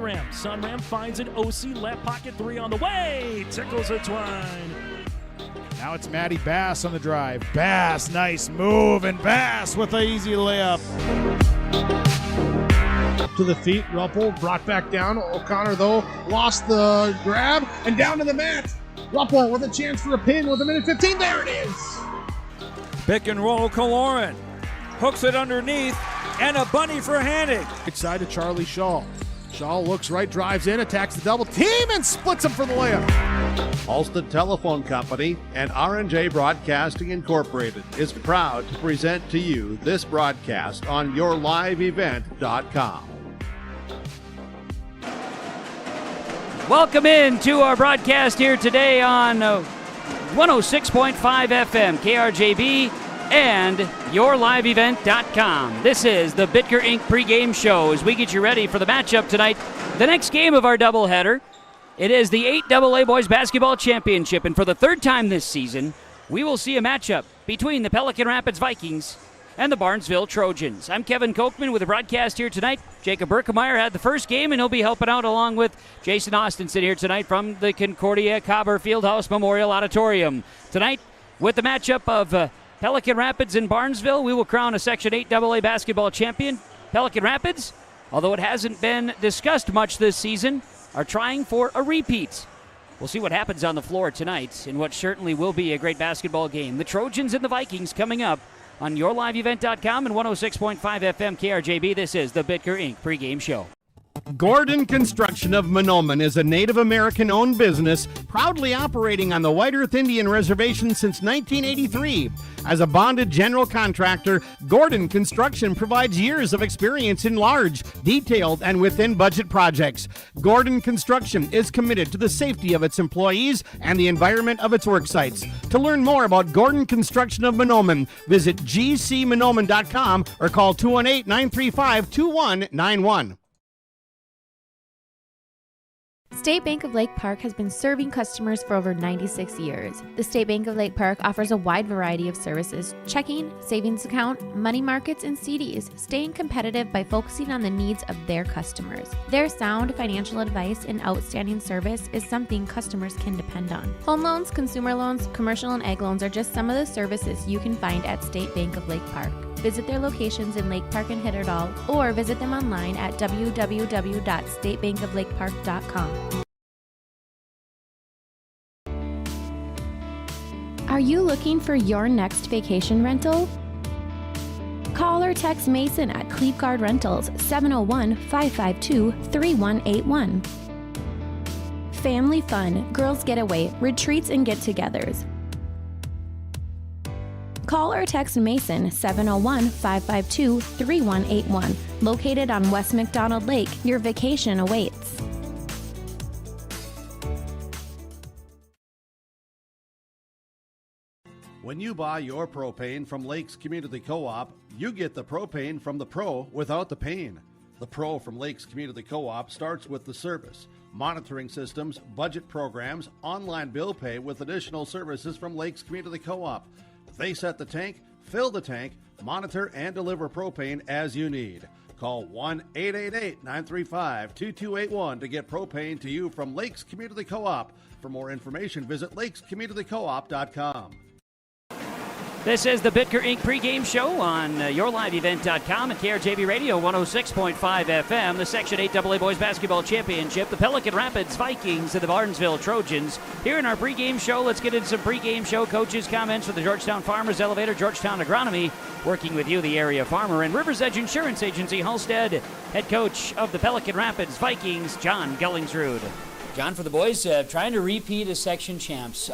Sunram. Sunram finds an OC left pocket three on the way. Tickles a twine. Now it's Matty Bass on the drive. Bass, nice move, and Bass with an easy layup. To the feet, Ruppel brought back down. O'Connor, though, lost the grab, and down to the mat. Ruppel with a chance for a pin with a minute 15. There it is. Pick and roll, Kaloran. Hooks it underneath, and a bunny for Hannig. Right side to Charlie Shaw. Shaw looks right, drives in, attacks the double team, and splits him for the layup. Alston Telephone Company and R&J Broadcasting Incorporated is proud to present to you this broadcast on yourliveevent.com. Welcome in to our broadcast here today on 106.5 FM, KRJB, and yourliveevent.com. This is the Bitker Inc. pregame show as we get you ready for the matchup tonight. The next game of our doubleheader, it is the 8AA Boys Basketball Championship, and for the third time this season, we will see a matchup between the Pelican Rapids Vikings and the Barnesville Trojans. I'm Kevin Kochman with the broadcast here tonight. Jacob Berkemeyer had the first game, and he'll be helping out along with Jason Austinson here tonight from the Concordia Cobber Fieldhouse Memorial Auditorium. Tonight, with the matchup of Pelican Rapids and Barnesville, we will crown a Section 8AA basketball champion. Pelican Rapids, although it hasn't been discussed much this season, are trying for a repeat. We'll see what happens on the floor tonight in what certainly will be a great basketball game. The Trojans and the Vikings coming up on yourliveevent.com and 106.5 FM KRJB. This is the Bitker Inc. pregame show. Gordon Construction of Mahnomen is a Native American-owned business proudly operating on the White Earth Indian Reservation since 1983. As a bonded general contractor, Gordon Construction provides years of experience in large, detailed, and within-budget projects. Gordon Construction is committed to the safety of its employees and the environment of its work sites. To learn more about Gordon Construction of Mahnomen, visit gcmahnomen.com or call 218-935-2191. State Bank of Lake Park has been serving customers for over 96 years. The State Bank of Lake Park offers a wide variety of services: checking, savings account, money markets, and CDs, staying competitive by focusing on the needs of their customers. Their sound financial advice and outstanding service is something customers can depend on. Home loans, consumer loans, commercial and ag loans are just some of the services you can find at State Bank of Lake Park. Visit their locations in Lake Park and Hitterdal, or visit them online at www.statebankoflakepark.com. Are you looking for your next vacation rental? Call or text Mason at Cleve Guard Rentals, 701-552-3181. Family fun, girls getaway, retreats, and get-togethers. Call or text Mason, 701-552-3181. Located on West McDonald Lake, your vacation awaits. When you buy your propane from Lakes Community Co-op, you get the propane from the pro without the pain. The pro from Lakes Community Co-op starts with the service, monitoring systems, budget programs, online bill pay with additional services from Lakes Community Co-op. They set the tank, fill the tank, monitor and deliver propane as you need. Call 1-888-935-2281 to get propane to you from Lakes Community Co-op. For more information, visit lakescommunitycoop.com. This is the Bitker Inc. pregame show on yourliveevent.com and KRJB Radio 106.5 FM. The Section 8AA Boys Basketball Championship, the Pelican Rapids Vikings and the Barnesville Trojans. Here in our pregame show, let's get into some pregame show coaches' comments for the Georgetown Farmers Elevator, Georgetown Agronomy, working with you, the area farmer, and Rivers Edge Insurance Agency, Halstead. Head coach of the Pelican Rapids Vikings, John Gellingsrud. John, for the boys, trying to repeat as section champs.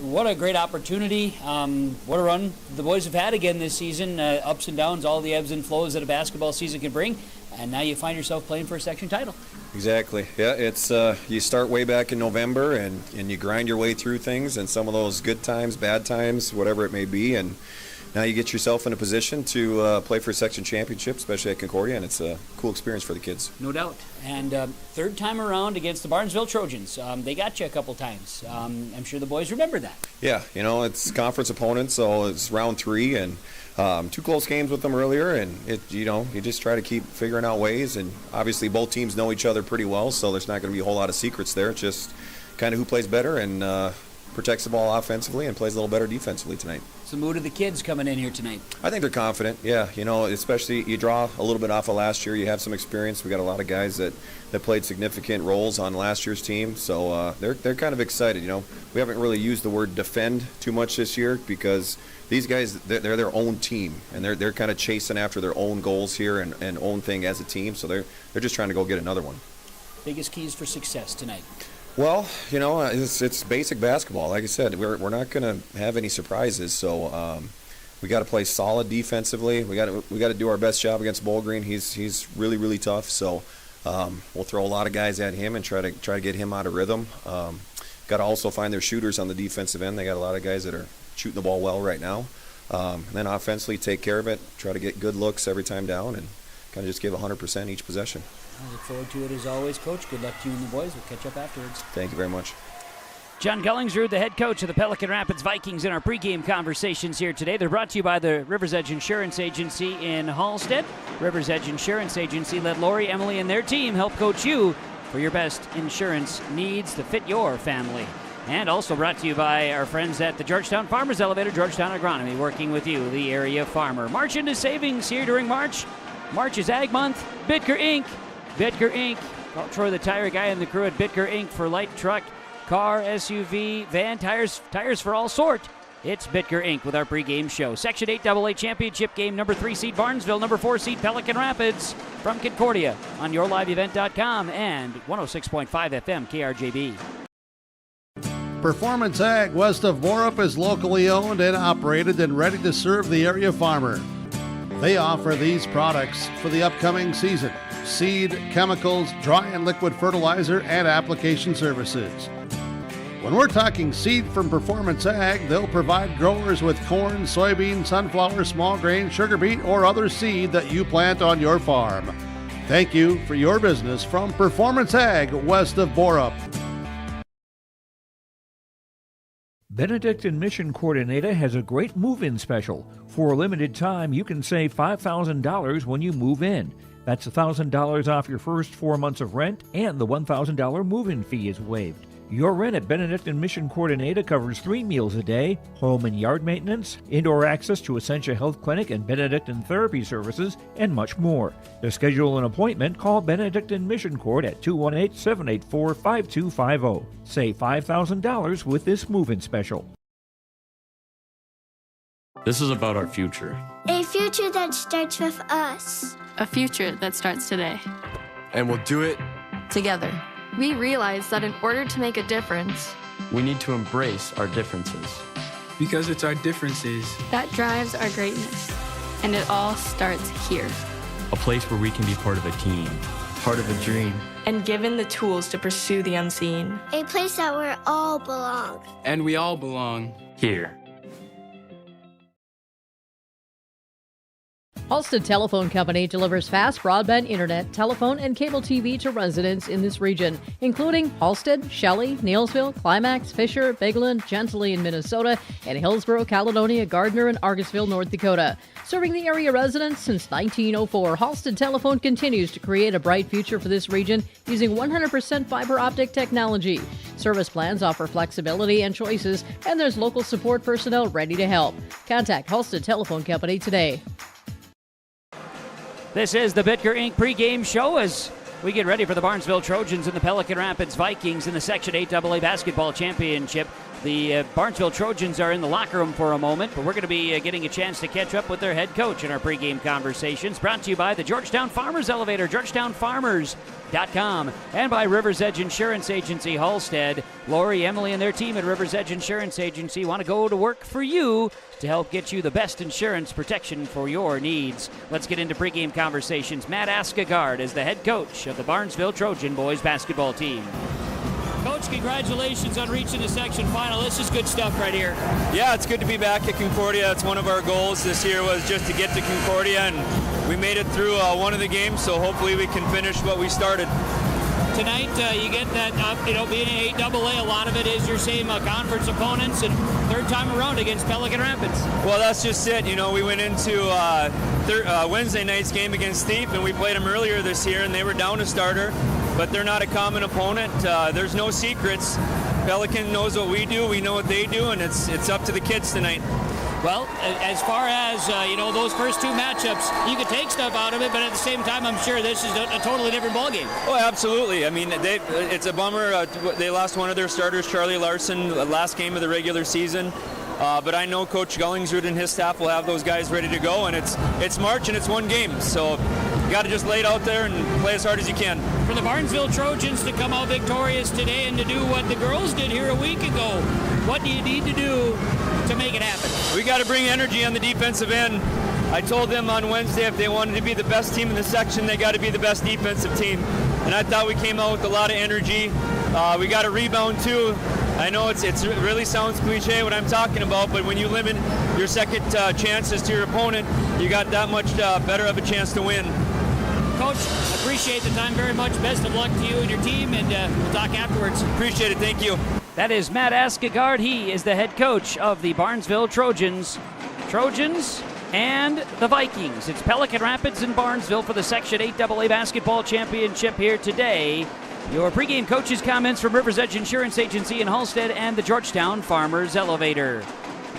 What a great opportunity. What a run the boys have had again this season. Ups and downs, all the ebbs and flows that a basketball season can bring. And now you find yourself playing for a section title. Exactly. Yeah, it's you start way back in November and you grind your way through things, and some of those good times, bad times, whatever it may be. And now you get yourself in a position to play for a section championship, especially at Concordia, and it's a cool experience for the kids. No doubt. And third time around against the Barnesville Trojans. They got you a couple times. I'm sure the boys remember that. Yeah, it's conference opponents, so it's round 3, and 2 close games with them earlier, and you just try to keep figuring out ways, and obviously both teams know each other pretty well, so there's not going to be a whole lot of secrets there. It's just kind of who plays better and protects the ball offensively and plays a little better defensively tonight. What's the mood of the kids coming in here tonight? I think they're confident, yeah. Especially you draw a little bit off of last year. You have some experience. We got a lot of guys that played significant roles on last year's team, so they're kind of excited. We haven't really used the word defend too much this year because these guys, they're their own team, and they're kind of chasing after their own goals here and own thing as a team, so they're just trying to go get another one. Biggest keys for success tonight? Well, it's basic basketball. Like I said, we're not going to have any surprises. So we got to play solid defensively. We got to do our best job against Bowling Green. He's really, really tough. So we'll throw a lot of guys at him and try to get him out of rhythm. Got to also find their shooters on the defensive end. They got a lot of guys that are shooting the ball well right now. And then offensively, take care of it. Try to get good looks every time down and kind of just give 100% each possession. I look forward to it as always, Coach. Good luck to you and the boys. We'll catch up afterwards. Thank you very much. John Gullingsrud, the head coach of the Pelican Rapids Vikings, in our pregame conversations here today. They're brought to you by the Rivers Edge Insurance Agency in Hallstead. Rivers Edge Insurance Agency let Lori, Emily, and their team help coach you for your best insurance needs to fit your family. And also brought to you by our friends at the Georgetown Farmers Elevator, Georgetown Agronomy, working with you, the area farmer. March into savings here during March. March is Ag Month. Bitker Inc. Bitker Inc. Call Troy the tire guy and the crew at Bitker Inc. for light truck, car, SUV, van, tires for all sort. It's Bitker Inc. with our pregame show. Section 8 AA Championship game, number 3 seed Barnesville, number 4 seed Pelican Rapids from Concordia on yourliveevent.com and 106.5 FM KRJB. Performance Ag west of Borup is locally owned and operated and ready to serve the area farmer. They offer these products for the upcoming season: seed, chemicals, dry and liquid fertilizer, and application services. When we're talking seed from Performance Ag, they'll provide growers with corn, soybean, sunflower, small grain, sugar beet, or other seed that you plant on your farm. Thank you for your business from Performance Ag west of Borup. Benedict and Mission Coordinator has a great move-in special. For a limited time, you can save $5,000 when you move in. That's $1,000 off your first 4 months of rent, and the $1,000 move-in fee is waived. Your rent at Benedict and Mission Coordinator covers 3 meals a day, home and yard maintenance, indoor access to Essentia Health Clinic and Benedict and Therapy Services, and much more. To schedule an appointment, call Benedict and Mission Court at 218-784-5250. Save $5,000 with this move-in special. This is about our future. A future that starts with us. A future that starts today. And we'll do it together. We realize that in order to make a difference, we need to embrace our differences. Because it's our differences that drives our greatness. And it all starts here. A place where we can be part of a team, part of a dream. And given the tools to pursue the unseen. A place that we all belong. And we all belong here. Halstead Telephone Company delivers fast broadband internet, telephone, and cable TV to residents in this region, including Halstead, Shelley, Neilsville, Climax, Fisher, Bigland, Gentilly in Minnesota, and Hillsborough, Caledonia, Gardner, and Argosville, North Dakota. Serving the area residents since 1904, Halstead Telephone continues to create a bright future for this region using 100% fiber optic technology. Service plans offer flexibility and choices, and there's local support personnel ready to help. Contact Halstead Telephone Company today. This is the Bitker Inc. pregame show as we get ready for the Barnesville Trojans and the Pelican Rapids Vikings in the Section 8 AA Basketball Championship. The Barnesville Trojans are in the locker room for a moment, but we're going to be getting a chance to catch up with their head coach in our pregame conversations. Brought to you by the Georgetown Farmers Elevator, GeorgetownFarmers.com, and by Rivers Edge Insurance Agency, Hallstead. Lori, Emily, and their team at Rivers Edge Insurance Agency want to go to work for you to help get you the best insurance protection for your needs. Let's get into pregame conversations. Matt Askegard is the head coach of the Barnesville Trojan boys basketball team. Coach, Coach, congratulations on reaching the section final. This is good stuff right here. Yeah, it's good to be back at Concordia. That's one of our goals this year, was just to get to Concordia, and we made it through one of the games, so hopefully we can finish what we started. Tonight, you get that, being an 8AA, a lot of it is your same conference opponents, and third time around against Pelican Rapids. Well, that's just it. We went into Wednesday night's game against Thief, and we played them earlier this year, and they were down a starter, but they're not a common opponent. There's no secrets. Pelican knows what we do, we know what they do, and it's up to the kids tonight. Well, as far as, those first two matchups, you could take stuff out of it, but at the same time, I'm sure this is a totally different ballgame. Oh, absolutely. I mean, it's a bummer. They lost one of their starters, Charlie Larson, last game of the regular season. But I know Coach Gullingsrud and his staff will have those guys ready to go, and it's March and it's one game. So you got to just lay it out there and play as hard as you can. For the Barnesville Trojans to come out victorious today and to do what the girls did here a week ago, what do you need to do to make it happen? We got to bring energy on the defensive end. I told them on Wednesday if they wanted to be the best team in the section, they got to be the best defensive team. And I thought we came out with a lot of energy. We got to rebound too. I know it really sounds cliche what I'm talking about, but when you limit your second chances to your opponent, you got that much better of a chance to win. Coach, appreciate the time very much. Best of luck to you and your team, and we'll talk afterwards. Appreciate it. Thank you. That is Matt Askegard. He is the head coach of the Barnesville Trojans. Trojans and the Vikings. It's Pelican Rapids and Barnesville for the Section 8AA Basketball Championship here today. Your pregame coaches' comments from Rivers Edge Insurance Agency in Halstead and the Georgetown Farmers Elevator.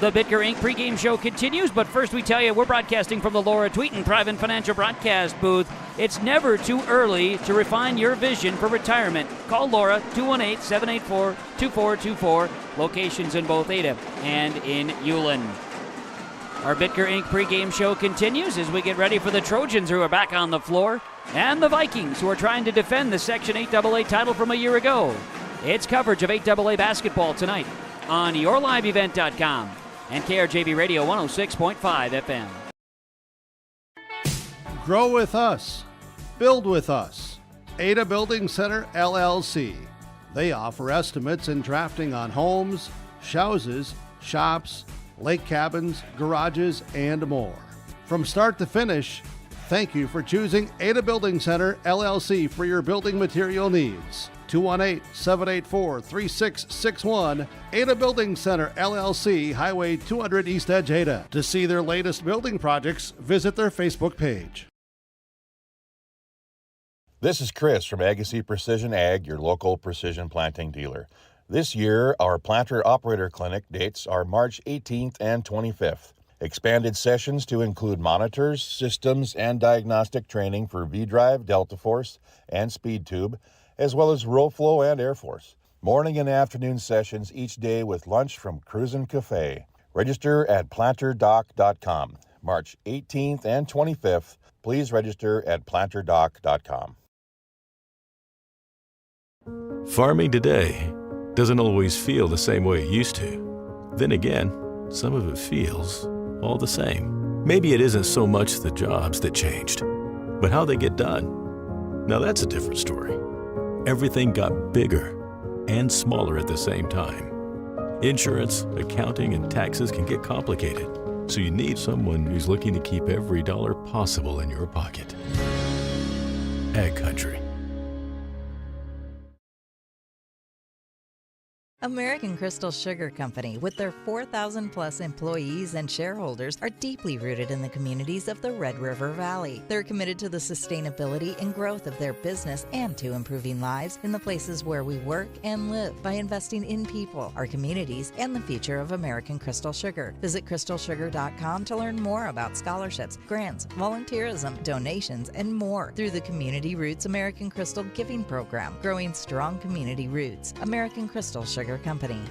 The Bitker Inc. pregame show continues, but first we tell you we're broadcasting from the Laura Tweeten Private Financial Broadcast booth. It's never too early to refine your vision for retirement. Call Laura, 218-784-2424. Locations in both Ada and in Ulen. Our Bitker Inc. pregame show continues as we get ready for the Trojans, who are back on the floor, and the Vikings, who are trying to defend the Section 8AA title from a year ago. It's coverage of 8AA basketball tonight on YourLiveEvent.com and KRJB Radio 106.5 FM. Grow with us. Build with us. Ada Building Center, LLC. They offer estimates and drafting on homes, houses, shops, lake cabins, garages, and more. From start to finish, thank you for choosing Ada Building Center, LLC for your building material needs. 218-784-3661, Ada Building Center, LLC, Highway 200 East Edge, Ada. To see their latest building projects, visit their Facebook page. This is Chris from Agassiz Precision Ag, your local precision planting dealer. This year, our Planter Operator Clinic dates are March 18th and 25th. Expanded sessions to include monitors, systems, and diagnostic training for V-Drive, Delta Force, and Speed Tube, as well as Row Flow and Air Force. Morning and afternoon sessions each day with lunch from Cruisin' Cafe. Register at planterdoc.com. March 18th and 25th. Please register at planterdoc.com. Farming today doesn't always feel the same way it used to. Then again, some of it feels all the same. Maybe it isn't so much the jobs that changed, but how they get done. Now that's a different story. Everything got bigger and smaller at the same time. Insurance, accounting, and taxes can get complicated, so you need someone who's looking to keep every dollar possible in your pocket. Ag Country. American Crystal Sugar Company, with their 4,000-plus employees and shareholders, are deeply rooted in the communities of the Red River Valley. They're committed to the sustainability and growth of their business and to improving lives in the places where we work and live by investing in people, our communities, and the future of American Crystal Sugar. Visit crystalsugar.com to learn more about scholarships, grants, volunteerism, donations, and more through the Community Roots American Crystal Giving Program, growing strong community roots. American Crystal Sugar Company.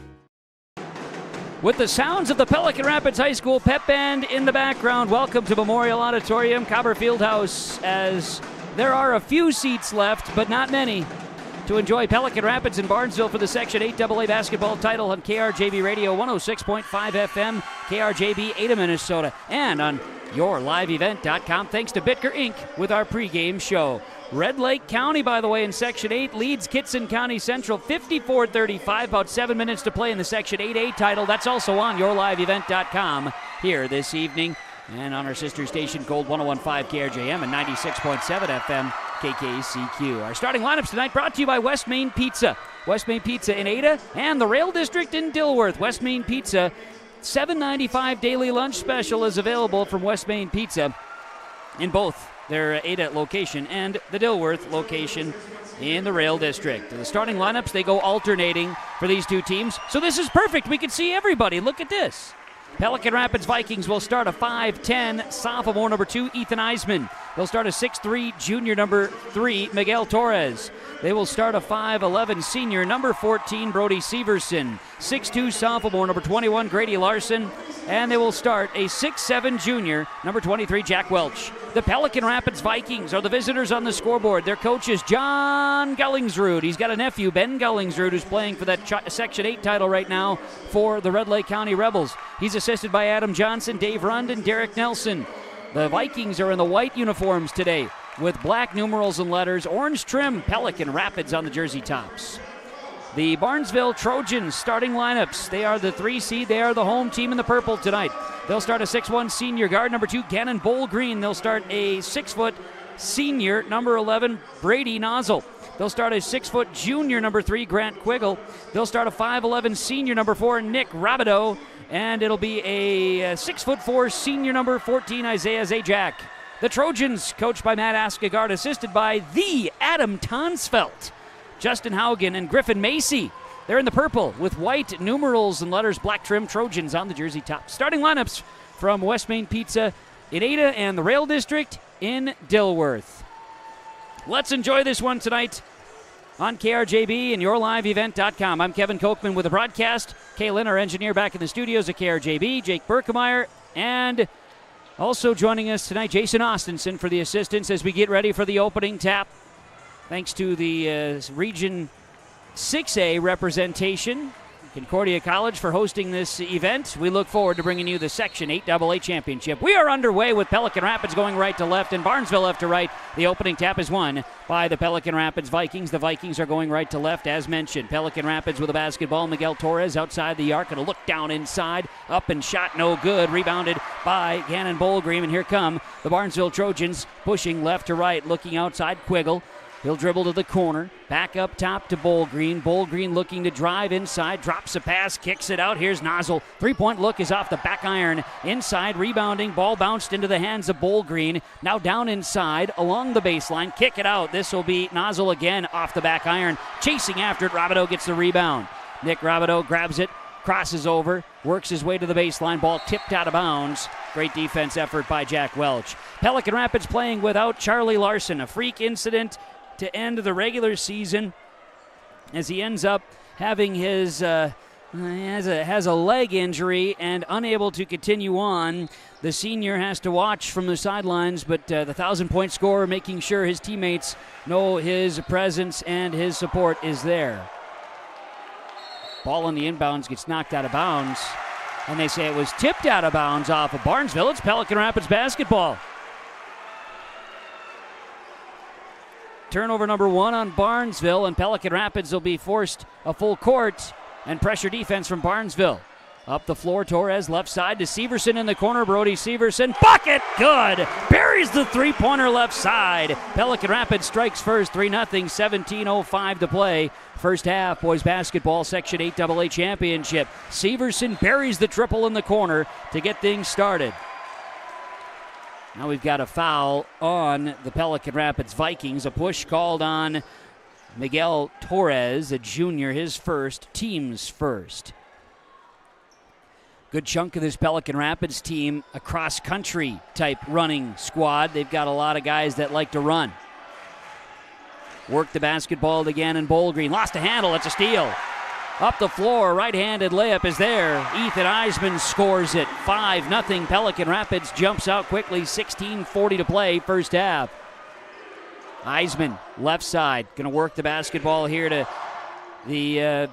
With the sounds of the Pelican Rapids High School pep band in the background, welcome to Memorial Auditorium, Copper Fieldhouse, as there are a few seats left, but not many, to enjoy Pelican Rapids and Barnesville for the Section 8AA basketball title on KRJB Radio 106.5 FM, KRJB Ada, Minnesota, and on YourLiveEvent.com. Thanks to Bitker Inc. with our pregame show. Red Lake County, by the way, in Section 8 leads Kitson County Central 54-35. About 7 minutes to play in the Section 8A title. That's also on yourliveevent.com here this evening. And on our sister station, Gold 101.5 KRJM and 96.7 FM KKCQ. Our starting lineups tonight brought to you by West Main Pizza. West Main Pizza in Ada and the Rail District in Dilworth. West Main Pizza, $7.95 daily lunch special is available from West Main Pizza in both their Ada location and the Dilworth location in the Rail District. The starting lineups, they go alternating for these two teams. So this is perfect. We can see everybody. Look at this. Pelican Rapids Vikings will start a 5'10 sophomore number 2, Ethan Eisman. They'll start a 6'3 junior number 3, Miguel Torres. They will start a 5'11 senior number 14, Brody Severson. 6'2 sophomore number 21, Grady Larson. And they will start a 6'7 junior number 23, Jack Welch. The Pelican Rapids Vikings are the visitors on the scoreboard. Their coach is John Gullingsrud. He's got a nephew, Ben Gullingsrud, who's playing for that Section 8 title right now for the Red Lake County Rebels. He's assisted by Adam Johnson, Dave Rund, and Derek Nelson. The Vikings are in the white uniforms today with black numerals and letters, orange trim, Pelican Rapids on the jersey tops. The Barnesville Trojans starting lineups. They are the 3 seed. They are the home team in the purple tonight. They'll start a 6'1 senior guard, number 2, Gannon Bowl-Green. They'll start a 6-foot senior, number 11, Brady Nozzle. They'll start a 6-foot junior, number 3, Grant Quiggle. They'll start a 5'11 senior, number 4, Nick Rabideau. And it'll be a 6'4 senior, number 14, Isaiah Zajac. The Trojans, coached by Matt Askegard, assisted by the Adam Tonsfeld, Justin Haugen, and Griffin Macy. They're in the purple with white numerals and letters, black trim, Trojans on the jersey top. Starting lineups from West Main Pizza in Ada and the Rail District in Dilworth. Let's enjoy this one tonight on KRJB and yourliveevent.com. I'm Kevin Kochman with the broadcast. Kaylin, our engineer, back in the studios at KRJB. Jake Berkemeyer, and also joining us tonight, Jason Austenson for the assistance as we get ready for the opening tap. Thanks to the Region 6A representation, Concordia College, for hosting this event. We look forward to bringing you the Section 8AA Championship. We are underway with Pelican Rapids going right to left and Barnesville left to right. The opening tap is won by the Pelican Rapids Vikings. The Vikings are going right to left, as mentioned. Pelican Rapids with a basketball. Miguel Torres outside the arc. Going to look down inside. Up and shot, no good. Rebounded by Gannon Bowl-Green. And here come the Barnesville Trojans pushing left to right. Looking outside, Quiggle. He'll dribble to the corner, back up top to Bowl-Green. Bowl-Green looking to drive inside, drops a pass, kicks it out. Here's Nozzle. Three-point look is off the back iron. Inside, rebounding, ball bounced into the hands of Bowl-Green. Now down inside, along the baseline, kick it out. This will be Nozzle again off the back iron. Chasing after it, Rabideau gets the rebound. Nick Rabideau grabs it, crosses over, works his way to the baseline. Ball tipped out of bounds. Great defense effort by Jack Welch. Pelican Rapids playing without Charlie Larson. A freak incident to end the regular season as he ends up having his has a leg injury and unable to continue on. The senior has to watch from the sidelines, but the 1,000-point scorer making sure his teammates know his presence and his support is there. Ball on the inbounds gets knocked out of bounds, and they say it was tipped out of bounds off of Barnesville. It's Pelican Rapids basketball. Turnover number 1 on Barnesville, and Pelican Rapids will be forced a full court and pressure defense from Barnesville. Up the floor, Torres left side to Severson in the corner. Brody Severson, bucket, good! Buries the three-pointer left side. Pelican Rapids strikes first, 3-0, 17:05 to play. First half, boys basketball, Section 8AA Championship. Severson buries the triple in the corner to get things started. Now we've got a foul on the Pelican Rapids Vikings. A push called on Miguel Torres, a junior, his first, team's first. Good chunk of this Pelican Rapids team, a cross-country type running squad. They've got a lot of guys that like to run. Work the basketball again, and Bowl-Green lost a handle. It's a steal. Up the floor, right-handed layup is there. Ethan Eisman scores it. 5-0. Pelican Rapids jumps out quickly. 16:40 to play, first half. Eisman, left side, going to work the basketball here to the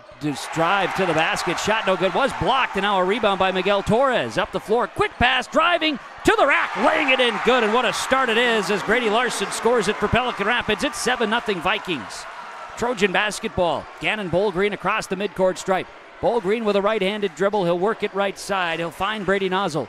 drive to the basket. Shot no good. Was blocked, and now a rebound by Miguel Torres. Up the floor, quick pass, driving, to the rack, laying it in good, and what a start it is as Grady Larson scores it for Pelican Rapids. It's 7-0 Vikings. Trojan basketball. Gannon Bolgreen across the midcourt stripe. Bolgreen with a right-handed dribble. He'll work it right side. He'll find Brady Nozzle.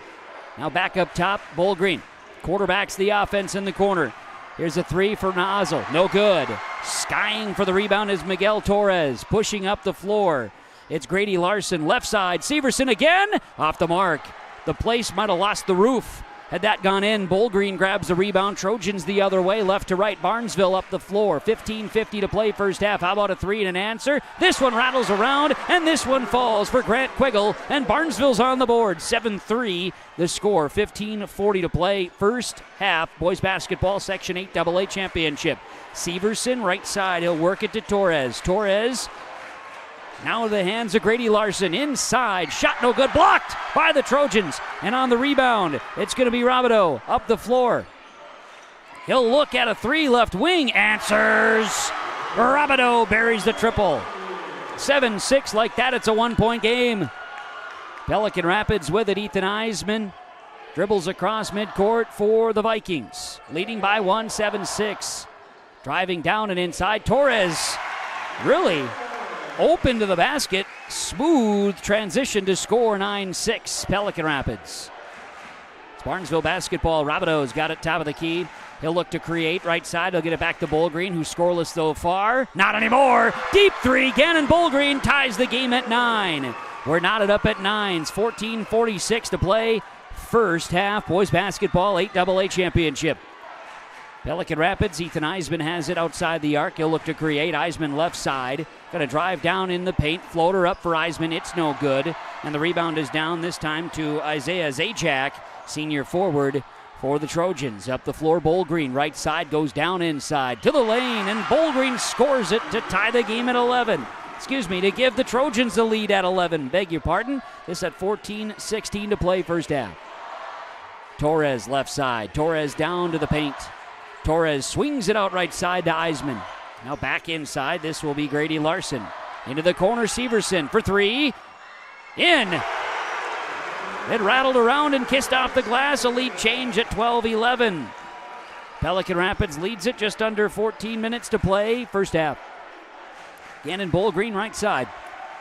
Now back up top, Bolgreen. Quarterbacks the offense in the corner. Here's a three for Nozzle. No good. Skying for the rebound is Miguel Torres. Pushing up the floor. It's Grady Larson, left side. Severson again. Off the mark. The place might have lost the roof. Had that gone in, Bolgreen grabs the rebound. Trojans the other way, left to right. Barnesville up the floor. 15:50 to play first half. How about a three and an answer? This one rattles around, and this one falls for Grant Quiggle, and Barnesville's on the board. 7-3 the score. 15:40 to play first half. Boys basketball Section 8 AA championship. Severson, right side. He'll work it to Torres. Torres now to the hands of Grady Larson. Inside. Shot no good. Blocked by the Trojans. And on the rebound, it's going to be Robideau up the floor. He'll look at a three left wing. Answers. Robideau buries the triple. 7-6 like that. It's a 1-point game. Pelican Rapids with it. Ethan Eisman dribbles across midcourt for the Vikings. Leading by 1, 7-6. Driving down and inside. Torres really open to the basket. Smooth transition to score. 9-6 Pelican Rapids. It's Barnesville basketball. Robideau's got it top of the key. He'll look to create right side. He'll get it back to Bolgreen, who's scoreless so far. Not anymore. Deep three. Gannon Bolgreen ties the game at 9. We're knotted up at 9s. 14:46 to play first half. Boys basketball 8 AA championship. Pelican Rapids, Ethan Eisman has it outside the arc. He'll look to create. Eisman left side. Going to drive down in the paint. Floater up for Eisman. It's no good. And the rebound is down this time to Isaiah Zajac, senior forward for the Trojans. Up the floor, Bolgreen. Right side goes down inside to the lane. And Bolgreen scores it to tie the game at 11. To give the Trojans the lead at 11. Beg your pardon. This at 14:16 to play first half. Torres left side. Torres down to the paint. Torres swings it out right side to Eisman. Now back inside. This will be Grady Larson. Into the corner, Severson for three. In. It rattled around and kissed off the glass. A lead change at 12-11. Pelican Rapids leads it just under 14 minutes to play first half. Gannon Bolgreen right side.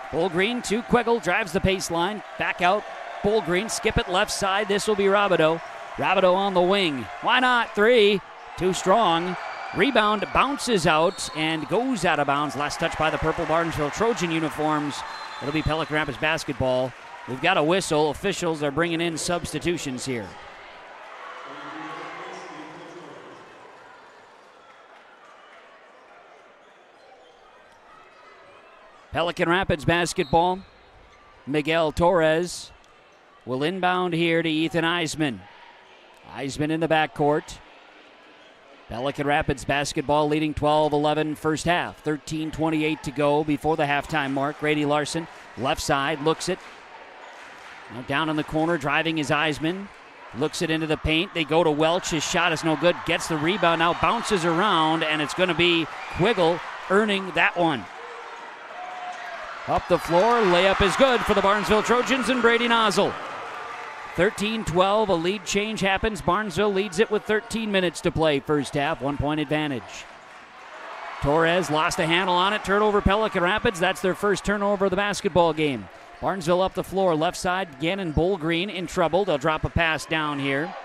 Bolgreen to Quiggle. Drives the baseline. Back out. Bolgreen. Skip it left side. This will be Robideau. Robideau on the wing. Why not? Three. Too strong. Rebound bounces out and goes out of bounds. Last touch by the purple Barnesville Trojan uniforms. It'll be Pelican Rapids basketball. We've got a whistle. Officials are bringing in substitutions here. Pelican Rapids basketball. Miguel Torres will inbound here to Ethan Eisman. Eisman in the backcourt. Pelican Rapids basketball leading 12-11 first half. 13:28 to go before the halftime mark. Grady Larson, left side, looks it. Now down in the corner, driving is Eisman. Looks it into the paint. They go to Welch. His shot is no good. Gets the rebound. Now bounces around, and it's going to be Quiggle earning that one. Up the floor, layup is good for the Barnesville Trojans and Brady Nozzle. 13-12, a lead change happens. Barnesville leads it with 13 minutes to play first half, 1-point advantage. Torres lost a handle on it, turnover Pelican Rapids. That's their first turnover of the basketball game. Barnesville up the floor, left side, Gannon Bolgreen in trouble. They'll drop a pass down here.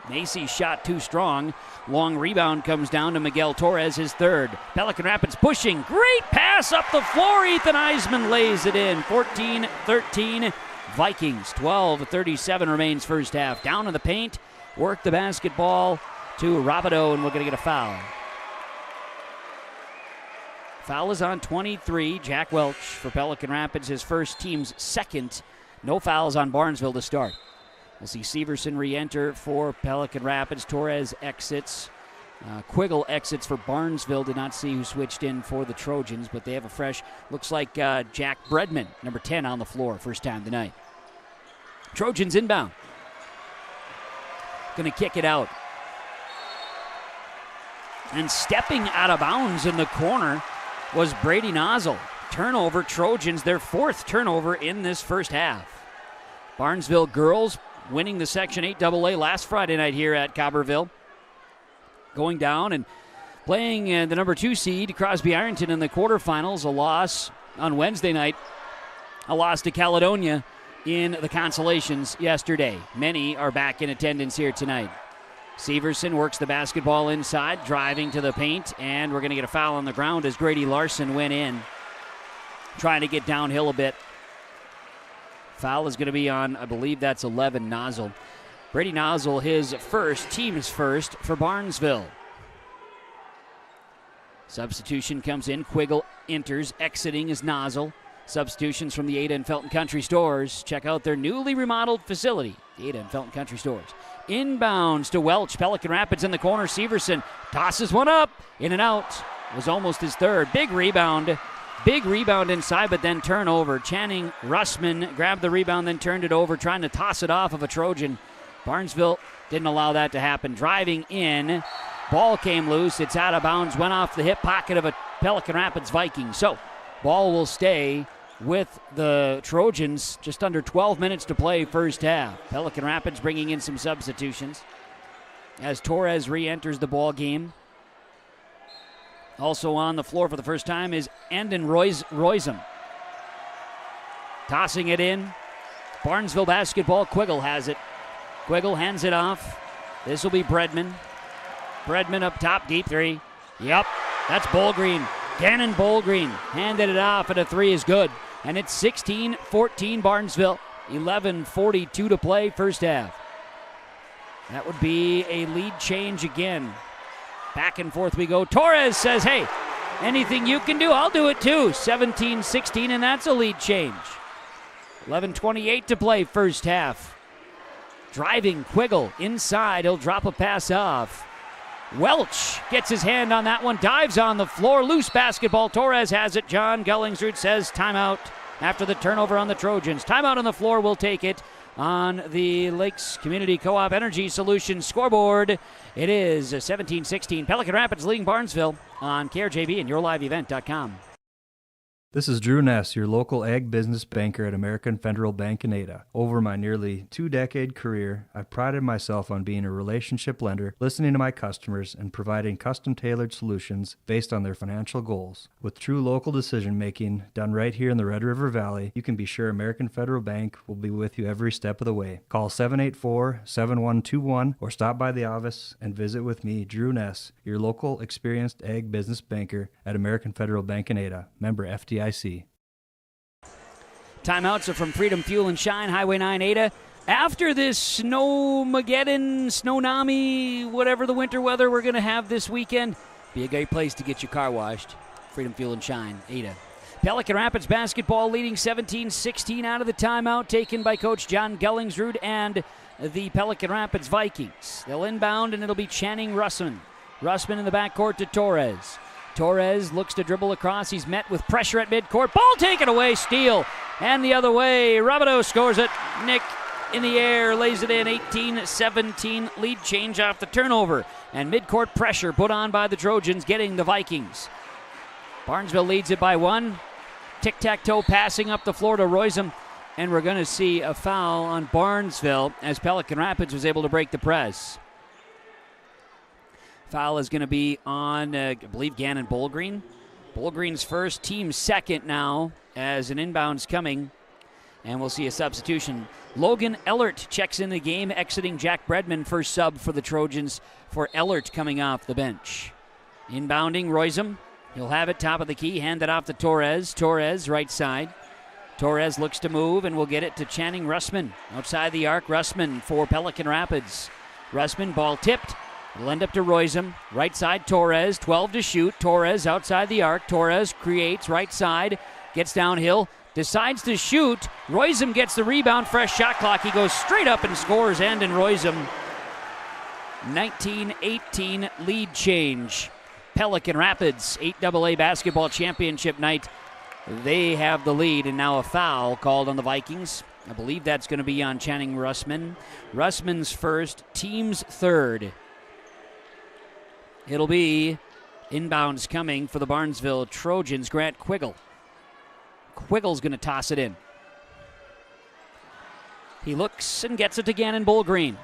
Macy's shot too strong. Long rebound comes down to Miguel Torres, his third. Pelican Rapids pushing, great pass up the floor. Ethan Eisman lays it in, 14-13. Vikings, 12-37 remains first half. Down in the paint, work the basketball to Robideau, and we're going to get a foul. Foul is on 23, Jack Welch for Pelican Rapids, his first, team's second. No fouls on Barnesville to start. We'll see Severson re-enter for Pelican Rapids. Torres exits. Quiggle exits for Barnesville. Did not see who switched in for the Trojans, but they have a fresh, looks like Jack Bredman, number 10 on the floor, first time tonight. Trojans inbound. Going to kick it out. And stepping out of bounds in the corner was Brady Nozzle. Turnover, Trojans, their fourth turnover in this first half. Barnesville girls winning the Section 8 AA last Friday night here at Cobberville. Going down and playing the number 2 seed, Crosby Ironton, in the quarterfinals. A loss on Wednesday night. A loss to Caledonia in the consolations yesterday. Many are back in attendance here tonight. Severson works the basketball inside, driving to the paint, and we're going to get a foul on the ground as Grady Larson went in, trying to get downhill a bit. Foul is going to be on, I believe that's 11, Nozzle. Brady Nozzle, his first, team's first for Barnesville. Substitution comes in. Quiggle enters. Exiting is Nozzle. Substitutions from the Ada and Felton Country Stores. Check out their newly remodeled facility, the Ada and Felton Country Stores. Inbounds to Welch. Pelican Rapids in the corner. Severson tosses one up. In and out. Was almost his third. Big rebound. Big rebound inside, but then turnover. Channing Russman grabbed the rebound, then turned it over, trying to toss it off of a Trojan. Barnesville didn't allow that to happen. Driving in. Ball came loose. It's out of bounds. Went off the hip pocket of a Pelican Rapids Viking. So, ball will stay with the Trojans. Just under 12 minutes to play first half. Pelican Rapids bringing in some substitutions as Torres re-enters the ball game. Also on the floor for the first time is Andon Roysum. Tossing it in. Barnesville basketball. Quiggle has it. Quiggle hands it off. This will be Bredman. Bredman up top, deep three. Yep, that's Bolgreen. Gannon Bolgreen handed it off, and a three is good. And it's 16-14 Barnesville. 11:42 to play first half. That would be a lead change again. Back and forth we go. Torres says, hey, anything you can do, I'll do it too. 17-16, and that's a lead change. 11:28 to play first half. Driving Quiggle inside. He'll drop a pass off. Welch gets his hand on that one, dives on the floor, loose basketball. Torres has it. John Gullingsrud says timeout after the turnover on the Trojans. Timeout on the floor, we'll take it on the Lakes Community Co-op Energy Solutions scoreboard. It is 17-16. Pelican Rapids leading Barnesville on KRJB and YourLiveEvent.com. This is Drew Ness, your local ag business banker at American Federal Bank in Ada. Over my nearly 2-decade career, I've prided myself on being a relationship lender, listening to my customers, and providing custom-tailored solutions based on their financial goals. With true local decision-making done right here in the Red River Valley, you can be sure American Federal Bank will be with you every step of the way. Call 784-7121 or stop by the office and visit with me, Drew Ness, your local experienced ag business banker at American Federal Bank in Ada, member FDIC. Timeouts are from Freedom Fuel and Shine, Highway 9 Ada. After this Snowmageddon, Snownami, whatever the winter weather we're going to have this weekend, be a great place to get your car washed. Freedom Fuel and Shine, Ada. Pelican Rapids basketball leading 17-16 out of the timeout taken by Coach John Gullingsrud and the Pelican Rapids Vikings. They'll inbound, and it'll be Channing Russman. Russman in the backcourt to Torres. Torres looks to dribble across. He's met with pressure at midcourt. Ball taken away. Steal. And the other way. Rabideau scores it. Nick in the air lays it in. 18-17. Lead change off the turnover. And midcourt pressure put on by the Trojans, getting the Vikings. Barnesville leads it by one. Tic-tac-toe passing up the floor to Roysum. And we're going to see a foul on Barnesville as Pelican Rapids was able to break the press. Foul is going to be on, I believe, Gannon Bolgreen. Bolgreen's first, team second now as an inbound's coming. And we'll see a substitution. Logan Ellert checks in the game, exiting Jack Bredman, first sub for the Trojans for Ellert coming off the bench. Inbounding Roysum. He'll have it top of the key, hand it off to Torres. Torres, right side. Torres looks to move and will get it to Channing Russman. Outside the arc, Russman for Pelican Rapids. Russman, ball tipped. It'll end up to Roysum. Right side, Torres. 12 to shoot. Torres outside the arc. Torres creates right side. Gets downhill. Decides to shoot. Roysum gets the rebound. Fresh shot clock. He goes straight up and scores. Andon Roysum. 19-18 lead change. Pelican Rapids, 8AA basketball championship night. They have the lead, and now a foul called on the Vikings. I believe that's going to be on Channing Russman. Russman's first, team's third. It'll be inbounds coming for the Barnesville Trojans. Grant Quiggle. Quiggle's going to toss it in. He looks and gets it to Gannon Bullgreen.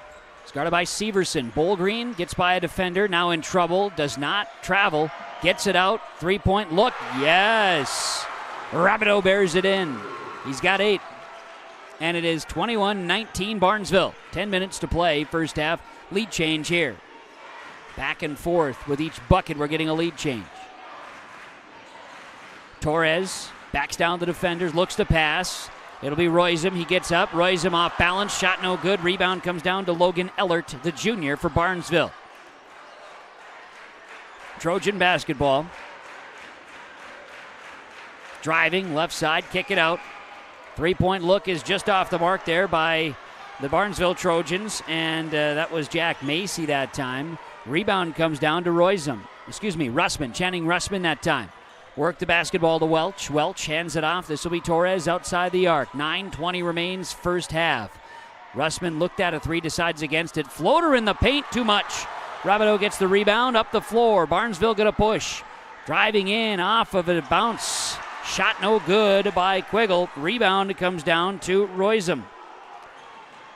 It's guarded by Severson. Bullgreen gets by a defender, now in trouble, does not travel, gets it out, three-point look, yes! Rabideau bears it in. He's got 8. And it is 21-19 Barnesville. 10 minutes to play, first half. Lead change here. Back and forth with each bucket, we're getting a lead change. Torres backs down the defenders, looks to pass. It'll be Royzem. He gets up. Royzem off balance. Shot no good. Rebound comes down to Logan Ellert, the junior for Barnesville. Trojan basketball. Driving, left side, kick it out. Three-point look is just off the mark there by the Barnesville Trojans, and that was Jack Macy that time. Rebound comes down to Russman. Channing Russman that time. Work the basketball to Welch. Welch hands it off. This will be Torres outside the arc. 9:20 remains first half. Russman looked at a three, decides against it. Floater in the paint, too much. Rabideau gets the rebound, up the floor. Barnesville gonna push. Driving in, off of a bounce. Shot no good by Quiggle. Rebound comes down to Royzem.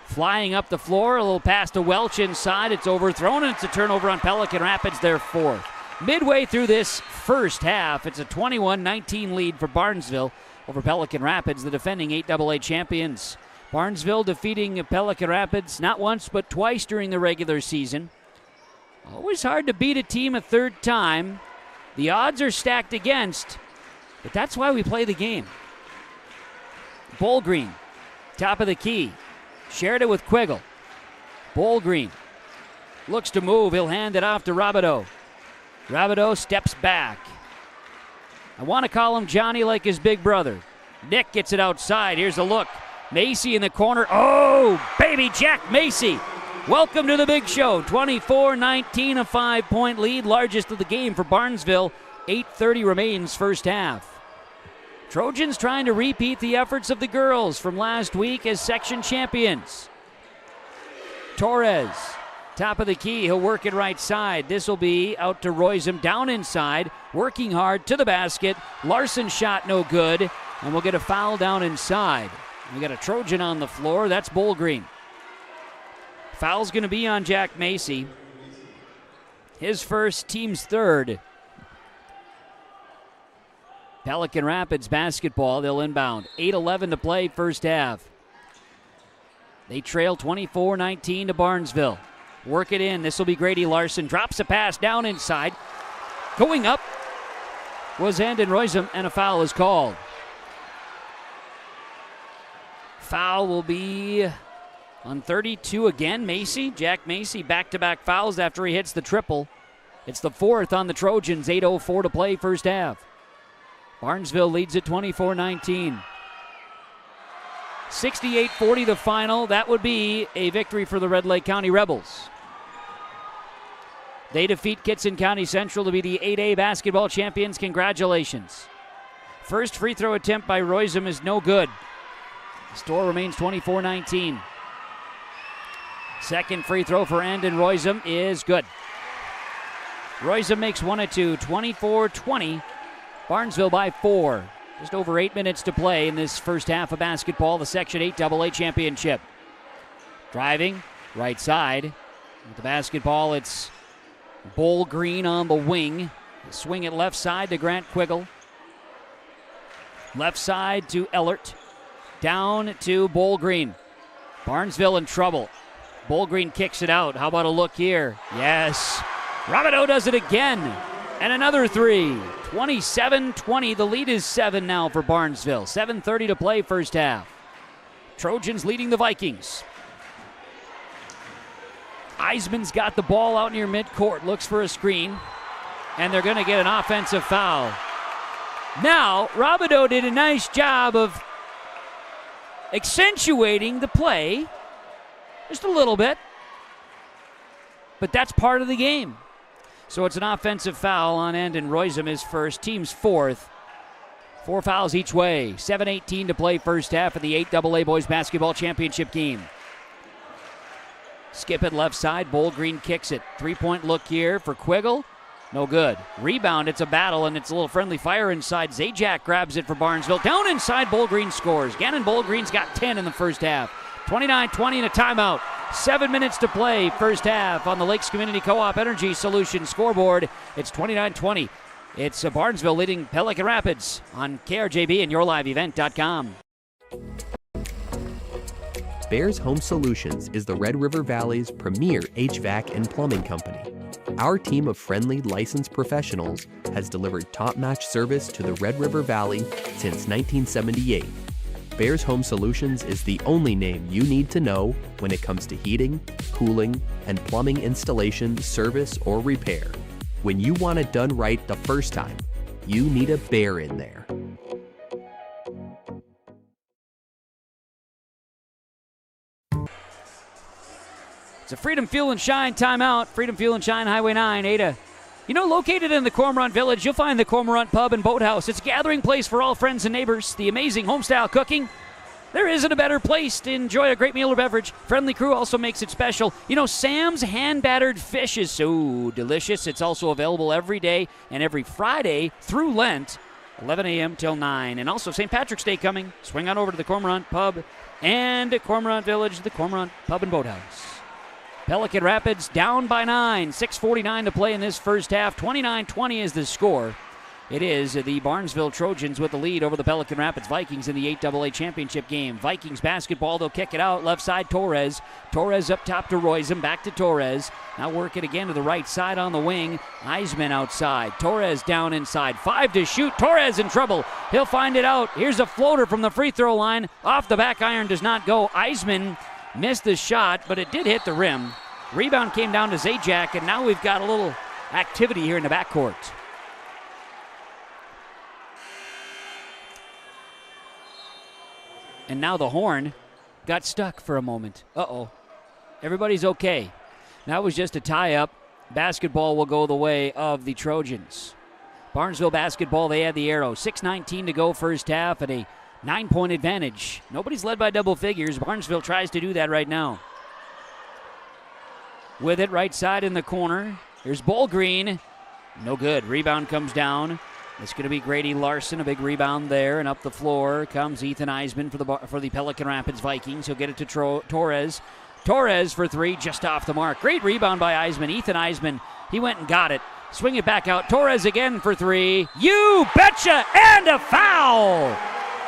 Flying up the floor, a little pass to Welch inside. It's overthrown, and it's a turnover on Pelican Rapids, their 4th. Midway through this first half, it's a 21-19 lead for Barnesville over Pelican Rapids, the defending 8AA champions. Barnesville defeating Pelican Rapids not once but twice during the regular season. Always hard to beat a team a third time. The odds are stacked against, but that's why we play the game. Bullgreen, top of the key. Shared it with Quiggle. Bullgreen looks to move. He'll hand it off to Rabideau. Rabideau steps back. I want to call him Johnny like his big brother. Nick gets it outside. Here's a look. Macy in the corner. Oh, baby Jack Macy. Welcome to the big show. 24-19, a 5-point lead. Largest of the game for Barnesville. 8:30 remains first half. Trojans trying to repeat the efforts of the girls from last week as section champions. Torres, top of the key. He'll work it right side. This will be out to Royzem, down inside, working hard to the basket. Larson shot no good, and we'll get a foul down inside. We got a Trojan on the floor. That's Bullgreen. Foul's going to be on Jack Macy. His first, team's 3rd. Pelican Rapids basketball, they'll inbound. 8:11 to play first half. They trail 24-19 to Barnesville. Work it in. This will be Grady Larson. Drops a pass down inside. Going up was Andon Royzem, and a foul is called. Foul will be on 32 again. Macy, Jack Macy, back-to-back fouls after he hits the triple. It's the 4th on the Trojans. 8:04 to play first half. Barnesville leads at 24-19. 68-40 the final. That would be a victory for the Red Lake County Rebels. They defeat Kitson County Central to be the 8A basketball champions. Congratulations. First free throw attempt by Royzem is no good. The score remains 24-19. Second free throw for Andon Royzem is good. Royzem makes 1 of 2, 24-20. Barnesville by 4. Just over 8 minutes to play in this first half of basketball, the Section 8 AA championship. Driving, right side. With the basketball, it's Bullgreen on the wing. Swing it left side to Grant Quiggle. Left side to Ellert. Down to Bullgreen. Barnesville in trouble. Bullgreen kicks it out. How about a look here? Yes. Rabideau does it again. And another 3. 27-20. The lead is 7 now for Barnesville. 7:30 to play first half. Trojans leading the Vikings. Eisman's got the ball out near midcourt. Looks for a screen. And they're going to get an offensive foul. Now, Rabideau did a nice job of accentuating the play. Just a little bit. But that's part of the game. So it's an offensive foul on Andon Royzem, his first, team's 4th. 4 fouls each way. 7:18 to play first half of the 8AA Boys Basketball Championship game. Skip it left side. Bullgreen kicks it. 3-point look here for Quiggle. No good. Rebound. It's a battle, and it's a little friendly fire inside. Zajac grabs it for Barnesville. Down inside, Bullgreen scores. Gannon Bullgreen's got 10 in the first half. 29-20 and a timeout. 7 minutes to play first half on the Lakes Community Co-op Energy Solutions scoreboard. It's 29-20. It's Barnesville leading Pelican Rapids on KRJB and YourLiveEvent.com. Bears Home Solutions is the Red River Valley's premier HVAC and plumbing company. Our team of friendly, licensed professionals has delivered top-notch service to the Red River Valley since 1978. Bears Home Solutions is the only name you need to know when it comes to heating, cooling, and plumbing installation, service, or repair. When you want it done right the first time, you need a Bear in there. It's a Freedom Fuel and Shine timeout. Freedom Fuel and Shine, Highway 9, Ada. You know, located in the Cormorant Village, you'll find the Cormorant Pub and Boathouse. It's a gathering place for all friends and neighbors. The amazing homestyle cooking. There isn't a better place to enjoy a great meal or beverage. Friendly crew also makes it special. You know, Sam's hand-battered fish is so delicious. It's also available every day and every Friday through Lent, 11 a.m. till 9. And also St. Patrick's Day coming. Swing on over to the Cormorant Pub and Cormorant Village, the Cormorant Pub and Boathouse. Pelican Rapids down by 9. 6:49 to play in this first half. 29-20 is the score. It is the Barnesville Trojans with the lead over the Pelican Rapids Vikings in the 8AA championship game. Vikings basketball, they'll kick it out. Left side, Torres. Torres up top to Roysen. Back to Torres. Now work it again to the right side on the wing. Eisman outside. Torres down inside. 5 to shoot. Torres in trouble. He'll find it out. Here's a floater from the free throw line. Off the back iron, does not go. Eisman missed the shot, but it did hit the rim. Rebound came down to Zajac, and now we've got a little activity here in the backcourt. And now the horn got stuck for a moment. Uh-oh. Everybody's okay. That was just a tie-up. Basketball will go the way of the Trojans. Barnesville basketball, they had the arrow. 6:19 to go first half at a 9-point advantage. Nobody's led by double figures. Barnesville tries to do that right now. With it, right side in the corner. Here's Bullgreen. No good. Rebound comes down. It's going to be Grady Larson, a big rebound there. And up the floor comes Ethan Eisman for the Pelican Rapids Vikings. He'll get it to Torres. Torres for 3, just off the mark. Great rebound by Eisman. Ethan Eisman, he went and got it. Swing it back out. Torres again for 3. You betcha! And a foul!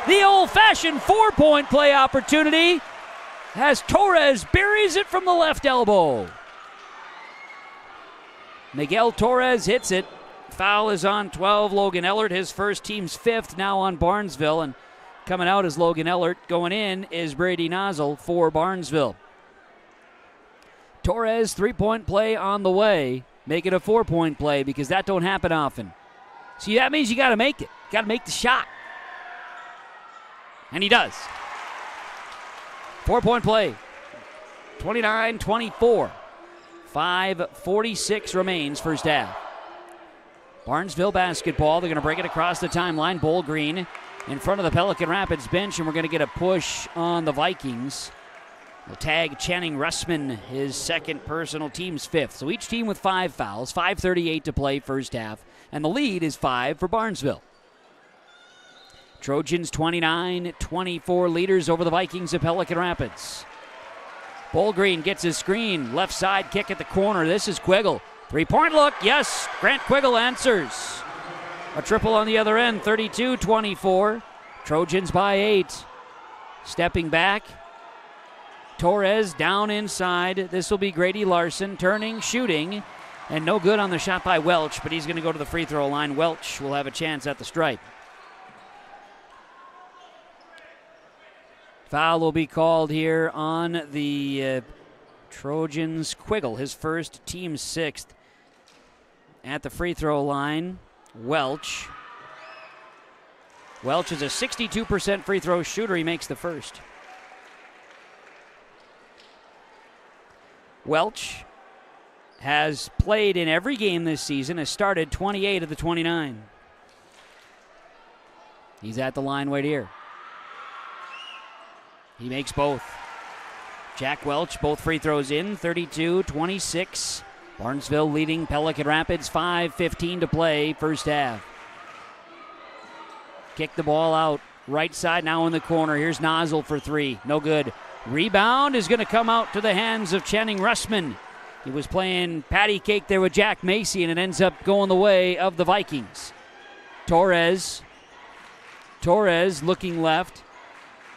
The old-fashioned 4-point play opportunity as Torres buries it from the left elbow. Miguel Torres hits it. Foul is on 12. Logan Ellert, his first, team's 5th, now on Barnesville. And coming out is Logan Ellert. Going in is Brady Nozzle for Barnesville. Torres, 3-point play on the way. Make it a 4-point play because that don't happen often. See, that means you got to make it. Got to make the shot. And he does. 4-point play. 29-24. 5:46 remains first half. Barnesville basketball. They're going to break it across the timeline. Bullgreen in front of the Pelican Rapids bench, and we're going to get a push on the Vikings. They'll tag Channing Russman, his second personal, team's 5th. So each team with 5 fouls. 5:38 to play first half, and the lead is 5 for Barnesville. Trojans 29-24 leaders over the Vikings of Pelican Rapids. Bullgreen gets his screen. Left side kick at the corner. This is Quiggle. 3-point look. Yes, Grant Quiggle answers. A triple on the other end. 32-24. Trojans by 8. Stepping back. Torres down inside. This will be Grady Larson. Turning, shooting. And no good on the shot by Welch, but he's going to go to the free throw line. Welch will have a chance at the stripe. Foul will be called here on the Trojans. Quiggle, his first, team 6th. At the free throw line, Welch. Welch is a 62% free throw shooter. He makes the first. Welch has played in every game this season, has started 28 of the 29. He's at the line right here. He makes both. Jack Welch, both free throws in, 32-26. Barnesville leading Pelican Rapids, 5:15 to play, first half. Kick the ball out, right side now in the corner. Here's Nozzle for 3, no good. Rebound is going to come out to the hands of Channing Russman. He was playing patty cake there with Jack Macy, and it ends up going the way of the Vikings. Torres looking left.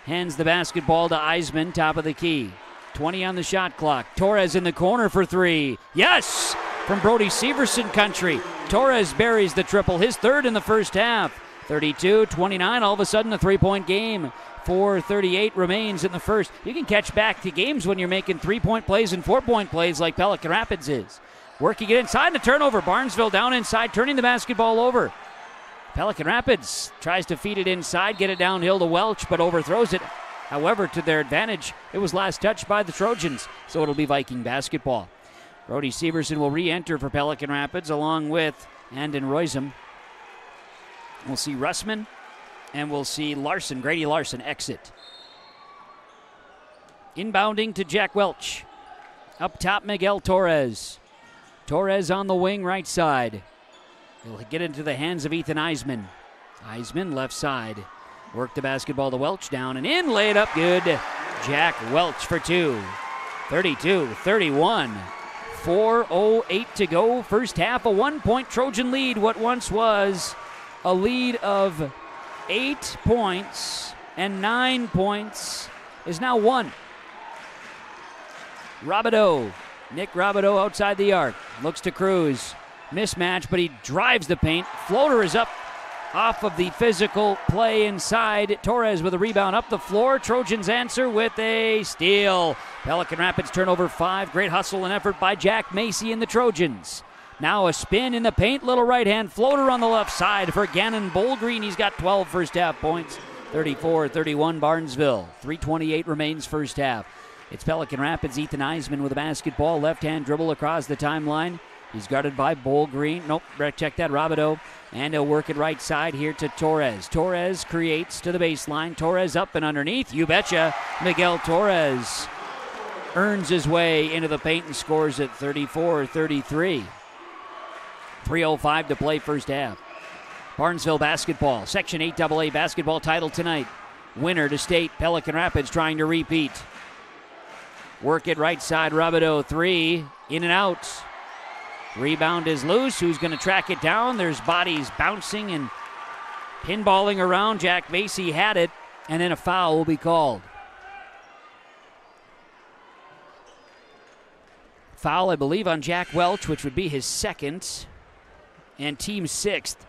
Hands the basketball to Eisman, top of the key. 20 on the shot clock. Torres in the corner for three. Yes! From Brody Severson country. Torres buries the triple, his third in the first half. 32-29, all of a sudden a three-point game. 4:38 remains in the first. You can catch back to games when you're making 3-point plays and 4-point plays like Pelican Rapids is. Working it inside and a turnover. Barnesville down inside, turning the basketball over. Pelican Rapids tries to feed it inside, get it downhill to Welch, but overthrows it. However, to their advantage, it was last touched by the Trojans, so it'll be Viking basketball. Brody Severson will re-enter for Pelican Rapids along with Andon Roisum. We'll see Russman and we'll see Larson, Grady Larson, exit. Inbounding to Jack Welch. Up top, Miguel Torres. Torres on the wing, right side. He'll get into the hands of Ethan Eisman. Eisman, left side. Work the basketball to Welch, down and in, lay it up good. Jack Welch for two. 32-31. 4:08 to go. First half, a 1-point Trojan lead. What once was a lead of 8 points and 9 points is now 1. Robideau. Nick Robideau outside the arc. Looks to Cruz. Mismatch, but he drives the paint. Floater is up off of the physical play inside. Torres with a rebound up the floor. Trojans answer with a steal. Pelican Rapids turnover 5. Great hustle and effort by Jack Macy and the Trojans. Now a spin in the paint. Little right-hand floater on the left side for Gannon Bolgreen. He's got 12 first half points. 34-31 Barnesville. 3:28 remains first half. It's Pelican Rapids. Ethan Eisman with a basketball. Left-hand dribble across the timeline. He's guarded by Bolgreen. Nope, check that, Robideau. And he'll work it right side here to Torres. Torres creates to the baseline. Torres up and underneath. You betcha. Miguel Torres earns his way into the paint and scores at 34-33. 3:05 to play first half. Barnesville basketball. Section 8AA basketball title tonight. Winner to state. Pelican Rapids trying to repeat. Work it right side. Robideau, three. In and out. Rebound is loose. Who's going to track it down? There's bodies bouncing and pinballing around. Jack Macy had it, and then a foul will be called. Foul, I believe, on Jack Welch, which would be his second, and team sixth.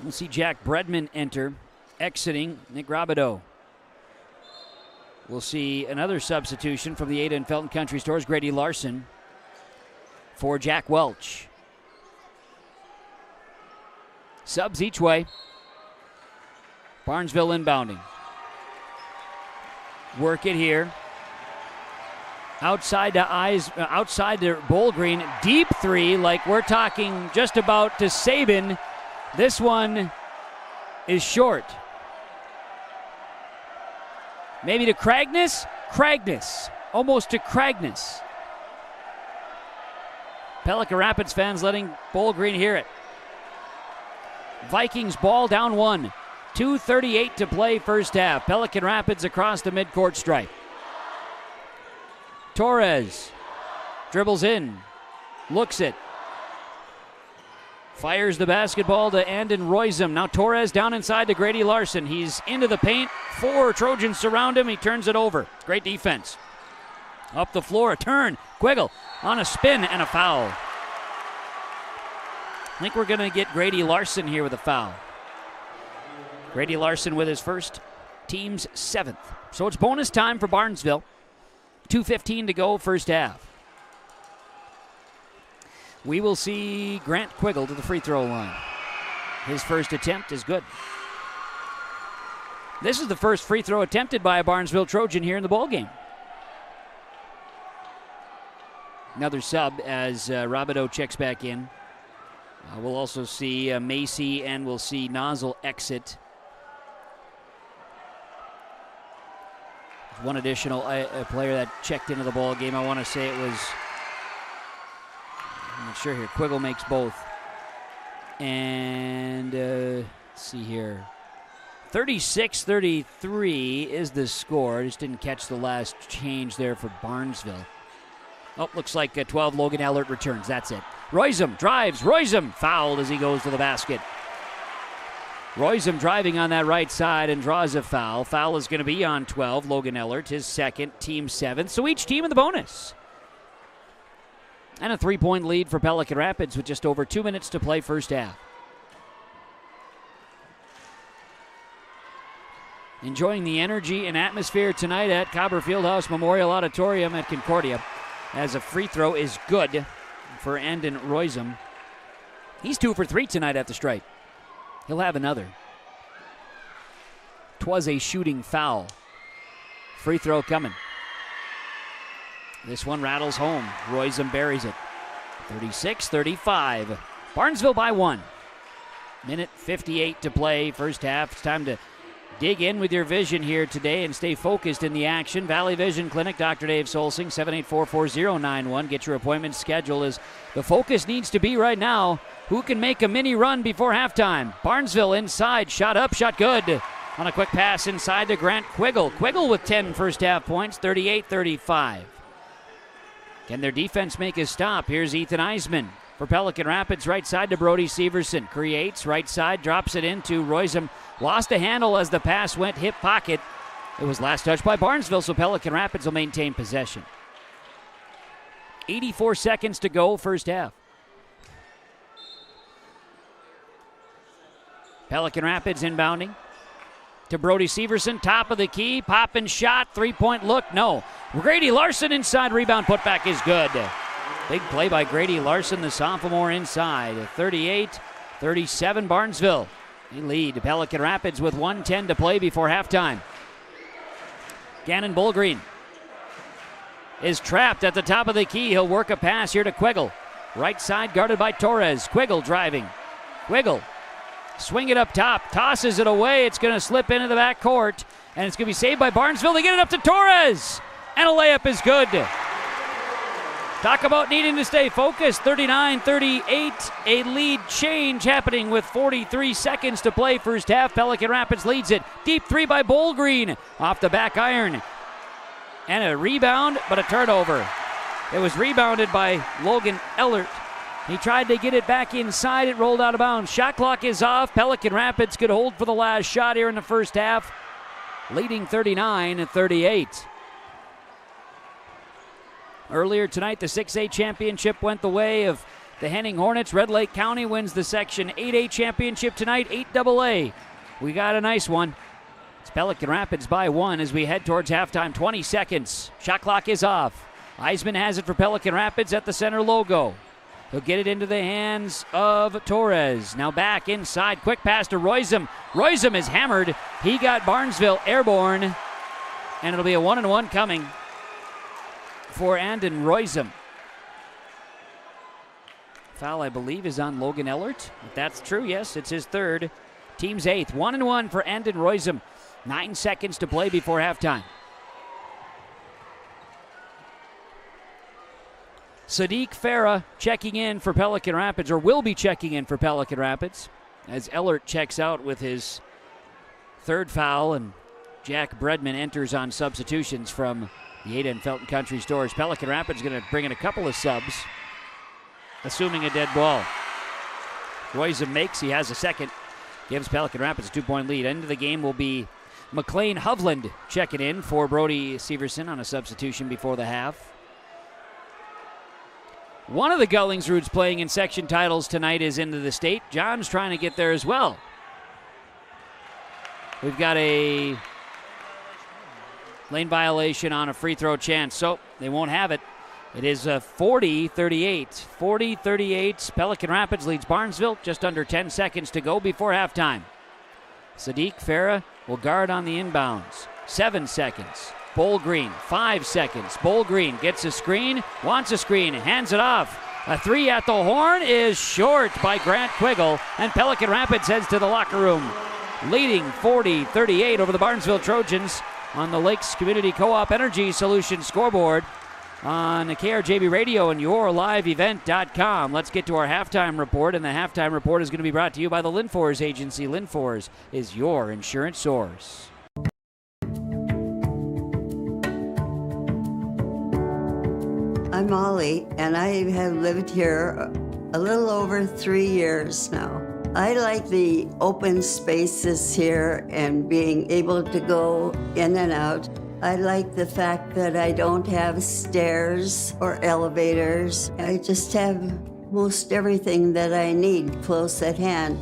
We'll see Jack Bredman enter, exiting Nick Robideau. We'll see another substitution from the Ada and Felton Country Stores, Grady Larson, for Jack Welch. Subs each way. Barnesville inbounding. Work it here. Outside to Bolgreen. Deep three, like we're talking just about to Sabin. This one is short. Maybe to Cragness? Cragness. Almost to Cragness. Pelican Rapids fans letting Bolgreen hear it. Vikings ball down 1. 2:38 to play first half. Pelican Rapids across the midcourt stripe. Torres dribbles in. Looks it. Fires the basketball to Andon Roisum. Now Torres down inside to Grady Larson. He's into the paint. 4 Trojans surround him. He turns it over. Great defense. Up the floor, a turn. Quiggle on a spin and a foul. I think we're going to get Grady Larson here with a foul. Grady Larson with his first, team's 7th. So it's bonus time for Barnesville. 2:15 to go, first half. We will see Grant Quiggle to the free throw line. His first attempt is good. This is the first free throw attempted by a Barnesville Trojan here in the ballgame. Another sub as Robideau checks back in. We'll also see Macy and we'll see Nozzle exit. One additional player that checked into the ball game. I want to say it was, I'm not sure here. Quiggle makes both. And let's see here. 36-33 is the score. Just didn't catch the last change there for Barnesville. Oh, looks like 12 Logan Ellert returns. That's it. Royzem drives. Royzem fouled as he goes to the basket. Royzem driving on that right side and draws a foul. Foul is going to be on 12. Logan Ellert, his second, team seventh. So each team in the bonus. And a 3-point lead for Pelican Rapids with just over 2 minutes to play first half. Enjoying the energy and atmosphere tonight at Cobber Fieldhouse Memorial Auditorium at Concordia, as a free throw is good for Andon Royzem. He's 2 for 3 tonight at the stripe. He'll have another. 'Twas a shooting foul. Free throw coming. This one rattles home. Royzem buries it. 36-35. Barnesville by 1. Minute 58 to play first half. It's time to dig in with your vision here today and stay focused in the action. Valley Vision Clinic, Dr. Dave Solsing, 784-4091. Get your appointment scheduled, as the focus needs to be right now. Who can make a mini run before halftime? Barnesville inside, shot up, shot good. On a quick pass inside to Grant Quiggle. Quiggle with 10 first half points, 38-35. Can their defense make a stop? Here's Ethan Eisman for Pelican Rapids, right side to Brody Severson. Creates, right side, drops it into Royzem. Lost a handle as the pass went hip pocket. It was last touched by Barnesville, so Pelican Rapids will maintain possession. 84 seconds to go, first half. Pelican Rapids inbounding to Brody Severson, top of the key, pop and shot, 3-point look, no. Grady Larson inside, rebound, putback is good. Big play by Grady Larson, the sophomore inside. 38-37 Barnesville. They lead Pelican Rapids with 1:10 to play before halftime. Gannon Bullgreen is trapped at the top of the key. He'll work a pass here to Quiggle. Right side guarded by Torres. Quiggle driving. Quiggle, swing it up top, tosses it away. It's going to slip into the back court, and it's going to be saved by Barnesville. They get it up to Torres, and a layup is good. Talk about needing to stay focused. 39-38, a lead change happening with 43 seconds to play first half. Pelican Rapids leads it. Deep three by Bullgreen off the back iron. And a rebound, but a turnover. It was rebounded by Logan Ellert. He tried to get it back inside. It rolled out of bounds. Shot clock is off. Pelican Rapids could hold for the last shot here in the first half, leading 39-38. Earlier tonight, the 6A championship went the way of the Henning Hornets. Red Lake County wins the Section 8A championship tonight, 8AA. We got a nice one. It's Pelican Rapids by 1 as we head towards halftime. 20 seconds. Shot clock is off. Eisman has it for Pelican Rapids at the center logo. He'll get it into the hands of Torres. Now back inside. Quick pass to Royzem. Royzem is hammered. He got Barnesville airborne. And it'll be a 1-and-1 coming for Andon Royzem. Foul, I believe, is on Logan Ellert. If that's true, yes, it's his third. Team's 8th. 1-and-1 for Andon Royzem. 9 seconds to play before halftime. Sadiq Farah checking in for Pelican Rapids, or will be checking in for Pelican Rapids, as Ellert checks out with his third foul, and Jack Bredman enters on substitutions from the Ada and Felton Country Stores. Pelican Rapids going to bring in a couple of subs, assuming a dead ball. Royzem makes, he has a second, gives Pelican Rapids a 2-point lead. End of the game will be McLean Hovland checking in for Brody Severson on a substitution before the half. One of the Gullings Roots playing in section titles tonight is into the state. John's trying to get there as well. We've got a lane violation on a free throw chance, so they won't have it. It is 40-38. 40-38. Pelican Rapids leads Barnesville. Just under 10 seconds to go before halftime. Sadiq Farah will guard on the inbounds. 7 seconds. Bullgreen, 5 seconds. Bullgreen gets a screen, wants a screen, hands it off. A three at the horn is short by Grant Quiggle, and Pelican Rapids heads to the locker room, leading 40-38 over the Barnesville Trojans on the Lakes Community Co-op Energy Solutions scoreboard. on KRJB Radio and yourliveevent.com. Let's get to our halftime report, and the halftime report is going to be brought to you by the Linfors Agency. Linfors is your insurance source. I'm Molly, and I have lived here a little over 3 years now. I like the open spaces here and being able to go in and out. I like the fact that I don't have stairs or elevators. I just have most everything that I need close at hand.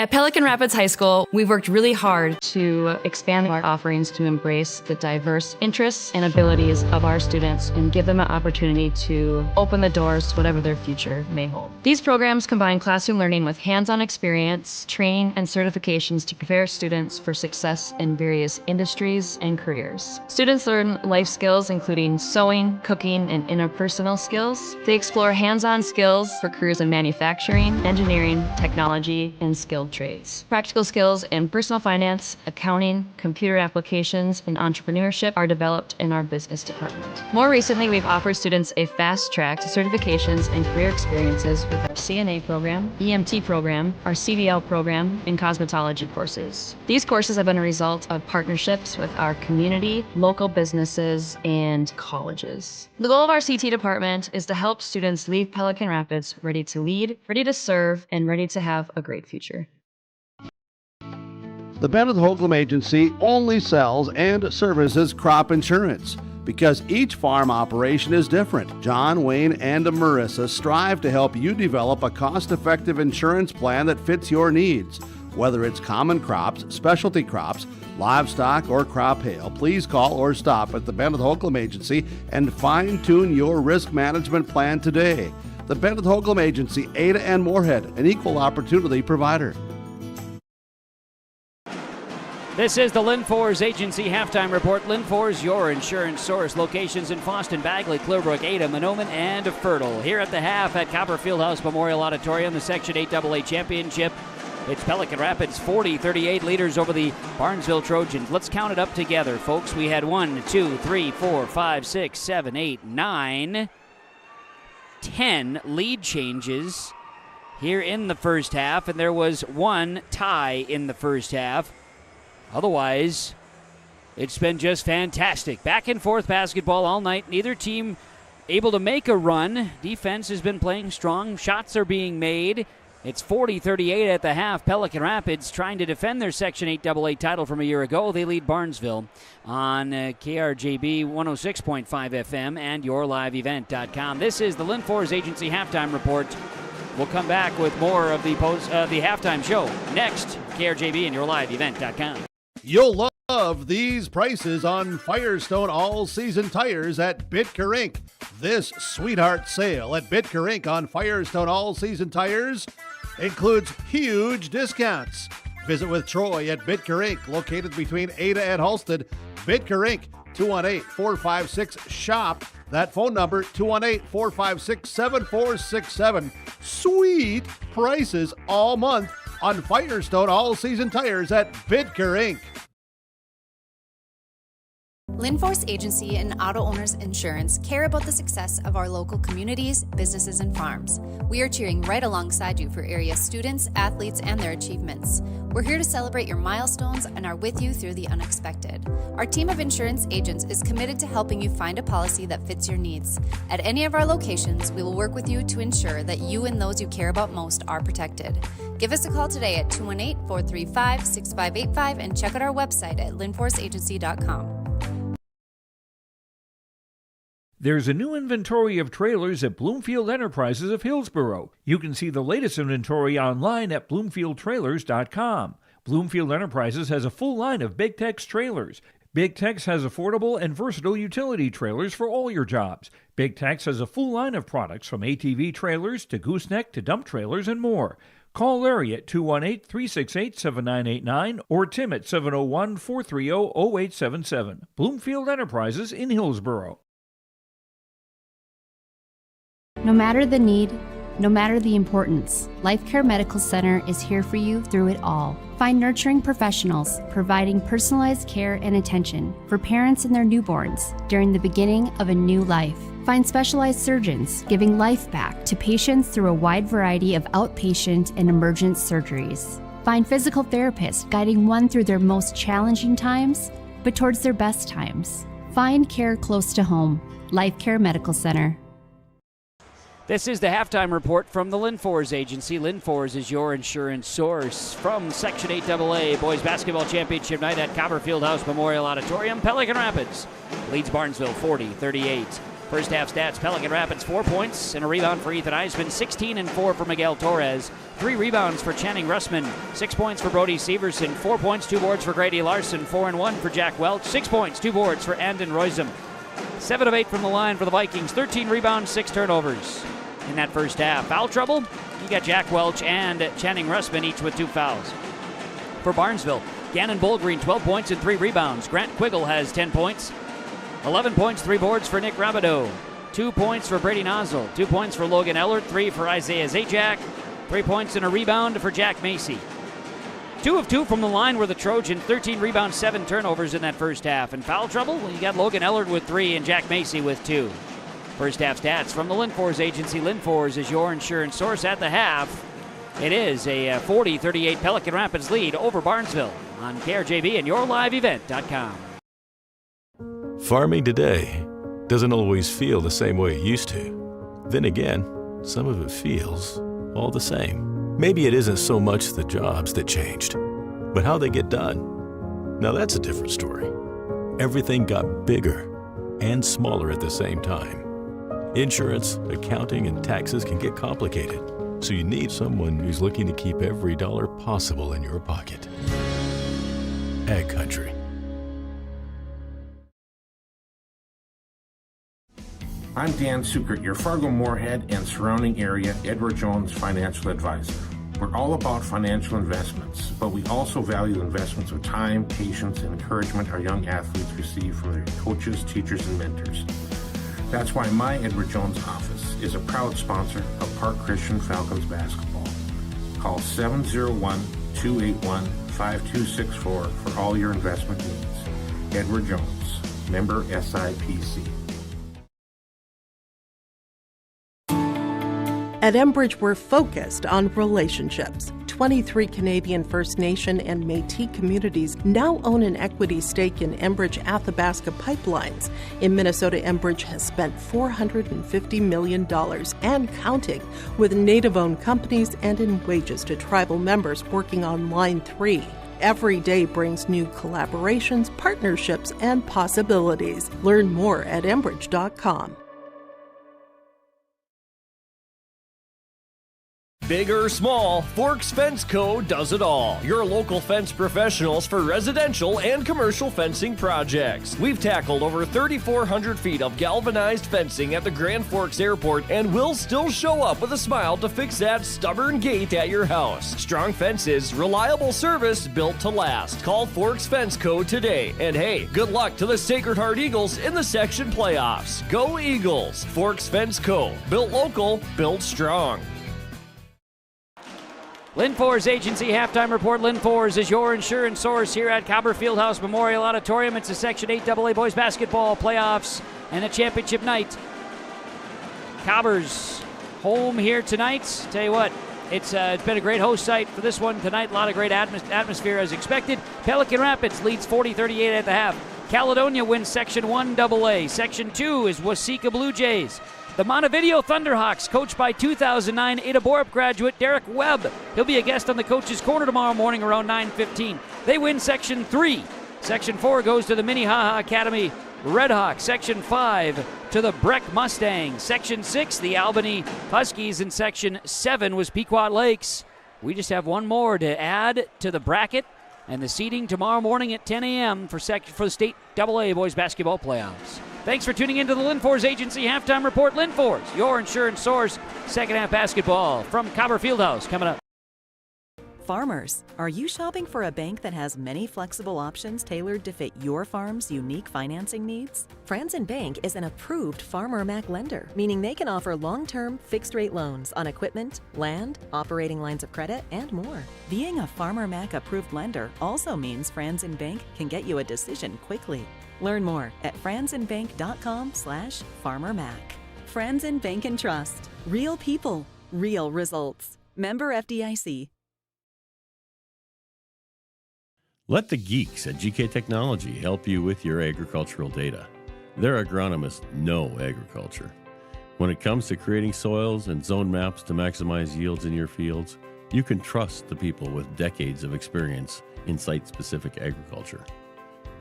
At Pelican Rapids High School, we've worked really hard to expand our offerings to embrace the diverse interests and abilities of our students and give them an opportunity to open the doors to whatever their future may hold. These programs combine classroom learning with hands-on experience, training, and certifications to prepare students for success in various industries and careers. Students learn life skills including sewing, cooking, and interpersonal skills. They explore hands-on skills for careers in manufacturing, engineering, technology, and skilled trades. Practical skills in personal finance, accounting, computer applications, and entrepreneurship are developed in our business department. More recently, we've offered students a fast track to certifications and career experiences with our CNA program, EMT program, our CDL program, and cosmetology courses. These courses have been a result of partnerships with our community, local businesses, and colleges. The goal of our CT department is to help students leave Pelican Rapids ready to lead, ready to serve, and ready to have a great future. The Bennett Holcomb Agency only sells and services crop insurance because each farm operation is different. John, Wayne, and Marissa strive to help you develop a cost-effective insurance plan that fits your needs. Whether it's common crops, specialty crops, livestock, or crop hail, please call or stop at the Bennett Holcomb Agency and fine-tune your risk management plan today. The Bennett Holcomb Agency, Ada and Moorhead, an equal opportunity provider. This is the Linfors Agency halftime report. Linfors, your insurance source. Locations in Fosston, Bagley, Clearbrook, Ada, Monoman, and Fertile. Here at the half at Copper Fieldhouse Memorial Auditorium, the Section 8AA Championship. It's Pelican Rapids 40-38 leaders over the Barnesville Trojans. Let's count it up together, folks. We had 1, 2, 3, 4, 5, 6, 7, 8, 9, 10 lead changes here in the first half, and there was one tie in the first half. Otherwise, it's been just fantastic. Back and forth basketball all night. Neither team able to make a run. Defense has been playing strong. Shots are being made. It's 40-38 at the half. Pelican Rapids trying to defend their Section 8AA title from a year ago. They lead Barnesville on KRJB 106.5 FM and yourliveevent.com. This is the Linfors Agency halftime report. We'll come back with more of the halftime show next. KRJB and yourliveevent.com. You'll love these prices on Firestone all-season tires at Bitker Inc. This sweetheart sale at Bitker Inc. on Firestone all-season tires includes huge discounts. Visit with Troy at Bitker Inc., located between Ada and Halsted. Bitker Inc., 218-456-SHOP. That phone number, 218-456-7467. Sweet prices all month on Firestone all-season tires at Bitker Inc. Linfors Agency and Auto Owners Insurance care about the success of our local communities, businesses, and farms. We are cheering right alongside you for area students, athletes, and their achievements. We're here to celebrate your milestones and are with you through the unexpected. Our team of insurance agents is committed to helping you find a policy that fits your needs. At any of our locations, we will work with you to ensure that you and those you care about most are protected. Give us a call today at 218-435-6585 and check out our website at linforsagency.com. There's a new inventory of trailers at Bloomfield Enterprises of Hillsborough. You can see the latest inventory online at bloomfieldtrailers.com. Bloomfield Enterprises has a full line of Big Tex trailers. Big Tex has affordable and versatile utility trailers for all your jobs. Big Tex has a full line of products from ATV trailers to gooseneck to dump trailers and more. Call Larry at 218-368-7989 or Tim at 701-430-0877. Bloomfield Enterprises in Hillsborough. No matter the need, No matter the importance, Life Care Medical Center is here for you through it all. Find nurturing professionals providing personalized care and attention for parents and their newborns during the beginning of a new life. Find specialized surgeons giving life back to patients through a wide variety of outpatient and emergent surgeries. Find physical therapists guiding one through their most challenging times, but towards their best times. Find care close to home. Life Care Medical Center. This is the halftime report from the Linfors Agency. Linfors is your insurance source. From Section 8AA Boys Basketball Championship night at Copper Fieldhouse Memorial Auditorium, Pelican Rapids leads Barnesville 40-38. First half stats, Pelican Rapids 4 points and a rebound for Ethan Eisman, 16 and 4 for Miguel Torres, 3 rebounds for Channing Russman, 6 points for Brody Severson, 4 points, 2 boards for Grady Larson, 4 and 1 for Jack Welch, 6 points, 2 boards for Andon Roysum. 7 of 8 from the line for the Vikings, 13 rebounds, 6 turnovers. In that first half, foul trouble, you got Jack Welch and Channing Russman each with 2 fouls. For Barnesville, Gannon Bullgreen 12 points and 3 rebounds. Grant Quiggle has 10 points, 11 points, 3 boards for Nick Rabideau, 2 points for Brady Nozzle, 2 points for Logan Ellert, 3 for Isaiah Zajac, 3 points and a rebound for Jack Macy. 2 of 2 from the line were the Trojans, 13 rebounds, 7 turnovers in that first half. And foul trouble, well, you got Logan Ellert with 3 and Jack Macy with 2. First half stats from the Linfors Agency. Linfors is your insurance source at the half. It is a 40-38 Pelican Rapids lead over Barnesville on KRJB and YourLiveEvent.com. Farming today doesn't always feel the same way it used to. Then again, some of it feels all the same. Maybe it isn't so much the jobs that changed, but how they get done. Now that's a different story. Everything got bigger and smaller at the same time. Insurance, accounting, and taxes can get complicated, so you need someone who's looking to keep every dollar possible in your pocket. Ag Country. I'm Dan Sukert, your Fargo-Moorhead and surrounding area Edward Jones financial advisor. We're all about financial investments, but we also value investments of time, patience, and encouragement our young athletes receive from their coaches, teachers, and mentors. That's why my Edward Jones office is a proud sponsor of Park Christian Falcons basketball. Call 701-281-5264 for all your investment needs. Edward Jones, member SIPC. At Enbridge, we're focused on relationships. 23 Canadian First Nation and Métis communities now own an equity stake in Enbridge Athabasca Pipelines. In Minnesota, Enbridge has spent $450 million and counting with Native-owned companies and in wages to tribal members working on Line 3. Every day brings new collaborations, partnerships, and possibilities. Learn more at Enbridge.com. Big or small, Forks Fence Co. does it all. Your local fence professionals for residential and commercial fencing projects. We've tackled over 3,400 feet of galvanized fencing at the Grand Forks Airport, and we'll still show up with a smile to fix that stubborn gate at your house. Strong fences, reliable service, built to last. Call Forks Fence Co. today. And hey, good luck to the Sacred Heart Eagles in the section playoffs. Go Eagles! Forks Fence Co. Built local, built strong. Linfors Agency halftime report. Linfors is your insurance source here at Copper Fieldhouse Memorial Auditorium. It's the Section 8AA Boys Basketball Playoffs and the championship night. Copper's home here tonight. Tell you what, it's been a great host site for this one tonight. A lot of great atmosphere as expected. Pelican Rapids leads 40-38 at the half. Caledonia wins Section 1AA. Section 2 is Waseca Blue Jays. The Montevideo Thunderhawks, coached by 2009 Ada Borup graduate Derek Webb. He'll be a guest on the Coach's Corner tomorrow morning around 9:15. They win Section 3. Section 4 goes to the Minnehaha Academy Redhawks. Section 5 to the Breck Mustangs. Section 6, the Albany Huskies. And Section 7 was Pequot Lakes. We just have one more to add to the bracket and the seeding tomorrow morning at 10 a.m. for the State AA Boys Basketball Playoffs. Thanks for tuning into the Linfors Agency halftime report. Linfors, your insurance source. Second half basketball from Copper Fieldhouse coming up. Farmers, are you shopping for a bank that has many flexible options tailored to fit your farm's unique financing needs? Franzen Bank is an approved Farmer Mac lender, meaning they can offer long-term, fixed-rate loans on equipment, land, operating lines of credit, and more. Being a Farmer Mac approved lender also means Franzen Bank can get you a decision quickly. Learn more at franzenbank.com/farmermac. Franzen Bank and Trust. Real people, real results. Member FDIC. Let the geeks at GK Technology help you with your agricultural data. Their agronomists know agriculture. When it comes to creating soils and zone maps to maximize yields in your fields, you can trust the people with decades of experience in site-specific agriculture.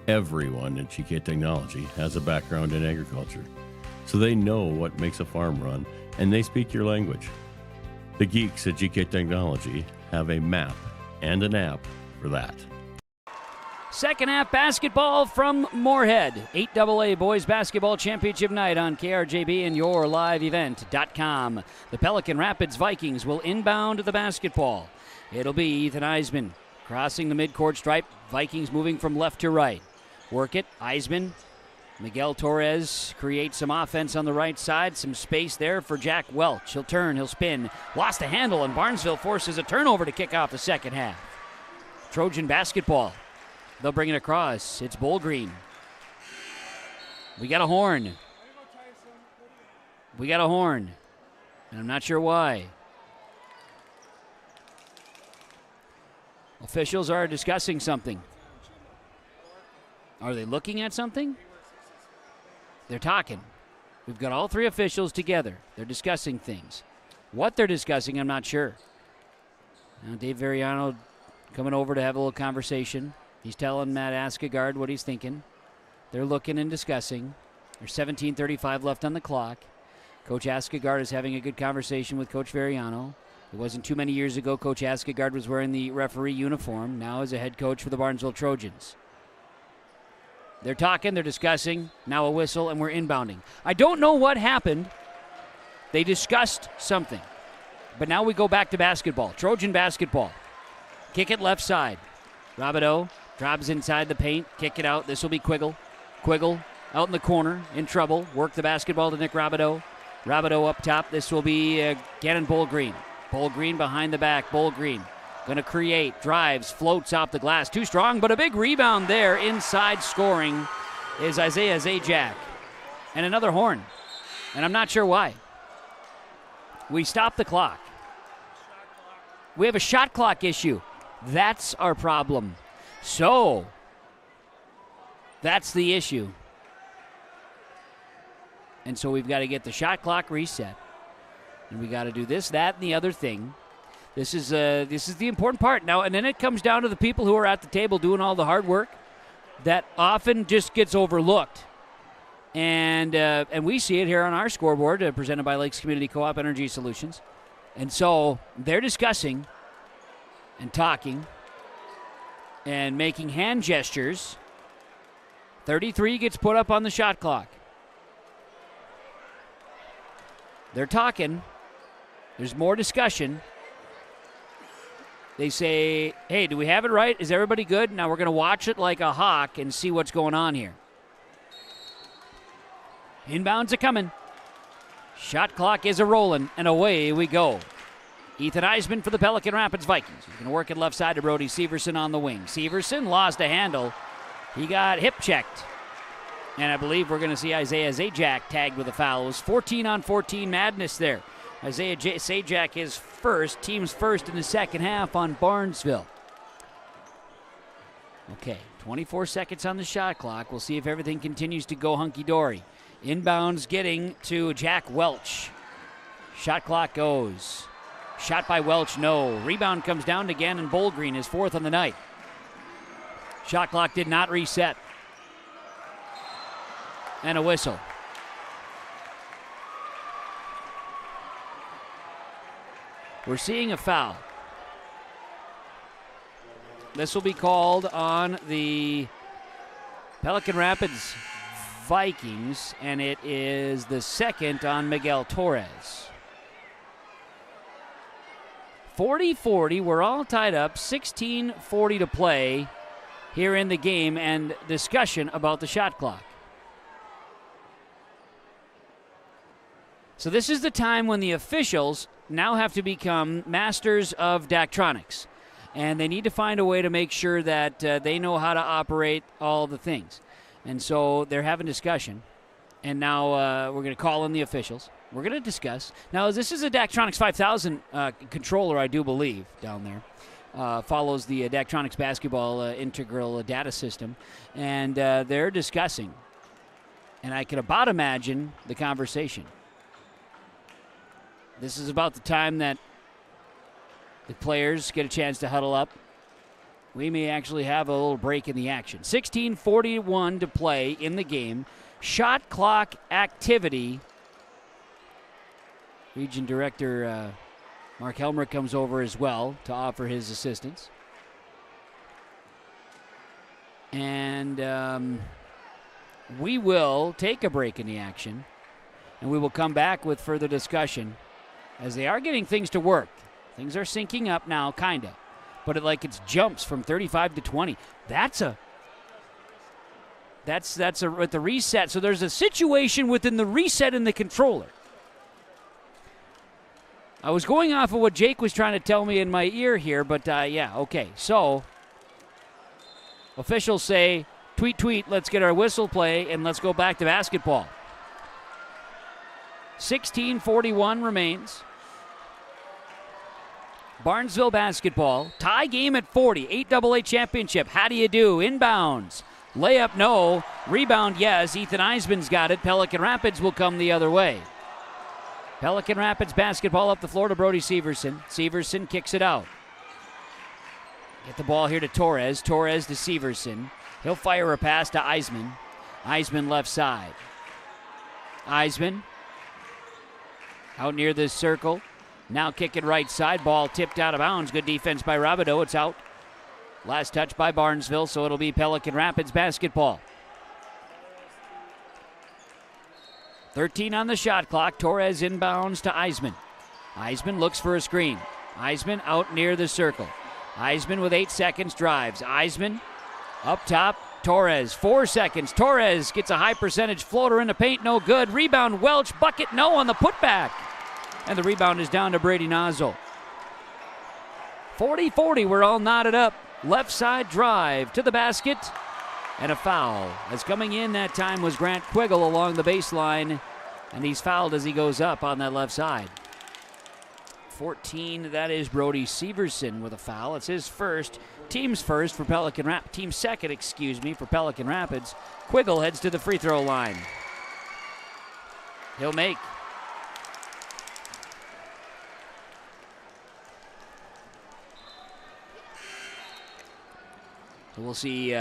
Everyone at GK Technology has a background in agriculture, so they know what makes a farm run, and they speak your language. The geeks at GK Technology have a map and an app for that. Second half basketball from Moorhead. 8AA Boys Basketball Championship Night on KRJB and YourLiveEvent.com. The Pelican Rapids Vikings will inbound the basketball. It'll be Ethan Eisman crossing the midcourt stripe. Vikings moving from left to right. Work it. Eisman. Miguel Torres creates some offense on the right side. Some space there for Jack Welch. He'll turn. He'll spin. Lost a handle, and Barnesville forces a turnover to kick off the second half. Trojan basketball. They'll bring it across. It's Bullgreen. We got a horn. We got a horn. And I'm not sure why. Officials are discussing something. Are they looking at something? They're talking. We've got all three officials together. They're discussing things. What they're discussing, I'm not sure. Now Dave Veriano coming over to have a little conversation. He's telling Matt Askegard what he's thinking. They're looking and discussing. There's 17:35 left on the clock. Coach Askegard is having a good conversation with Coach Veriano. It wasn't too many years ago Coach Askegard was wearing the referee uniform, now as a head coach for the Barnesville Trojans. They're talking, they're discussing, now a whistle, and we're inbounding. I don't know what happened. They discussed something. But now we go back to basketball. Trojan basketball. Kick it left side. Rabideau drops inside the paint. Kick it out. This will be Quiggle. Quiggle out in the corner, in trouble. Work the basketball to Nick Rabideau. Rabideau up top. This will be Gannon Bullgreen. Bullgreen behind the back. Bullgreen going to create. Drives. Floats off the glass. Too strong, but a big rebound there. Inside scoring is Isaiah Zajac. And another horn. And I'm not sure why. We stop the clock. We have a shot clock issue. That's our problem. So, that's the issue. And so we've got to get the shot clock reset. And we got to do this, that, and the other thing. This is the important part. Now, and then it comes down to the people who are at the table doing all the hard work that often just gets overlooked. And we see it here on our scoreboard, presented by Lakes Community Co-op Energy Solutions. And so they're discussing and talking and making hand gestures. 33 gets put up on the shot clock. They're talking. There's more discussion. They say, hey, do we have it right? Is everybody good? Now we're going to watch it like a hawk and see what's going on here. Inbounds are coming. Shot clock is a-rolling, and away we go. Ethan Eisman for the Pelican Rapids Vikings. He's going to work it left side to Brody Severson on the wing. Severson lost a handle. He got hip checked. And I believe we're going to see Isaiah Zajac tagged with a foul. It was 14-on-14 madness there. Isaiah Zajac is first, team's first in the second half on Barnesville. Okay, 24 seconds on the shot clock. We'll see if everything continues to go hunky-dory. Inbounds getting to Jack Welch. Shot clock goes. Shot by Welch, no. Rebound comes down to Gannon Bullgreen, his fourth on the night. Shot clock did not reset. And a whistle. We're seeing a foul. This will be called on the Pelican Rapids Vikings, and it is the second on Miguel Torres. 40-40, we're all tied up, 16:40 to play here in the game, and discussion about the shot clock. So this is the time when the officials now have to become masters of Daktronics, and they need to find a way to make sure that they know how to operate all the things. And so they're having discussion, and now we're going to call in the officials. We're going to discuss. Now, this is a Daktronics 5000 controller, I do believe, down there. Follows the Daktronics basketball integral data system. And they're discussing. And I can about imagine the conversation. This is about the time that the players get a chance to huddle up. We may actually have a little break in the action. 16:41 to play in the game. Shot clock activity. Region Director Mark Helmer comes over as well to offer his assistance. And we will take a break in the action, and we will come back with further discussion as they are getting things to work. Things are syncing up now, kind of. But it's jumps from 35 to 20. That's with the reset. So there's a situation within the reset in the controller. I was going off of what Jake was trying to tell me in my ear here, but yeah, okay. So, officials say, tweet, let's get our whistle play, and let's go back to basketball. 16:41 remains. Barnesville basketball. Tie game at 40. 8AA championship. How do you do? Inbounds. Layup, no. Rebound, yes. Ethan Eisman's got it. Pelican Rapids will come the other way. Pelican Rapids basketball up the floor to Brody Severson. Severson kicks it out. Get the ball here to Torres. Torres to Severson. He'll fire a pass to Eisman. Eisman left side. Eisman out near this circle. Now kicking right side. Ball tipped out of bounds. Good defense by Robideau. It's out. Last touch by Barnesville, so it'll be Pelican Rapids basketball. 13 on the shot clock. Torres inbounds to Eisman. Eisman looks for a screen. Eisman out near the circle. Eisman with 8 seconds drives. Eisman up top. Torres, 4 seconds. Torres gets a high percentage floater in the paint. No good. Rebound Welch. Bucket no on the putback. And the rebound is down to Brady Nozzle. 40-40. We're all knotted up. Left side drive to the basket. And a foul. As coming in that time was Grant Quiggle along the baseline. And he's fouled as he goes up on that left side. 14, that is Brody Severson with a foul. It's his first. Team's first for Pelican Rapids. Team's second, for Pelican Rapids. Quiggle heads to the free throw line. He'll make. So we'll see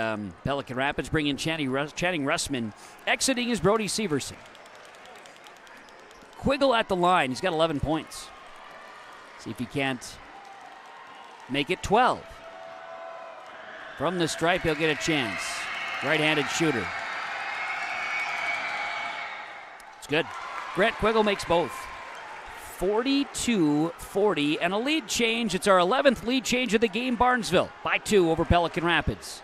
Pelican Rapids bring in Channing Russman. Exiting is Brody Severson. Quiggle at the line. He's got 11 points. See if he can't make it 12. From the stripe, he'll get a chance. Right-handed shooter. It's good. Grant Quiggle makes both. 42-40, and a lead change. It's our 11th lead change of the game. Barnesville by 2 over Pelican Rapids.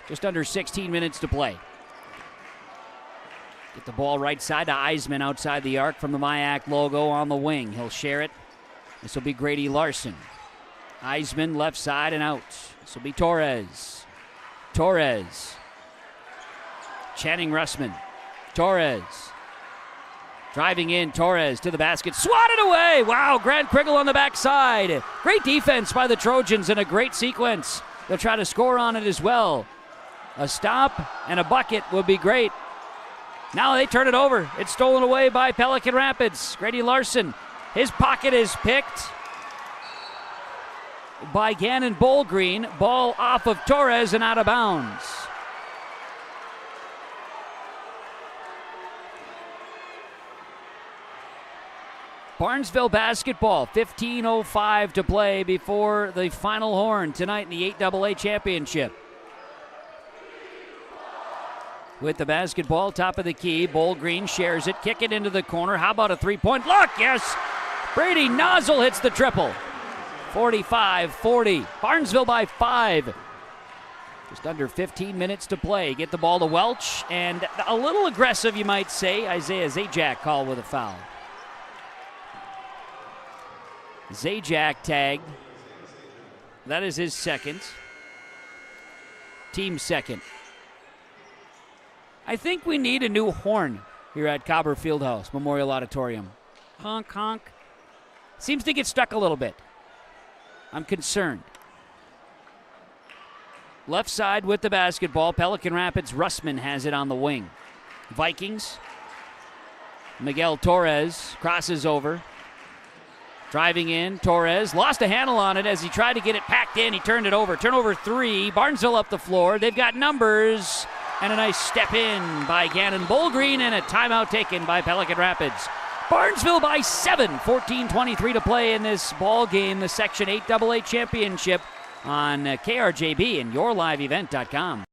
Just under 16 minutes to play. Get the ball right side to Eisman outside the arc from the Mayak logo on the wing. He'll share it. This will be Grady Larson. Eisman left side and out. This will be Torres. Torres. Channing Russman. Torres. Driving in, Torres to the basket. Swatted away! Wow, Grant Quiggle on the backside. Great defense by the Trojans and a great sequence. They'll try to score on it as well. A stop and a bucket would be great. Now they turn it over. It's stolen away by Pelican Rapids. Grady Larson. His pocket is picked by Gannon Bolgreen. Ball off of Torres and out of bounds. Barnesville basketball, 15:05 to play before the final horn tonight in the 8AA championship. With the basketball, top of the key, Bolgreen shares it, kick it into the corner. How about a three-point look? Yes! Brady Nozzle hits the triple. 45-40. Barnesville by 5. Just under 15 minutes to play. Get the ball to Welch, and a little aggressive, you might say. Isaiah Zajac called with a foul. Zajac tagged. That is his second. Team second. I think we need a new horn here at Cobber Fieldhouse Memorial Auditorium. Honk, honk. Seems to get stuck a little bit. I'm concerned. Left side with the basketball. Pelican Rapids. Russman has it on the wing. Vikings. Miguel Torres crosses over. Driving in. Torres lost a handle on it as he tried to get it packed in. He turned it over. Turnover 3. Barnesville up the floor. They've got numbers. And a nice step in by Gannon Bullgreen and a timeout taken by Pelican Rapids. Barnesville by 7. 14:23 to play in this ball game. The Section 8 AA Championship on KRJB and YourLiveEvent.com.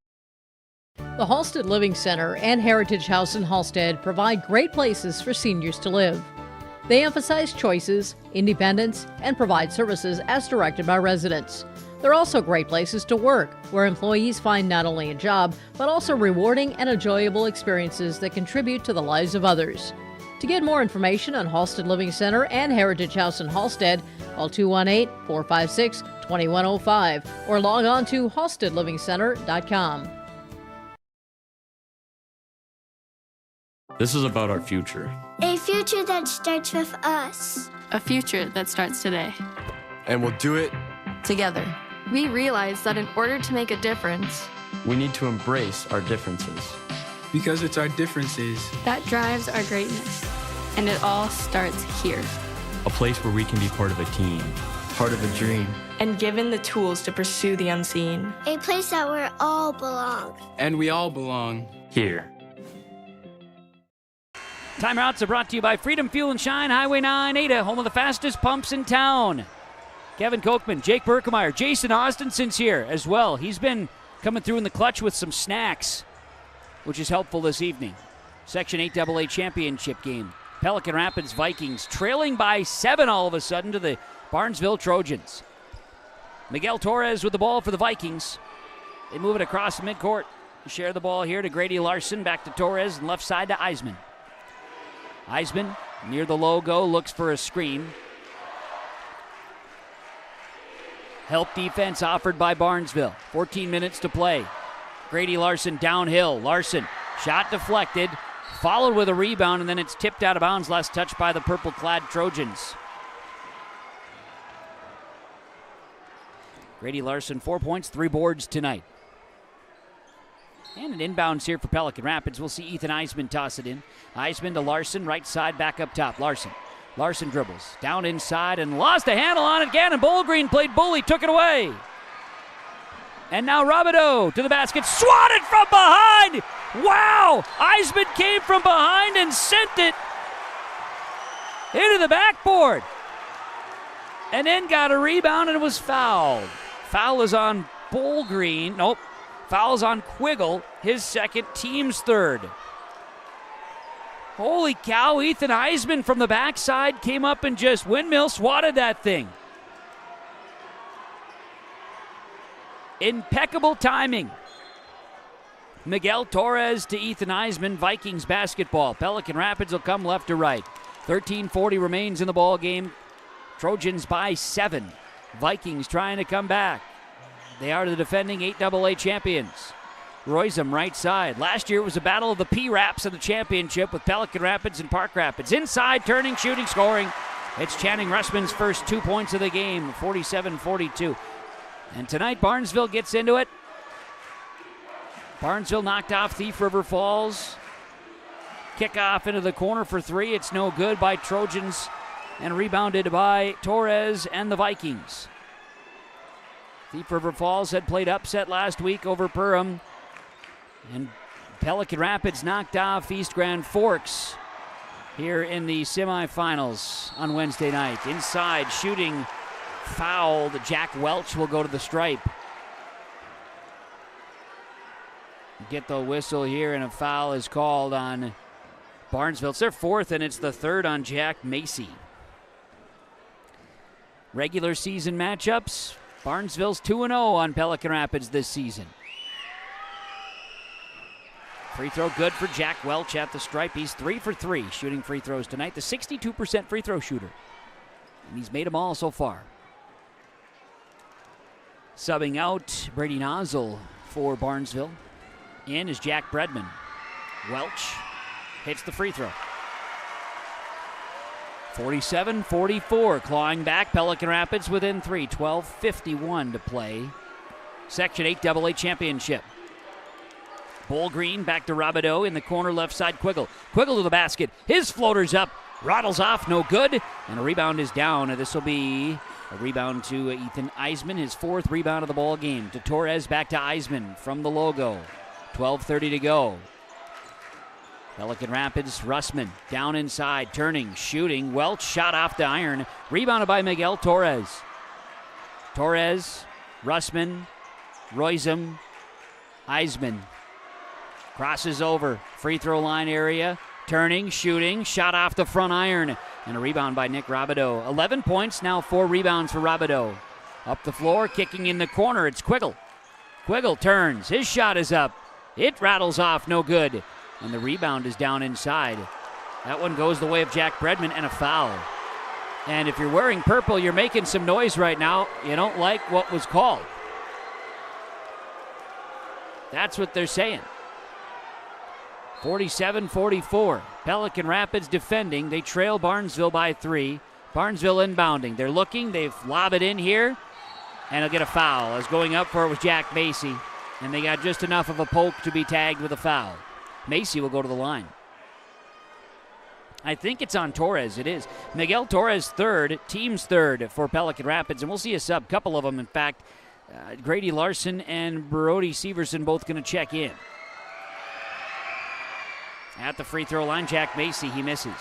The Halstead Living Center and Heritage House in Halstead provide great places for seniors to live. They emphasize choices, independence, and provide services as directed by residents. They're also great places to work, where employees find not only a job, but also rewarding and enjoyable experiences that contribute to the lives of others. To get more information on Halstead Living Center and Heritage House in Halstead, call 218-456-2105 or log on to halsteadlivingcenter.com. This is about our future. A future that starts with us. A future that starts today. And we'll do it together. We realize that in order to make a difference, we need to embrace our differences. Because it's our differences that drives our greatness. And it all starts here. A place where we can be part of a team, part of a dream. And given the tools to pursue the unseen. A place that we all belong. And we all belong here. Timeouts are brought to you by Freedom Fuel and Shine, Highway 9, Ada, home of the fastest pumps in town. Kevin Kochman, Jake Berkemeyer, Jason Austenson's here as well. He's been coming through in the clutch with some snacks, which is helpful this evening. Section 8 AA Championship game. Pelican Rapids Vikings trailing by 7 all of a sudden to the Barnesville Trojans. Miguel Torres with the ball for the Vikings. They move it across the midcourt. Share the ball here to Grady Larson, back to Torres, and left side to Eisman. Eisman near the logo, looks for a screen. Help defense offered by Barnesville. 14 minutes to play. Grady Larson downhill. Larson, shot deflected, followed with a rebound, and then it's tipped out of bounds, last touched by the purple-clad Trojans. Grady Larson, 4 points, 3 boards tonight. And an inbounds here for Pelican Rapids. We'll see Ethan Eisman toss it in. Eisman to Larson, right side, back up top. Larson dribbles down inside and lost a handle on it. Gannon Bullgreen played bully, took it away. And now Robideau to the basket, swatted from behind. Wow! Eisman came from behind and sent it into the backboard. And then got a rebound and was fouled. Foul is on Bullgreen. Nope. Foul's on Quiggle, his second, team's third. Holy cow, Ethan Eisman from the backside came up and just windmill swatted that thing. Impeccable timing. Miguel Torres to Ethan Eisman, Vikings basketball. Pelican Rapids will come left to right. 13:40 remains in the ball game. Trojans by 7. Vikings trying to come back. They are the defending 8 AA champions. Royzem right side. Last year it was a battle of the P-Raps in the championship with Pelican Rapids and Park Rapids. Inside, turning, shooting, scoring. It's Channing Russman's first 2 points of the game, 47-42. And tonight Barnesville gets into it. Barnesville knocked off Thief River Falls. Kickoff into the corner for 3. It's no good by Trojans and rebounded by Torres and the Vikings. Thief River Falls had played upset last week over Perham. And Pelican Rapids knocked off East Grand Forks here in the semifinals on Wednesday night. Inside, shooting, fouled. Jack Welch will go to the stripe. Get the whistle here, and a foul is called on Barnesville. It's their 4th, and it's the 3rd on Jack Macy. Regular season matchups, Barnesville's 2-0 on Pelican Rapids this season. Free throw good for Jack Welch at the stripe. He's 3 for 3 shooting free throws tonight. The 62% free throw shooter. And he's made them all so far. Subbing out Brady Nozzle for Barnesville. In is Jack Bredman. Welch hits the free throw. 47-44, clawing back. Pelican Rapids within 3. 12:51 to play. Section 8 AA championship. Bull Green back to Rabideau in the corner left side. Quiggle to the basket. His floater's up. Rattles off, no good. And a rebound is down. And this will be a rebound to Ethan Eisman, his 4th rebound of the ball game. To Torres, back to Eisman from the logo. 12:30 to go. Pelican Rapids, Russman down inside, turning, shooting. Welch shot off the iron. Rebounded by Miguel Torres. Torres, Russman, Roisum, Eisman. Crosses over, free throw line area. Turning, shooting, shot off the front iron. And a rebound by Nick Rabideau. 11 points, now 4 rebounds for Rabideau. Up the floor, kicking in the corner, it's Quiggle. Quiggle turns, his shot is up. It rattles off, no good. And the rebound is down inside. That one goes the way of Jack Bredman and a foul. And if you're wearing purple, you're making some noise right now. You don't like what was called. That's what they're saying. 47-44. Pelican Rapids defending. They trail Barnesville by 3. Barnesville inbounding. They're looking. They've lobbed it in here. And they'll get a foul. As going up for it was Jack Macy. And they got just enough of a poke to be tagged with a foul. Macy will go to the line. I think it's on Torres. It is. Miguel Torres third, team's third for Pelican Rapids. And we'll see a sub, couple of them, in fact. Grady Larson and Brody Severson both going to check in. At the free throw line, Jack Macy, he misses.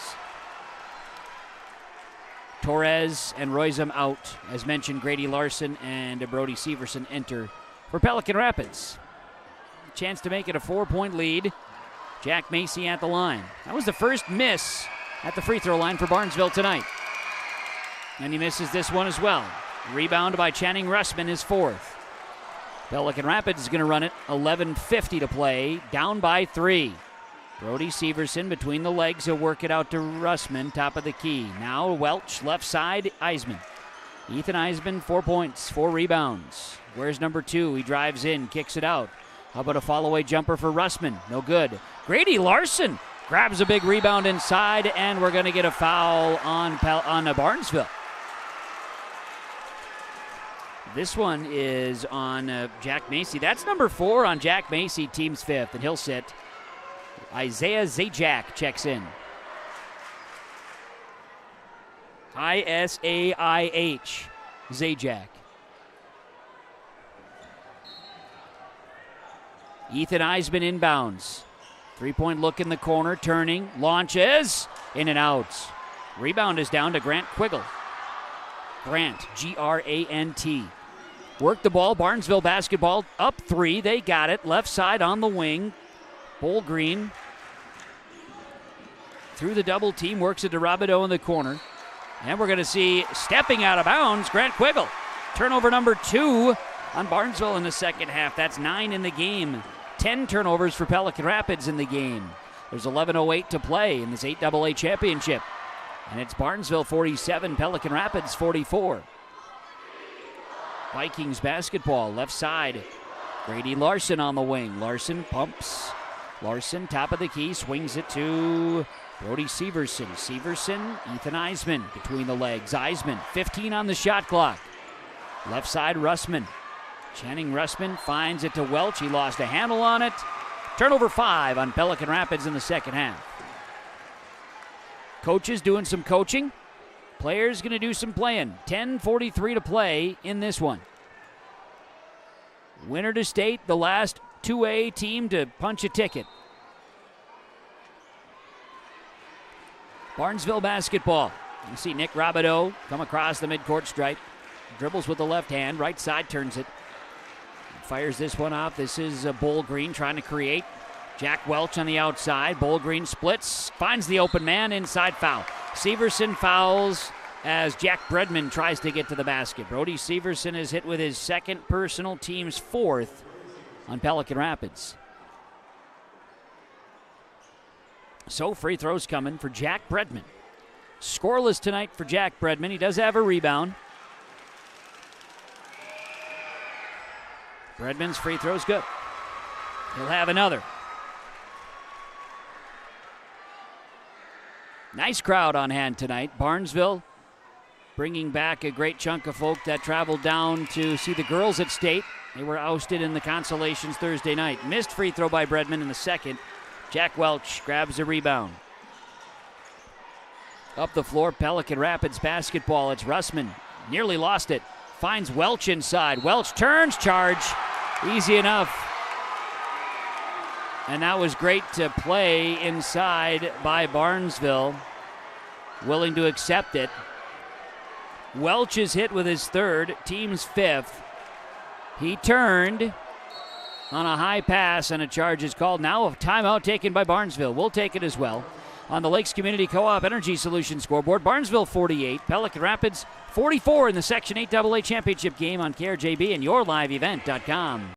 Torres and Roisum out. As mentioned, Grady Larson and Brody Severson enter for Pelican Rapids. Chance to make it a 4-point lead. Jack Macy at the line. That was the first miss at the free throw line for Barnesville tonight. And he misses this one as well. Rebound by Channing Russman, his 4th. Pelican Rapids is going to run it. 11:50 to play. Down by 3. Brody Severson between the legs. He'll work it out to Russman, top of the key. Now Welch, left side, Eisman. Ethan Eisman, 4 points, 4 rebounds. Where's number 2? He drives in, kicks it out. How about a fall-away jumper for Russman? No good. Grady Larson grabs a big rebound inside, and we're going to get a foul on Barnesville. This one is on Jack Macy. That's number 4 on Jack Macy, team's 5th, and he'll sit. Isaiah Zajac checks in. Isaih, Zajac. Ethan Eisman inbounds. 3-point look in the corner, turning, launches, in and out. Rebound is down to Grant Quiggle. Grant, Grant. Work the ball, Barnesville basketball, up 3, they got it, left side on the wing. Bull Green through the double team, works it to Rabideau in the corner. And we're going to see, stepping out of bounds, Grant Quiggle. Turnover number 2 on Barnesville in the second half. That's 9 in the game. 10 turnovers for Pelican Rapids in the game. There's 11:08 to play in this 8AA championship. And it's Barnesville 47, Pelican Rapids 44. Vikings basketball, left side. Grady Larson on the wing. Larson pumps. Larson, top of the key, swings it to Brody Severson. Severson, Ethan Eisman between the legs. Eisman, 15 on the shot clock. Left side, Russman. Channing Russman finds it to Welch. He lost a handle on it. Turnover 5 on Pelican Rapids in the second half. Coaches doing some coaching. Players going to do some playing. 10:43 to play in this one. Winner to state, the last 2A team to punch a ticket. Barnesville basketball. You see Nick Rabideau come across the midcourt stripe. Dribbles with the left hand, right side turns it. Fires this one off. This is Bull Green trying to create. Jack Welch on the outside. Bull Green splits, finds the open man, inside foul. Severson fouls as Jack Bredman tries to get to the basket. Brody Severson is hit with his second personal, team's fourth on Pelican Rapids. So free throws coming for Jack Bredman. Scoreless tonight for Jack Bredman. He does have a rebound. Bredman's free throw's good. He'll have another. Nice crowd on hand tonight. Barnesville bringing back a great chunk of folk that traveled down to see the girls at state. They were ousted in the consolations Thursday night. Missed free throw by Bredman in the second. Jack Welch grabs a rebound. Up the floor, Pelican Rapids basketball. It's Russman. Nearly lost it. Finds Welch inside. Welch turns, charge. Easy enough. And that was great to play inside by Barnesville. Willing to accept it. Welch is hit with his third, team's fifth. He turned on a high pass, and a charge is called. Now a timeout taken by Barnesville. We'll take it as well. On the Lakes Community Co-op Energy Solutions scoreboard, Barnesville 48, Pelican Rapids 44 in the Section 8 AA Championship game on KRJB and YourLiveEvent.com.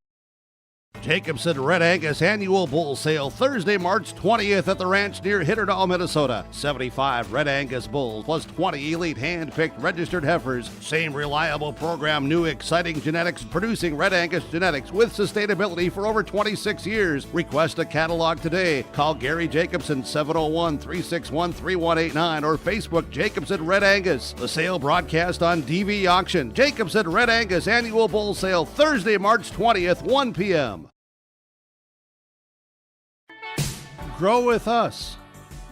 Jacobson Red Angus Annual Bull Sale Thursday, March 20th at the ranch near Hitterdall, Minnesota. 75 Red Angus bulls plus 20 elite hand-picked registered heifers. Same reliable program, new exciting genetics, producing Red Angus genetics with sustainability for over 26 years. Request a catalog today. Call Gary Jacobson 701-361-3189 or Facebook Jacobson Red Angus. The sale broadcast on DV Auction. Jacobson Red Angus Annual Bull Sale Thursday, March 20th, 1 p.m. Grow with us.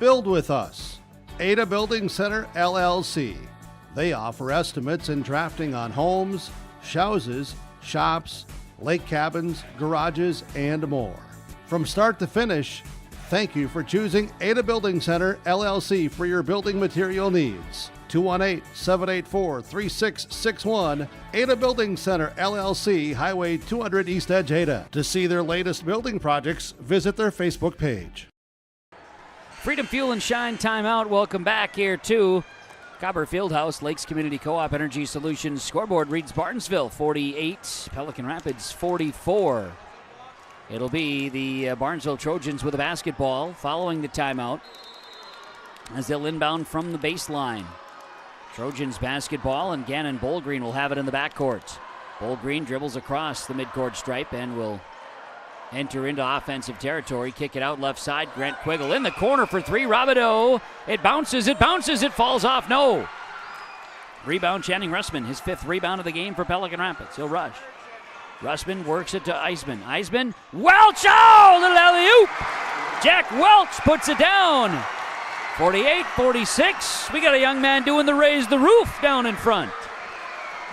Build with us. Ada Building Center, LLC. They offer estimates and drafting on homes, houses, shops, lake cabins, garages, and more. From start to finish, thank you for choosing Ada Building Center, LLC for your building material needs. 218-784-3661. Ada Building Center, LLC, Highway 200 East Edge, Ada. To see their latest building projects, visit their Facebook page. Freedom Fuel and Shine timeout. Welcome back here to Copper Fieldhouse. Lakes Community Co-op Energy Solutions scoreboard reads Barnesville 48, Pelican Rapids 44. It'll be the Barnesville Trojans with a basketball following the timeout as they'll inbound from the baseline. Trojans basketball, and Gannon Bolgreen will have it in the backcourt. Bolgreen dribbles across the midcourt stripe and will enter into offensive territory. Kick it out left side. Grant Quiggle in the corner for three. Robideau. It bounces, it falls off. No. Rebound Channing Russman, his fifth rebound of the game for Pelican Rapids. He'll rush. Russman works it to Eisman. Eisman. Welch! Oh, little alley-oop. Jack Welch puts it down. 48-46. We got a young man doing the raise the roof down in front.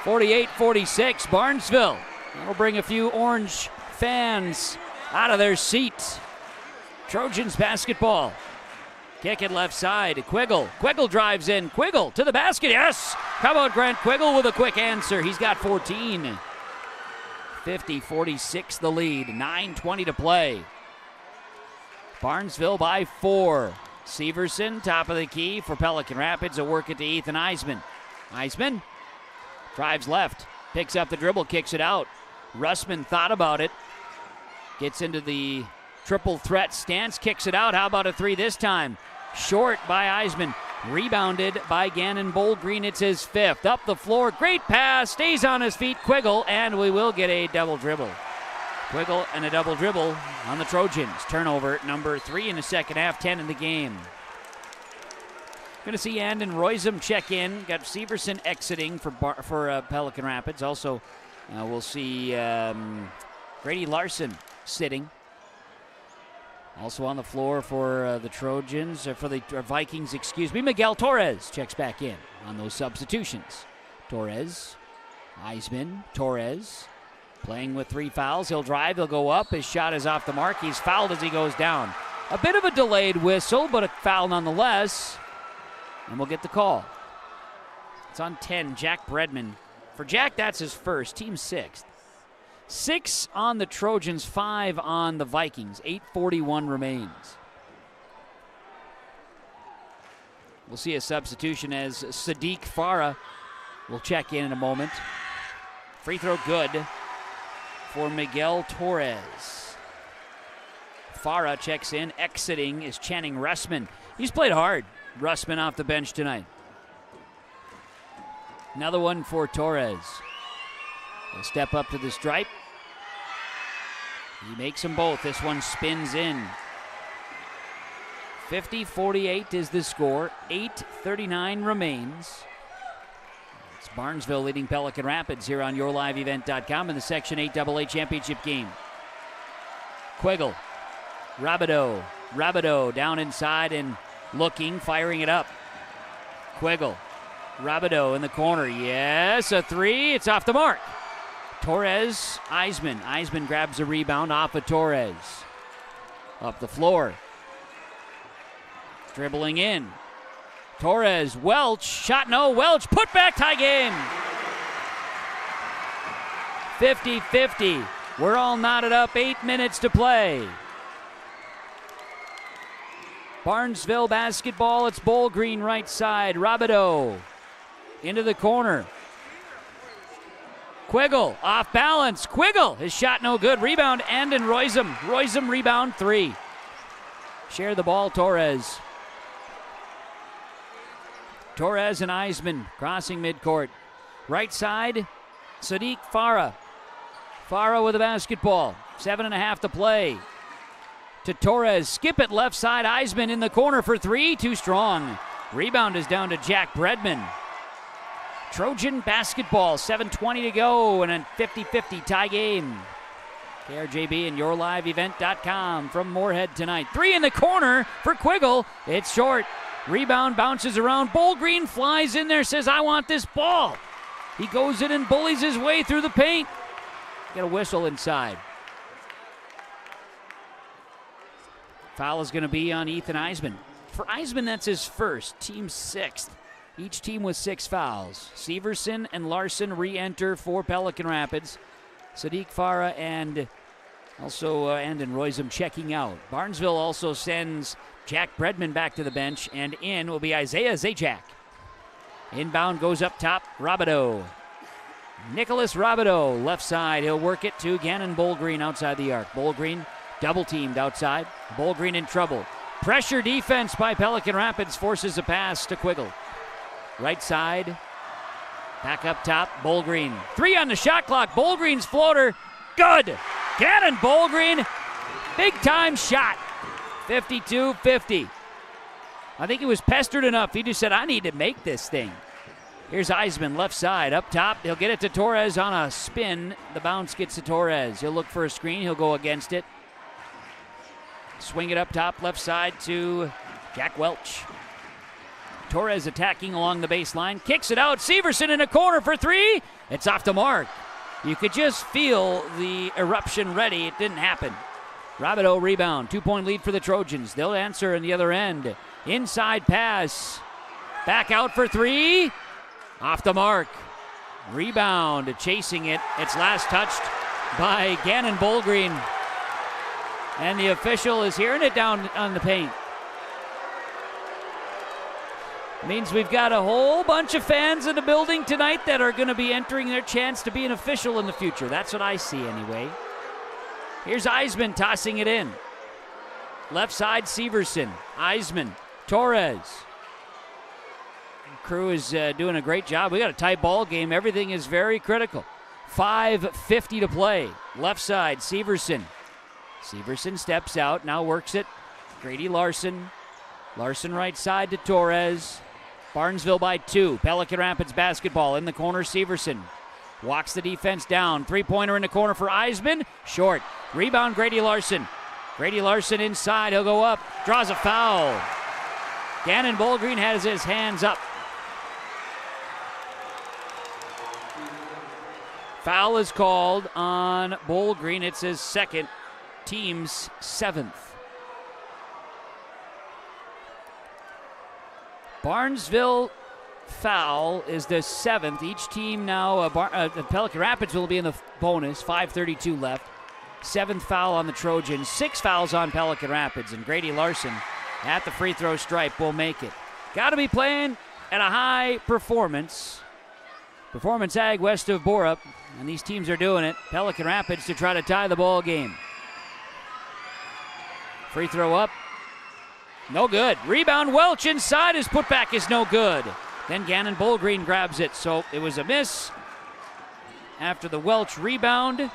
48-46. Barnesville. That'll bring a few orange fans out of their seats. Trojans basketball. Kick it left side. Quiggle. Quiggle drives in. Quiggle to the basket. Yes! How about Grant Quiggle with a quick answer? He's got 14. 50-46 the lead. 9:20 to play. Barnesville by 4. Severson, top of the key for Pelican Rapids. A work it to Ethan Eisman. Eisman drives left. Picks up the dribble. Kicks it out. Russman thought about it. Gets into the triple threat stance, kicks it out. How about a three this time? Short by Eisman. Rebounded by Gannon Bolgreen. It's his fifth. Up the floor. Great pass. Stays on his feet. Quiggle. And we will get a double dribble. Quiggle and a double dribble on the Trojans. Turnover number 3 in the second half. 10 in the game. Going to see Andon Roysum check in. Got Severson exiting for Pelican Rapids. Also, we'll see Grady Larson sitting. Also on the floor for the Trojans, for the Vikings, Miguel Torres checks back in on those substitutions. Torres, Eisman, Torres, playing with 3 fouls. He'll drive, he'll go up. His shot is off the mark. He's fouled as he goes down. A bit of a delayed whistle, but a foul nonetheless. And we'll get the call. It's on 10, Jack Bredman. For Jack, that's his first, team 6th. 6 on the Trojans, 5 on the Vikings. 8:41 remains. We'll see a substitution as Sadiq Farah will check in a moment. Free throw good for Miguel Torres. Farah checks in. Exiting is Channing Russman. He's played hard. Russman off the bench tonight. Another one for Torres. He'll step up to the stripe. He makes them both. This one spins in. 50-48 is the score. 8:39 remains. It's Barnesville leading Pelican Rapids here on YourLiveEvent.com in the Section 8 AA Championship game. Quiggle. Rabideau down inside and looking, firing it up. Quiggle. Rabideau in the corner. Yes, a three. It's off the mark. Torres, Eisman. Eisman grabs a rebound off of Torres. Up the floor. Dribbling in. Torres, Welch, shot no, Welch, put back, tie game. 50-50. We're all knotted up, 8 minutes to play. Barnesville basketball, it's Bowl Green right side. Rabideau into the corner. Quiggle, off balance. Quiggle, his shot no good. Rebound, Andon Roysum. Roysum rebound, 3. Share the ball, Torres. Torres and Eisman crossing midcourt. Right side, Sadiq Farah. Farah with the basketball. 7.5 to play. To Torres, skip it left side. Eisman in the corner for 3, too strong. Rebound is down to Jack Bredman. Trojan basketball, 7:20 to go, and a 50-50 tie game. KRJB and YourLiveEvent.com from Moorhead tonight. 3 in the corner for Quiggle. It's short. Rebound bounces around. Bowl Green flies in there, says, I want this ball. He goes in and bullies his way through the paint. Get a whistle inside. Foul is going to be on Ethan Eisman. For Eisman, that's his first, team 6th. Each team with 6 fouls. Severson and Larson re-enter for Pelican Rapids. Sadiq Farah and also Andon Roysum checking out. Barnesville also sends Jack Bredman back to the bench, and in will be Isaiah Zajac. Inbound goes up top, Rabideau. Nicholas Rabideau, left side. He'll work it to Gannon Bowl-Green outside the arc. Bowl-Green double-teamed outside. Bowl-Green in trouble. Pressure defense by Pelican Rapids forces a pass to Quiggle. Right side. Back up top, Bowl-Green. 3 on the shot clock. Bowl-Green's floater. Good. Gannon Bowl-Green. Big-time shot. 52-50. I think he was pestered enough. He just said, I need to make this thing. Here's Eisman, left side, up top. He'll get it to Torres on a spin. The bounce gets to Torres. He'll look for a screen. He'll go against it. Swing it up top, left side to Jack Welch. Torres attacking along the baseline. Kicks it out. Severson in a corner for 3. It's off the mark. You could just feel the eruption ready. It didn't happen. Rabideau rebound. 2-point lead for the Trojans. They'll answer in the other end. Inside pass. Back out for 3. Off the mark. Rebound. Chasing it. It's last touched by Gannon Bowl-Green. And the official is hearing it down on the paint. Means we've got a whole bunch of fans in the building tonight that are going to be entering their chance to be an official in the future. That's what I see anyway. Here's Eisman tossing it in. Left side, Severson. Eisman. Torres. Crew is doing a great job. We got a tight ball game. Everything is very critical. 5:50 to play. Left side, Severson. Severson steps out, now works it. Grady Larson. Larson right side to Torres. Barnesville by 2. Pelican Rapids basketball in the corner. Severson walks the defense down. 3-pointer in the corner for Eisman. Short. Rebound, Grady Larson. Grady Larson inside. He'll go up. Draws a foul. Gannon Bowl-Green has his hands up. Foul is called on Bowl-Green. It's his second, team's 7th. Barnesville foul is the 7th. Each team now, Pelican Rapids will be in the bonus. 5:32 left. 7th foul on the Trojans. 6 fouls on Pelican Rapids. And Grady Larson at the free throw stripe will make it. got to be playing at a high performance. Performance Ag west of Borup, and these teams are doing it. Pelican Rapids to try to tie the ball game. Free throw up. No good. Rebound, Welch inside. His putback is no good. Then Gannon Bullgreen grabs it, so it was a miss after the Welch rebound.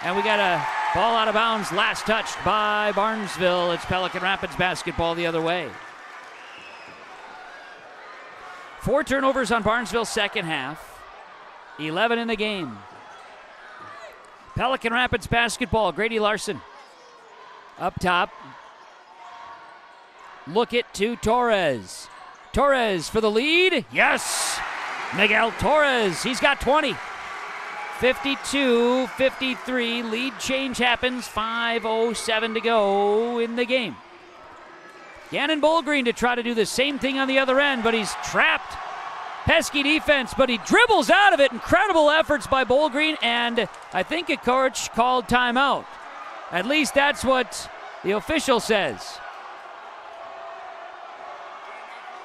And we got a ball out of bounds, last touched by Barnesville. It's Pelican Rapids basketball the other way. 4 turnovers on Barnesville second half. 11 in the game. Pelican Rapids basketball, Grady Larson. Up top. Look it to Torres. Torres for the lead. Yes! Miguel Torres. He's got 20. 52-53. Lead change happens. 5:07 to go in the game. Gannon Bullgreen to try to do the same thing on the other end, but he's trapped. Pesky defense, but he dribbles out of it. Incredible efforts by Bullgreen, and I think a coach called timeout. At least that's what the official says.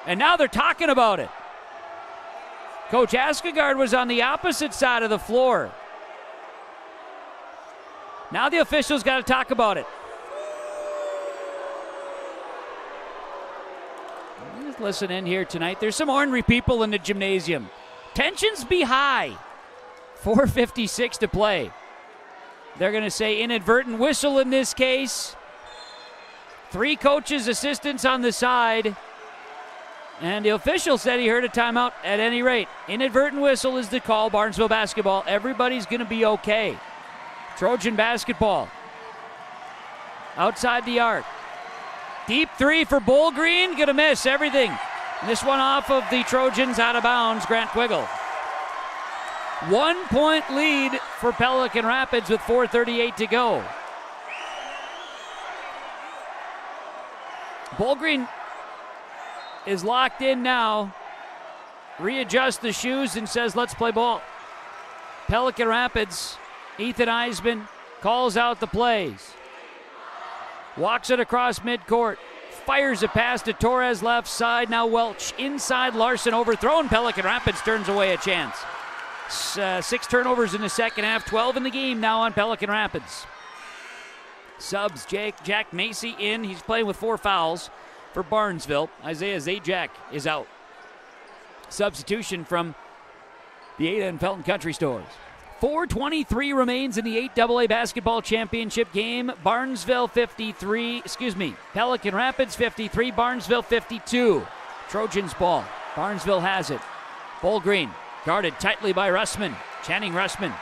And now they're talking about it. Coach Askegard was on the opposite side of the floor. Now the officials got to talk about it. Just listen in here tonight. There's some ornery people in the gymnasium. Tensions be high. 4:56 to play. They're going to say inadvertent whistle in this case. 3 coaches, assistants on the side. And the official said he heard a timeout at any rate. Inadvertent whistle is the call. Barnesville basketball. Everybody's going to be okay. Trojan basketball. Outside the arc. Deep 3 for Bullgreen. Going to miss everything. This one off of the Trojans, out of bounds. Grant Quiggle. 1 point lead for Pelican Rapids with 4:38 to go. Bullgreen is locked in now. Readjusts the shoes and says, let's play ball. Pelican Rapids, Ethan Eisman calls out the plays. Walks it across midcourt. Fires a pass to Torres left side. Now Welch inside. Larson overthrown. Pelican Rapids turns away a chance. 6 turnovers in the second half. 12 in the game now on Pelican Rapids. Subs, Jack Macy in. He's playing with 4 fouls for Barnesville. Isaiah Zajac is out. Substitution from the Ada and Felton Country Stores. 4:23 remains in the 8AA basketball championship game. Pelican Rapids 53, Barnesville 52. Trojans ball. Barnesville has it. Bullgreen guarded tightly by Russman. Channing Russman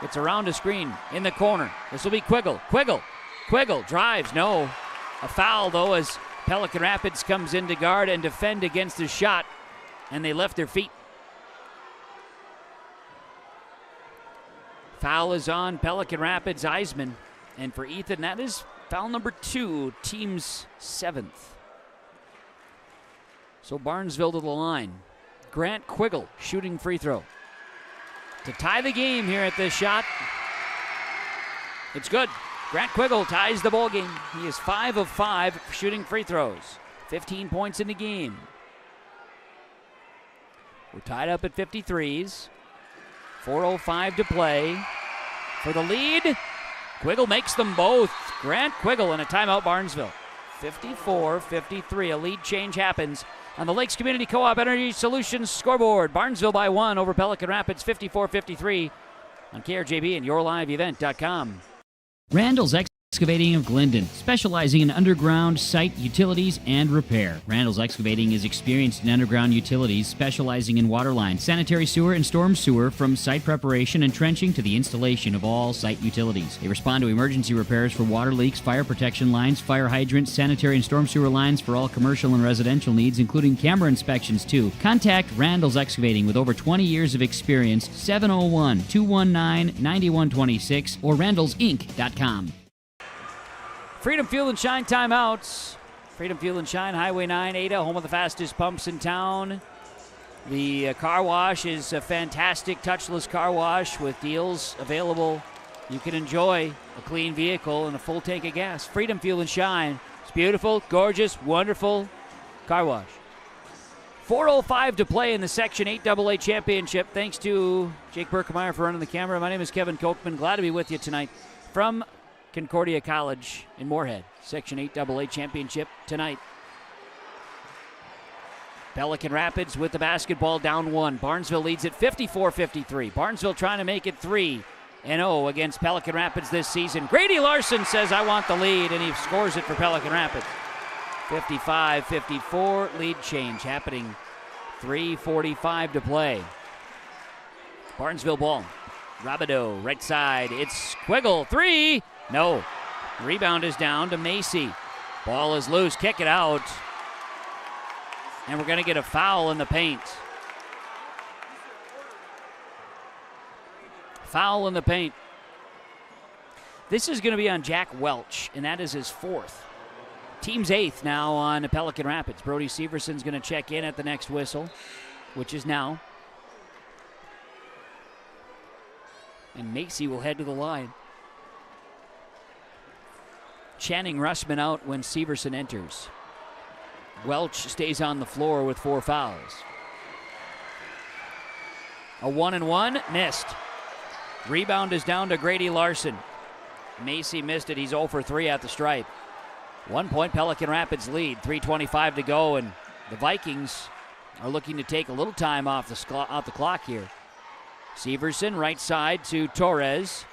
gets around a screen in the corner. This will be Quiggle. Quiggle drives. No. A foul, though, as Pelican Rapids comes in to guard and defend against the shot, and they left their feet. Foul is on Pelican Rapids, Eisman. And for Ethan, that is foul number 2, team's 7th. So Barnesville to the line. Grant Quiggle shooting free throw. To tie the game here at this shot. It's good. Grant Quiggle ties the ball game. He is 5 of 5 shooting free throws. 15 points in the game. We're tied up at 53s. 4:05 to play. For the lead, Quiggle makes them both. Grant Quiggle and a timeout, Barnesville. 54-53. A lead change happens on the Lakes Community Co-op Energy Solutions scoreboard. Barnesville by 1 over Pelican Rapids, 54-53 on KRJB and YourLiveEvent.com. Randall's Excavating of Glendon, specializing in underground site utilities and repair. Randall's Excavating is experienced in underground utilities, specializing in water lines, sanitary sewer, and storm sewer, from site preparation and trenching to the installation of all site utilities. They respond to emergency repairs for water leaks, fire protection lines, fire hydrants, sanitary and storm sewer lines for all commercial and residential needs, including camera inspections too. Contact Randall's Excavating with over 20 years of experience, 701-219-9126 or randallsinc.com. Freedom Fuel and Shine timeouts. Freedom Fuel and Shine, Highway 9, Ada, home of the fastest pumps in town. The car wash is a fantastic touchless car wash with deals available. You can enjoy a clean vehicle and a full tank of gas. Freedom Fuel and Shine. It's beautiful, gorgeous, wonderful car wash. 4:05 to play in the Section 8 AA Championship. Thanks to Jake Berkemeyer for running the camera. My name is Kevin Kochman. Glad to be with you tonight from Concordia College in Moorhead. Section 8 AA Championship tonight. Pelican Rapids with the basketball down 1. Barnesville leads it 54-53. Barnesville trying to make it 3-0 against Pelican Rapids this season. Grady Larson says, I want the lead, and he scores it for Pelican Rapids. 55-54, lead change happening. 3:45 to play. Barnesville ball. Rabideau, right side. It's Quiggle, 3. No. Rebound is down to Macy. Ball is loose. Kick it out. And we're going to get a foul in the paint. Foul in the paint. This is going to be on Jack Welch, and that is his 4th. Team's 8th now on Pelican Rapids. Brody Severson's going to check in at the next whistle, which is now. And Macy will head to the line. Channing Russman out when Severson enters. Welch stays on the floor with 4 fouls. A 1-and-1, missed. Rebound is down to Grady Larson. Macy missed it. He's 0 for 3 at the stripe. 1 point Pelican Rapids lead. 3:25 to go, and the Vikings are looking to take a little time off the clock here. Severson, right side to Torres.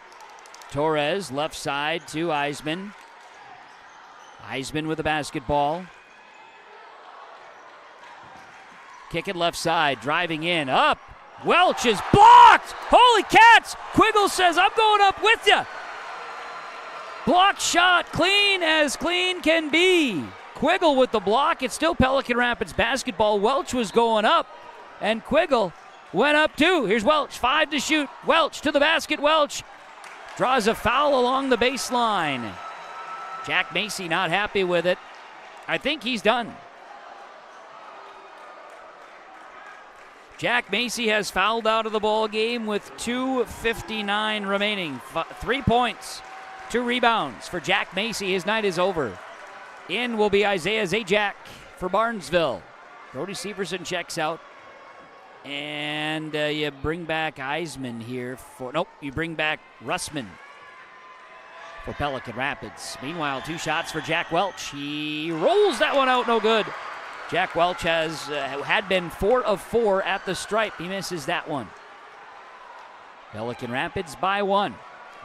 Torres, left side to Eisman. Eisman with the basketball. Kick it left side, driving in, up. Welch is blocked! Holy cats! Quiggle says, I'm going up with you. Block shot, clean as clean can be. Quiggle with the block. It's still Pelican Rapids basketball. Welch was going up, and Quiggle went up too. Here's Welch, 5 to shoot. Welch to the basket. Welch draws a foul along the baseline. Jack Macy not happy with it. I think he's done. Jack Macy has fouled out of the ball game with 2:59 remaining. 3 points, 2 rebounds for Jack Macy. His night is over. In will be Isaiah Zajac for Barnesville. Brody Severson checks out. And you bring back Eisman here for... Nope, you bring back Russman for Pelican Rapids. Meanwhile, 2 shots for Jack Welch. He rolls that one out, no good. Jack Welch had been 4 of 4 at the stripe. He misses that one. Pelican Rapids by 1.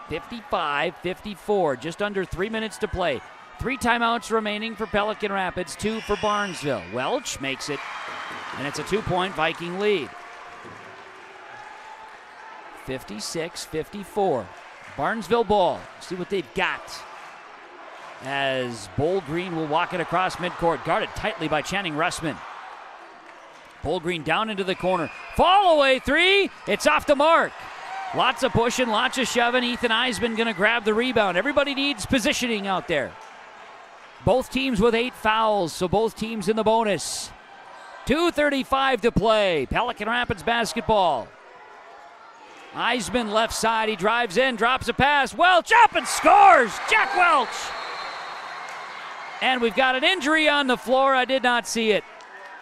55-54, just under 3 minutes to play. 3 timeouts remaining for Pelican Rapids, 2 for Barnesville. Welch makes it, and it's a 2-point Viking lead. 56-54. Barnesville ball. See what they've got. As Bowl Green will walk it across midcourt, guarded tightly by Channing Russman. Bowl Green down into the corner. Fall away 3. It's off the mark. Lots of pushing, lots of shoving. Ethan Eisman going to grab the rebound. Everybody needs positioning out there. Both teams with 8 fouls, so both teams in the bonus. 2:35 to play. Pelican Rapids basketball. Eisman left side. He drives in, drops a pass. Welch up and scores. Jack Welch. And we've got an injury on the floor. I did not see it.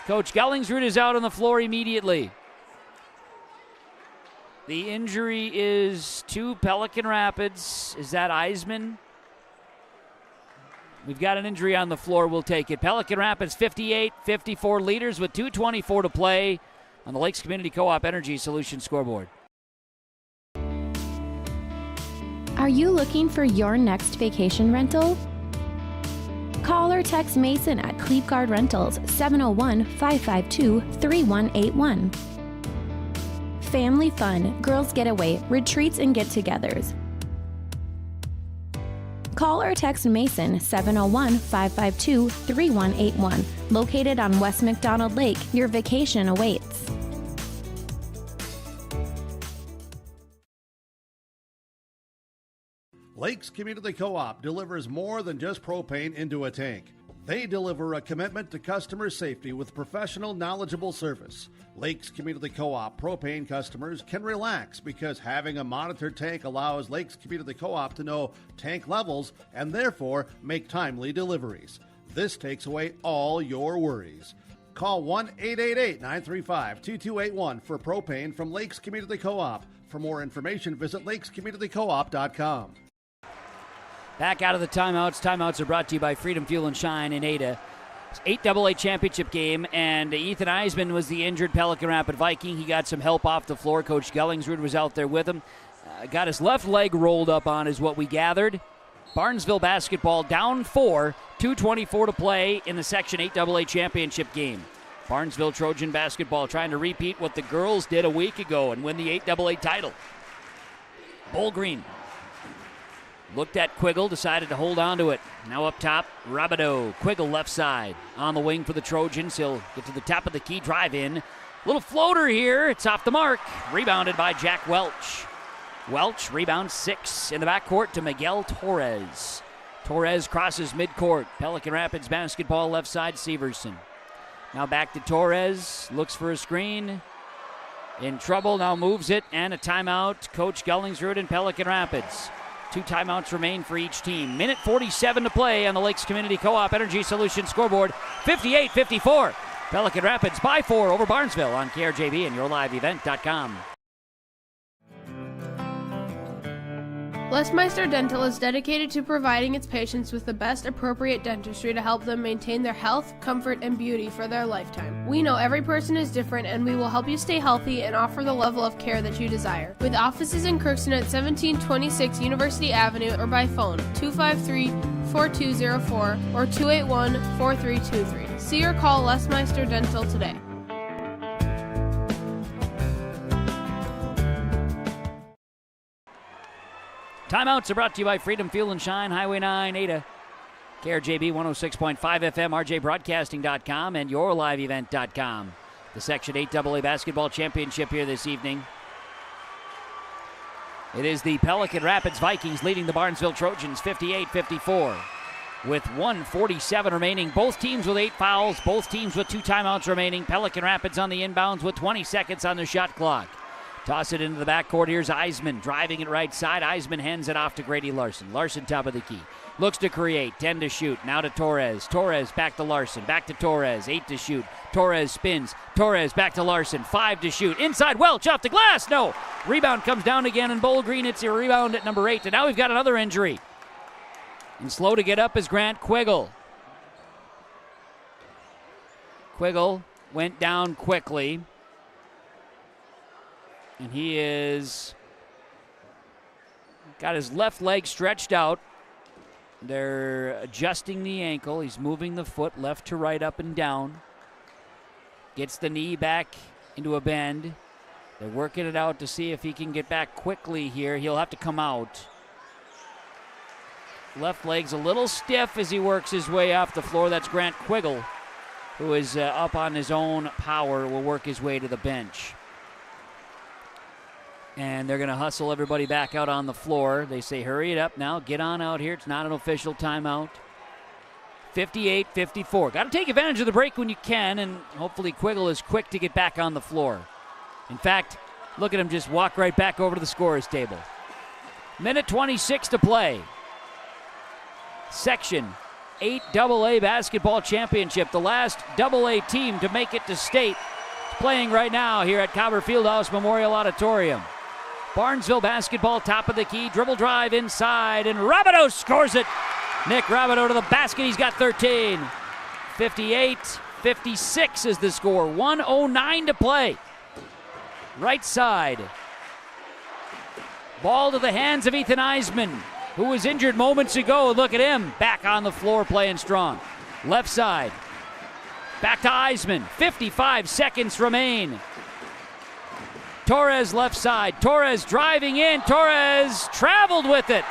Coach Gellingsrud is out on the floor immediately. The injury is to Pelican Rapids. Is that Eisman? We've got an injury on the floor. We'll take it. Pelican Rapids 58-54 leaders with 2:24 to play on the Lakes Community Co-op Energy Solutions scoreboard. Are you looking for your next vacation rental? Call or text Mason at Cleapguard Rentals, 701-552-3181. Family fun, girls getaway, retreats, and get-togethers. Call or text Mason, 701-552-3181. Located on West McDonald Lake, your vacation awaits. Lakes Community Co-op delivers more than just propane into a tank. They deliver a commitment to customer safety with professional, knowledgeable service. Lakes Community Co-op propane customers can relax because having a monitored tank allows Lakes Community Co-op to know tank levels and therefore make timely deliveries. This takes away all your worries. Call 1-888-935-2281 for propane from Lakes Community Co-op. For more information, visit lakescommunitycoop.com. Back out of the timeouts. Timeouts are brought to you by Freedom Fuel and Shine in Ada. It's 8AA championship game, and Ethan Eisman was the injured Pelican Rapid Viking. He got some help off the floor. Coach Gellingsrud was out there with him. Got his left leg rolled up on, is what we gathered. Barnesville basketball down 4, 2:24 to play in the Section 8AA championship game. Barnesville Trojan basketball trying to repeat what the girls did a week ago and win the 8AA title. Bull Green looked at Quiggle, decided to hold on to it. Now up top, Rabideau. Quiggle left side. On the wing for the Trojans. He'll get to the top of the key, drive in. Little floater here. It's off the mark. Rebounded by Jack Welch. Welch rebounds 6 in the backcourt to Miguel Torres. Torres crosses midcourt. Pelican Rapids basketball left side, Severson. Now back to Torres. Looks for a screen. In trouble, now moves it, and a timeout. Coach Gellingsrud and Pelican Rapids. 2 timeouts remain for each team. Minute 47 to play on the Lakes Community Co-op Energy Solutions scoreboard. 58-54. Pelican Rapids by 4 over Barnesville on KRJB and YourLiveEvent.com. Lesmeister Dental is dedicated to providing its patients with the best appropriate dentistry to help them maintain their health, comfort, and beauty for their lifetime. We know every person is different, and we will help you stay healthy and offer the level of care that you desire. With offices in Crookston at 1726 University Avenue or by phone 253-4204 or 281-4323. See or call Lesmeister Dental today. Timeouts are brought to you by Freedom Fuel and Shine, Highway 9, Ada. KRJB 106.5 FM, RJBroadcasting.com, and YourLiveEvent.com. The Section 8AA Basketball Championship here this evening. It is the Pelican Rapids Vikings leading the Barnesville Trojans 58-54. With 1:47 remaining, both teams with 8 fouls, both teams with 2 timeouts remaining. Pelican Rapids on the inbounds with 20 seconds on the shot clock. Toss it into the backcourt. Here's Eisman driving it right side. Eisman hands it off to Grady Larson. Larson top of the key. Looks to create. 10 to shoot. Now to Torres. Torres back to Larson. Back to Torres. 8 to shoot. Torres spins. Torres back to Larson. 5 to shoot. Inside Welch off the glass. No. Rebound comes down again, and Bull Green hits a rebound at number 8. And now we've got another injury. And slow to get up is Grant Quiggle. Quiggle went down quickly. And he is got his left leg stretched out. They're adjusting the ankle. He's moving the foot left to right, up and down. Gets the knee back into a bend. They're working it out to see if he can get back quickly here. He'll have to come out. Left leg's a little stiff as he works his way off the floor. That's Grant Quiggle, who is up on his own power, will work his way to the bench. And they're going to hustle everybody back out on the floor. They say, hurry it up now. Get on out here. It's not an official timeout. 58-54. Got to take advantage of the break when you can, and hopefully Quiggle is quick to get back on the floor. In fact, look at him just walk right back over to the scorer's table. Minute 26 to play. Section 8AA Basketball Championship. The last AA team to make it to state is playing right now here at Cobber Fieldhouse Memorial Auditorium. Barnesville basketball, top of the key, dribble drive inside, and Rabideau scores it. Nick Rabideau to the basket, he's got 13. 58-56 is the score, 1:09 to play. Right side. Ball to the hands of Ethan Eisman, who was injured moments ago. Look at him, back on the floor playing strong. Left side. Back to Eisman, 55 seconds remain. Torres left side. Torres driving in. Torres traveled with it.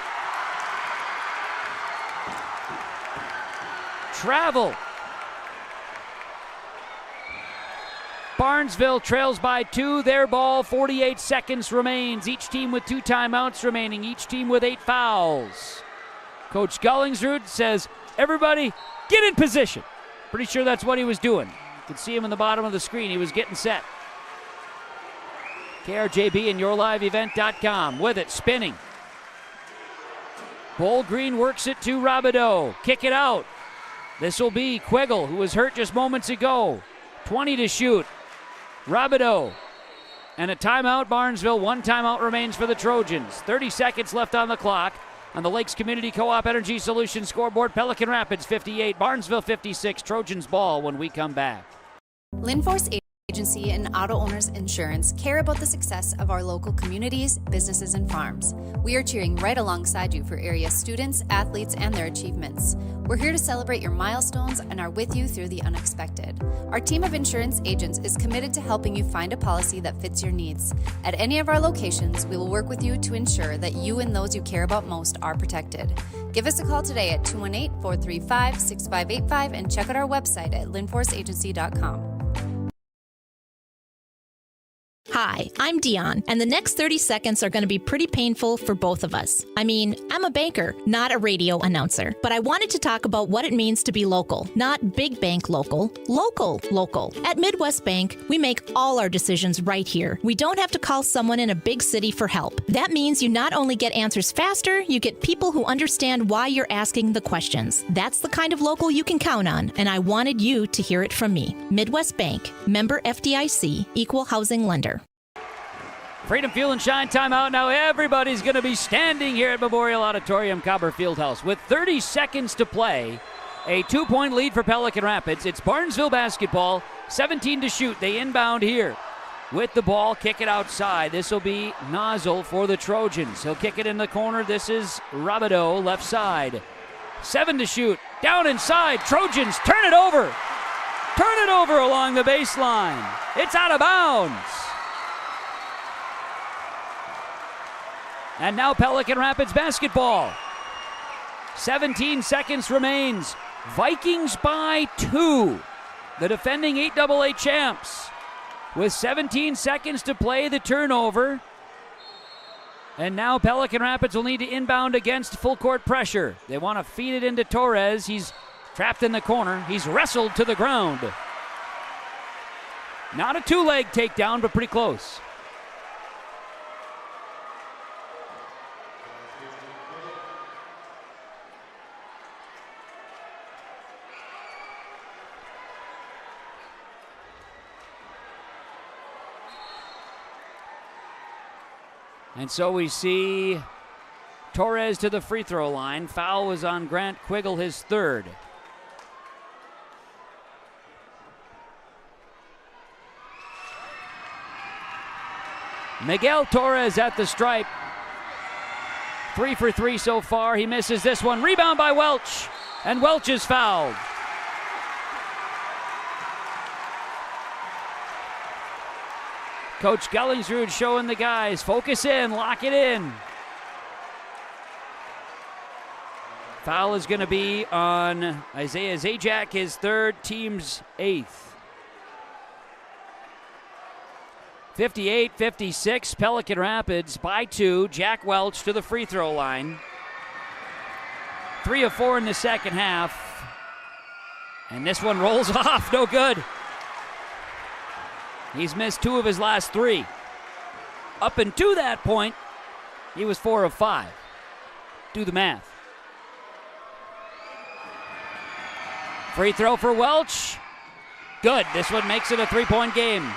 Travel. Barnesville trails by 2. Their ball, 48 seconds remains. Each team with 2 timeouts remaining. Each team with 8 fouls. Coach Gellingsrud says, everybody get in position. Pretty sure that's what he was doing. You can see him in the bottom of the screen. He was getting set. KRJB and YourLiveEvent.com with it, spinning. Bull Green works it to Rabideau. Kick it out. This will be Quiggle, who was hurt just moments ago. 20 to shoot. Rabideau. And a timeout, Barnesville. 1 timeout remains for the Trojans. 30 seconds left on the clock. On the Lakes Community Co-op Energy Solutions scoreboard, Pelican Rapids 58, Barnesville 56. Trojans ball when we come back. Linforce Agency and Auto Owners Insurance care about the success of our local communities, businesses, and farms. We are cheering right alongside you for area students, athletes, and their achievements. We're here to celebrate your milestones and are with you through the unexpected. Our team of insurance agents is committed to helping you find a policy that fits your needs. At any of our locations, we will work with you to ensure that you and those you care about most are protected. Give us a call today at 218-435-6585 and check out our website at linforceagency.com. Hi, I'm Dion, and the next 30 seconds are going to be pretty painful for both of us. I mean, I'm a banker, not a radio announcer, but I wanted to talk about what it means to be local, not big bank local, local. At Midwest Bank, we make all our decisions right here. We don't have to call someone in a big city for help. That means you not only get answers faster, you get people who understand why you're asking the questions. That's the kind of local you can count on, and I wanted you to hear it from me. Midwest Bank, member FDIC, equal housing lender. Freedom Fuel and Shine timeout. Now everybody's going to be standing here at Memorial Auditorium, Cobber Fieldhouse. With 30 seconds to play, a 2-point lead for Pelican Rapids. It's Barnesville basketball, 17 to shoot. They inbound here with the ball, kick it outside. This will be Nozzle for the Trojans. He'll kick it in the corner. This is Rabideau, left side. 7 to shoot, down inside. Trojans turn it over. Turn it over along the baseline. It's out of bounds. And now Pelican Rapids basketball. 17 seconds remains. Vikings by 2. The defending 8AA champs. With 17 seconds to play, the turnover. And now Pelican Rapids will need to inbound against full court pressure. They want to feed it into Torres. He's trapped in the corner. He's wrestled to the ground. Not a two-leg takedown, but pretty close. And so we see Torres to the free throw line. Foul was on Grant Quiggle, his third. Miguel Torres at the stripe. 3 for 3 so far. He misses this one. Rebound by Welch. And Welch is fouled. Coach Gellingsrud showing the guys, focus in, lock it in. Foul is going to be on Isaiah Zajac, his third, team's 8th. 58-56, Pelican Rapids by 2. Jack Welch to the free throw line. 3 of 4 in the second half. And this one rolls off, no good. He's missed 2 of his last 3. Up until that point, he was 4 of 5. Do the math. Free throw for Welch. Good. This one makes it a 3-point game.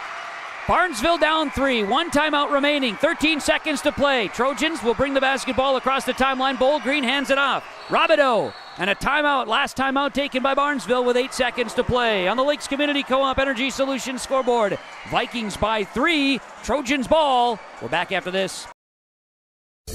Barnesville down 3. 1 timeout remaining. 13 seconds to play. Trojans will bring the basketball across the timeline. Bowl Green hands it off. Rabideau. And a timeout, last timeout taken by Barnesville with 8 seconds to play. On the Lakes Community Co-op Energy Solutions scoreboard, Vikings by 3, Trojans ball. We're back after this.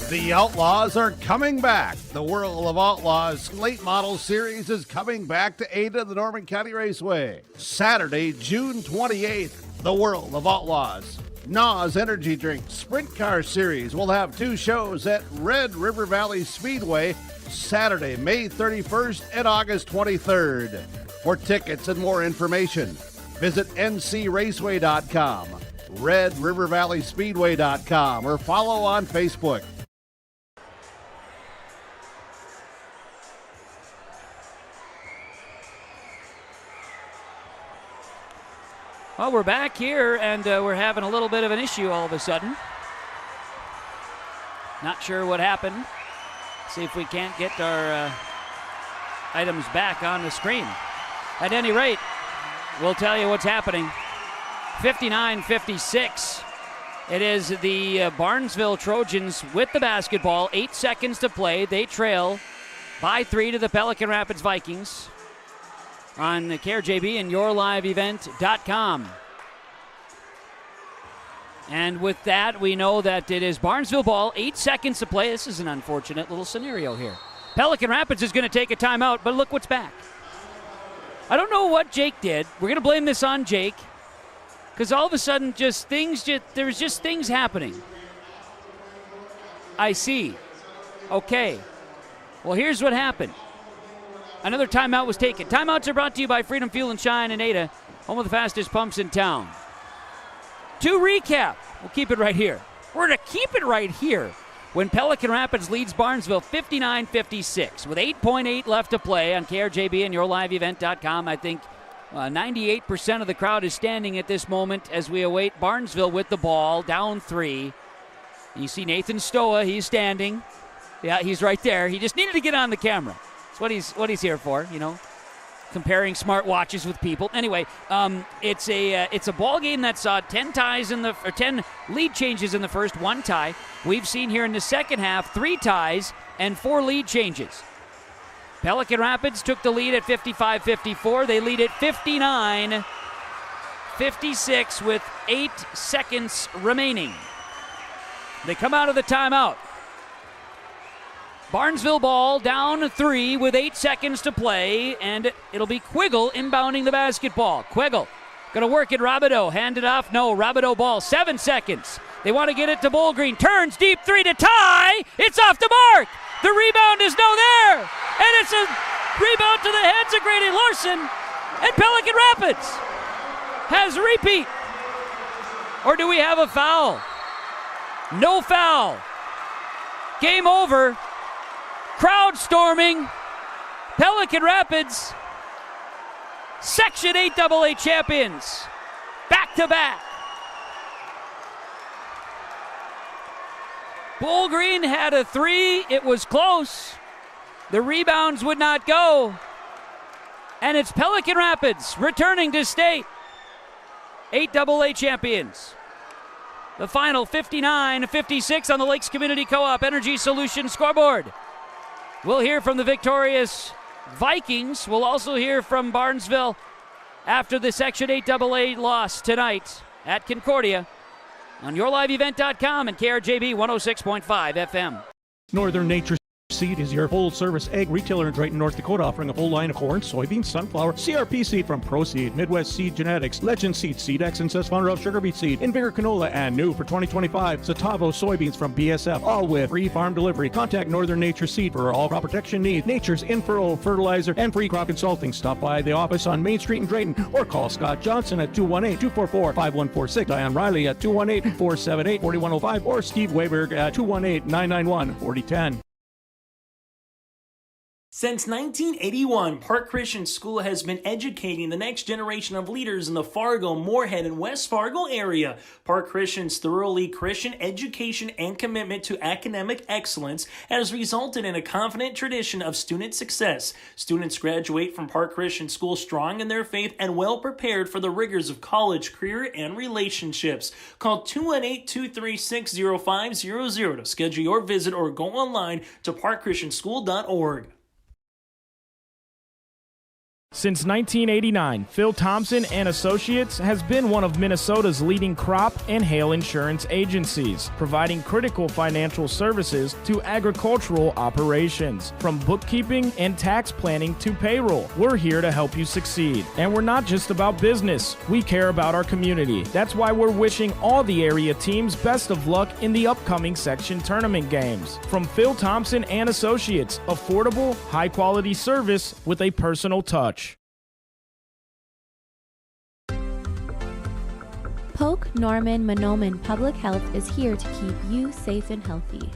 The Outlaws are coming back. The World of Outlaws late model series is coming back to Ada, the Norman County Raceway. Saturday, June 28th, the World of Outlaws. NOS Energy Drink Sprint Car Series will have 2 shows at Red River Valley Speedway Saturday, May 31st and August 23rd. For tickets and more information, visit ncraceway.com, redrivervalleyspeedway.com, or follow on Facebook. Well, we're back here, and we're having a little bit of an issue all of a sudden. Not sure what happened. See if we can't get our items back on the screen. At any rate, we'll tell you what's happening. 59-56. It is the Barnesville Trojans with the basketball. 8 seconds to play. They trail by 3 to the Pelican Rapids Vikings on KRJB and YourLiveEvent.com. And with that, we know that it is Barnesville ball. 8 seconds to play. This is an unfortunate little scenario here. Pelican Rapids is going to take a timeout, but look what's back. I don't know what Jake did. We're going to blame this on Jake. Because all of a sudden, there's just things happening. I see. Okay. Well, here's what happened. Another timeout was taken. Timeouts are brought to you by Freedom Fuel and Shine in Ada, home of the fastest pumps in town. To recap, we'll keep it right here. We're going to keep it right here when Pelican Rapids leads Barnesville 59-56 with 8.8 left to play on KRJB and YourLiveEvent.com. I think 98% of the crowd is standing at this moment as we await Barnesville with the ball, down 3. You see Nathan Stoa, he's standing. Yeah, he's right there. He just needed to get on the camera. That's what he's here for, comparing smart watches with people. Anyway, it's a ball game that saw 10 lead changes in the first, 1 tie. We've seen here in the second half 3 ties and 4 lead changes. Pelican Rapids took the lead at 55-54. They lead at 59-56 with 8 seconds remaining. They come out of the timeout. Barnesville ball down 3 with 8 seconds to play, and it'll be Quiggle inbounding the basketball. Quiggle gonna work it. Rabideau, hand it off. No, Rabideau ball, 7 seconds. They want to get it to Bullgreen. Turns deep 3 to tie. It's off the mark. The rebound is no there. And it's a rebound to the heads of Grady Larson. And Pelican Rapids has a repeat. Or do we have a foul? No foul. Game over. Crowd storming. Pelican Rapids, Section 8AA champions, back-to-back. Bullgreen had a 3. It was close. The rebounds would not go. And it's Pelican Rapids returning to state. 8AA champions. The final 59-56 on the Lakes Community Co-op Energy Solutions scoreboard. We'll hear from the victorious Vikings. We'll also hear from Barnesville after the Section 8AA loss tonight at Concordia on YourLiveEvent.com and KRJB 106.5 FM. Northern Nature Seed is your full-service egg retailer in Drayton, North Dakota, offering a full line of corn, soybeans, sunflower, CRP seed from Proseed, Midwest Seed Genetics, Legend Seed, Seed X, and Founder of Sugar Beet Seed, Invigor Canola, and new for 2025, Zatavo soybeans from BSF, all with free farm delivery. Contact Northern Nature Seed for all crop protection needs, Nature's in-furrow fertilizer, and free crop consulting. Stop by the office on Main Street in Drayton or call Scott Johnson at 218-244-5146, Diane Riley at 218-478-4105, or Steve Wayberg at 218-991-4010. Since 1981, Park Christian School has been educating the next generation of leaders in the Fargo, Moorhead, and West Fargo area. Park Christian's thoroughly Christian education and commitment to academic excellence has resulted in a confident tradition of student success. Students graduate from Park Christian School strong in their faith and well prepared for the rigors of college, career, and relationships. Call 218-236-0500 to schedule your visit or go online to parkchristianschool.org. Since 1989, Phil Thompson and Associates has been one of Minnesota's leading crop and hail insurance agencies, providing critical financial services to agricultural operations. From bookkeeping and tax planning to payroll, we're here to help you succeed. And we're not just about business, we care about our community. That's why we're wishing all the area teams best of luck in the upcoming section tournament games. From Phil Thompson and Associates, affordable, high-quality service with a personal touch. Polk Norman Monoman Public Health is here to keep you safe and healthy.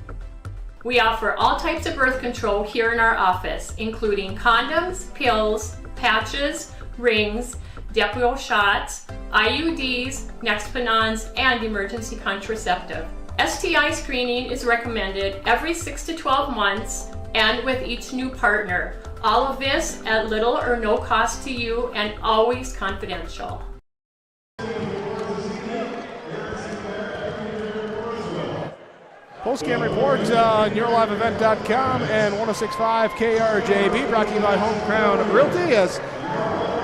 We offer all types of birth control here in our office, including condoms, pills, patches, rings, Depo shots, IUDs, Nexpanons, and emergency contraceptive. STI screening is recommended every 6 to 12 months and with each new partner. All of this at little or no cost to you and always confidential. Postgame report on YourLiveEvent.com and 106.5 KRJB, brought to you by Home Crown Realty, as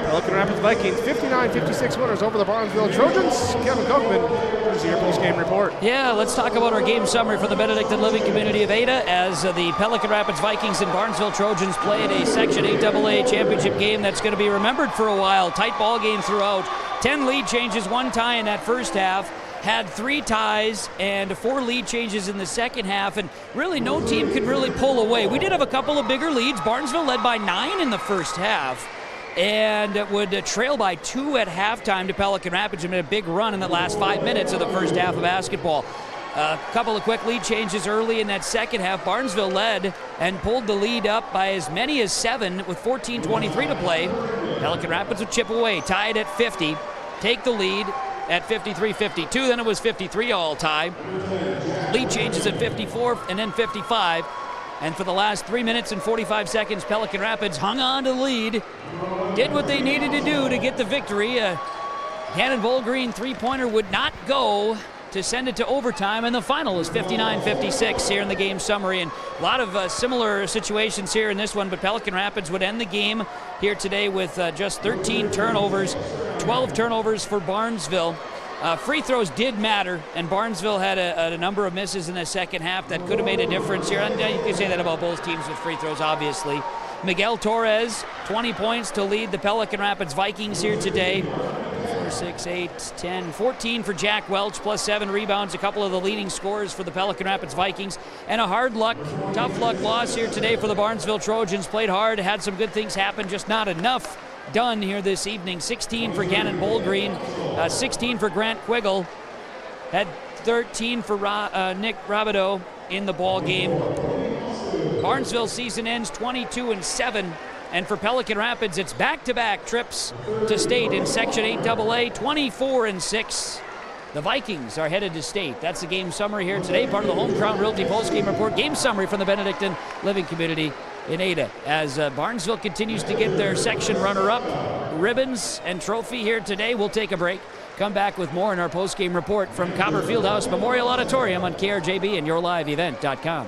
Pelican Rapids Vikings 59-56 winners over the Barnesville Trojans. Kevin Kochman is your postgame report. Yeah, let's talk about our game summary for the Benedictine Living Community of Ada as the Pelican Rapids Vikings and Barnesville Trojans played a Section 8AA championship game that's going to be remembered for a while. Tight ball game throughout. 10 lead changes, 1 tie in that first half. Had 3 ties and 4 lead changes in the second half, and really no team could really pull away. We did have a couple of bigger leads. Barnesville led by 9 in the first half and would trail by 2 at halftime to Pelican Rapids, and made a big run in the last 5 minutes of the first half of basketball. A couple of quick lead changes early in that second half. Barnesville led and pulled the lead up by as many as 7 with 14:23 to play. Pelican Rapids would chip away, tied at 50, take the lead at 53-52, then it was 53 all tie. Lead changes at 54 and then 55. And for the last 3 minutes and 45 seconds, Pelican Rapids hung on to the lead, did what they needed to do to get the victory. Cannonball Green three-pointer would not go to send it to overtime, and the final is 59-56 here in the game summary. And a lot of similar situations here in this one, but Pelican Rapids would end the game here today with just 13 turnovers, 12 turnovers for Barnesville. Free throws did matter, and Barnesville had a number of misses in the second half that could have made a difference here. And you can say that about both teams with free throws, obviously. Miguel Torres, 20 points to lead the Pelican Rapids Vikings here today. 4, 6, 8, 10, 14 for Jack Welch, plus 7 rebounds, a couple of the leading scorers for the Pelican Rapids Vikings. And a tough luck loss here today for the Barnesville Trojans. Played hard, had some good things happen, just not enough done here this evening. 16 for Cannonball Green, 16 for Grant Quiggle, had 13 for Nick Rabideau in the ball game. Barnesville season ends 22-7, and for Pelican Rapids, it's back-to-back trips to state in Section 8AA, 24-6. The Vikings are headed to state. That's the game summary here today, part of the Home Crown Realty post-game report. Game summary from the Benedictine Living Community in Ada, as Barnesville continues to get their section runner-up ribbons and trophy here today. We'll take a break. Come back with more in our post-game report from Copper Fieldhouse Memorial Auditorium on KRJB and YourLiveEvent.com.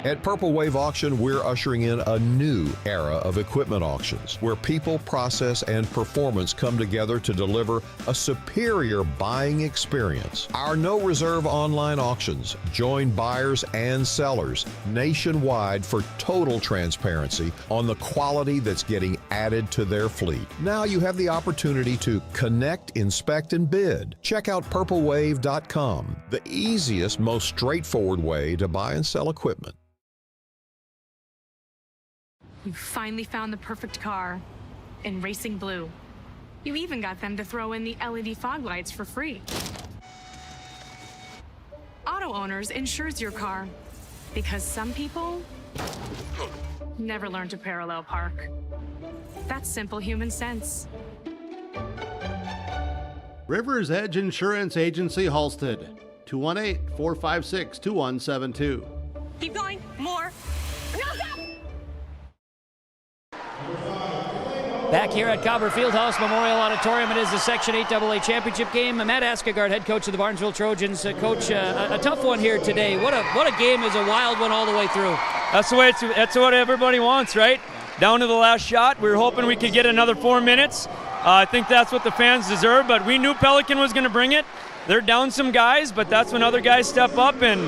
At Purple Wave Auction, we're ushering in a new era of equipment auctions where people, process, and performance come together to deliver a superior buying experience. Our no reserve online auctions join buyers and sellers nationwide for total transparency on the quality that's getting added to their fleet. Now you have the opportunity to connect, inspect, and bid. Check out purplewave.com, the easiest, most straightforward way to buy and sell equipment. You finally found the perfect car in racing blue. You even got them to throw in the LED fog lights for free. Auto Owners insures your car because some people never learn to parallel park. That's simple human sense. River's Edge Insurance Agency, Halstead, 218-456-2172. Keep going, more. No, stop! Back here at Copper Fieldhouse Memorial Auditorium, it is the Section 8AA championship game. Matt Askegard, head coach of the Barnesville Trojans. Coach, a tough one here today. What a game. Is a wild one all the way through. That's what everybody wants, right? Down to the last shot. We were hoping we could get another 4 minutes. I think that's what the fans deserve, but we knew Pelican was going to bring it. They're down some guys, but that's when other guys step up, and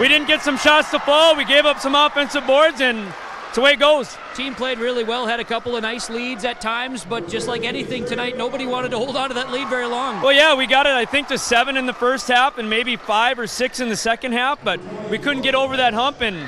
we didn't get some shots to fall. We gave up some offensive boards, and it's the way it goes. Team played really well, had a couple of nice leads at times, but just like anything tonight, nobody wanted to hold on to that lead very long. Well, yeah, we got it, I think, to 7 in the first half and maybe 5 or 6 in the second half, but we couldn't get over that hump, and you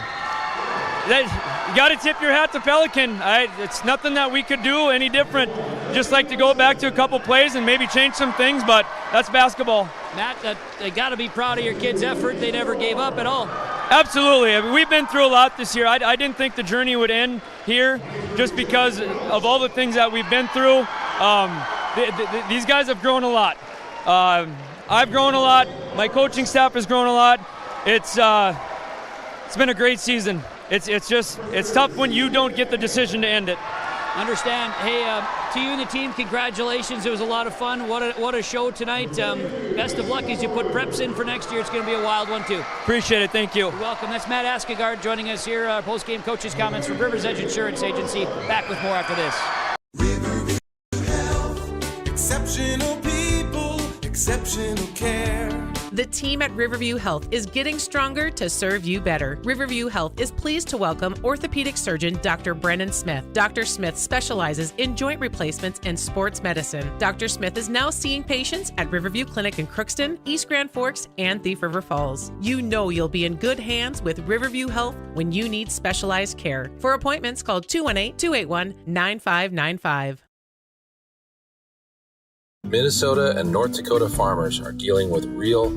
got to tip your hat to Pelican. It's nothing that we could do any different. Just like to go back to a couple plays and maybe change some things, but that's basketball. Matt, they got to be proud of your kids' effort. They never gave up at all. Absolutely. I mean, we've been through a lot this year. I didn't think the journey would end here just because of all the things that we've been through. These guys have grown a lot. I've grown a lot. My coaching staff has grown a lot. It's been a great season. It's tough when you don't get the decision to end it. Understand. Hey, to you and the team, congratulations. It was a lot of fun. What a show tonight. Best of luck as you put preps in for next year. It's going to be a wild one, too. Appreciate it. Thank you. You're welcome. That's Matt Askegard joining us here. Post-game coaches' comments from Rivers Edge Insurance Agency. Back with more after this. Exceptional people, exceptional care. The team at Riverview Health is getting stronger to serve you better. Riverview Health is pleased to welcome orthopedic surgeon Dr. Brennan Smith. Dr. Smith specializes in joint replacements and sports medicine. Dr. Smith is now seeing patients at Riverview Clinic in Crookston, East Grand Forks, and Thief River Falls. You know you'll be in good hands with Riverview Health when you need specialized care. For appointments, call 218-281-9595. Minnesota and North Dakota farmers are dealing with real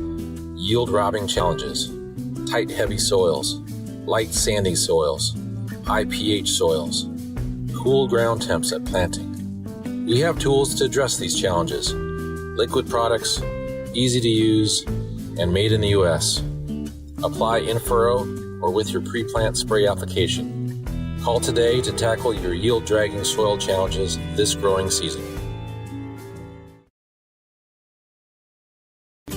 yield-robbing challenges. Tight, heavy soils, light, sandy soils, high pH soils, cool ground temps at planting. We have tools to address these challenges. Liquid products, easy to use, and made in the U.S. Apply in furrow or with your pre-plant spray application. Call today to tackle your yield-dragging soil challenges this growing season.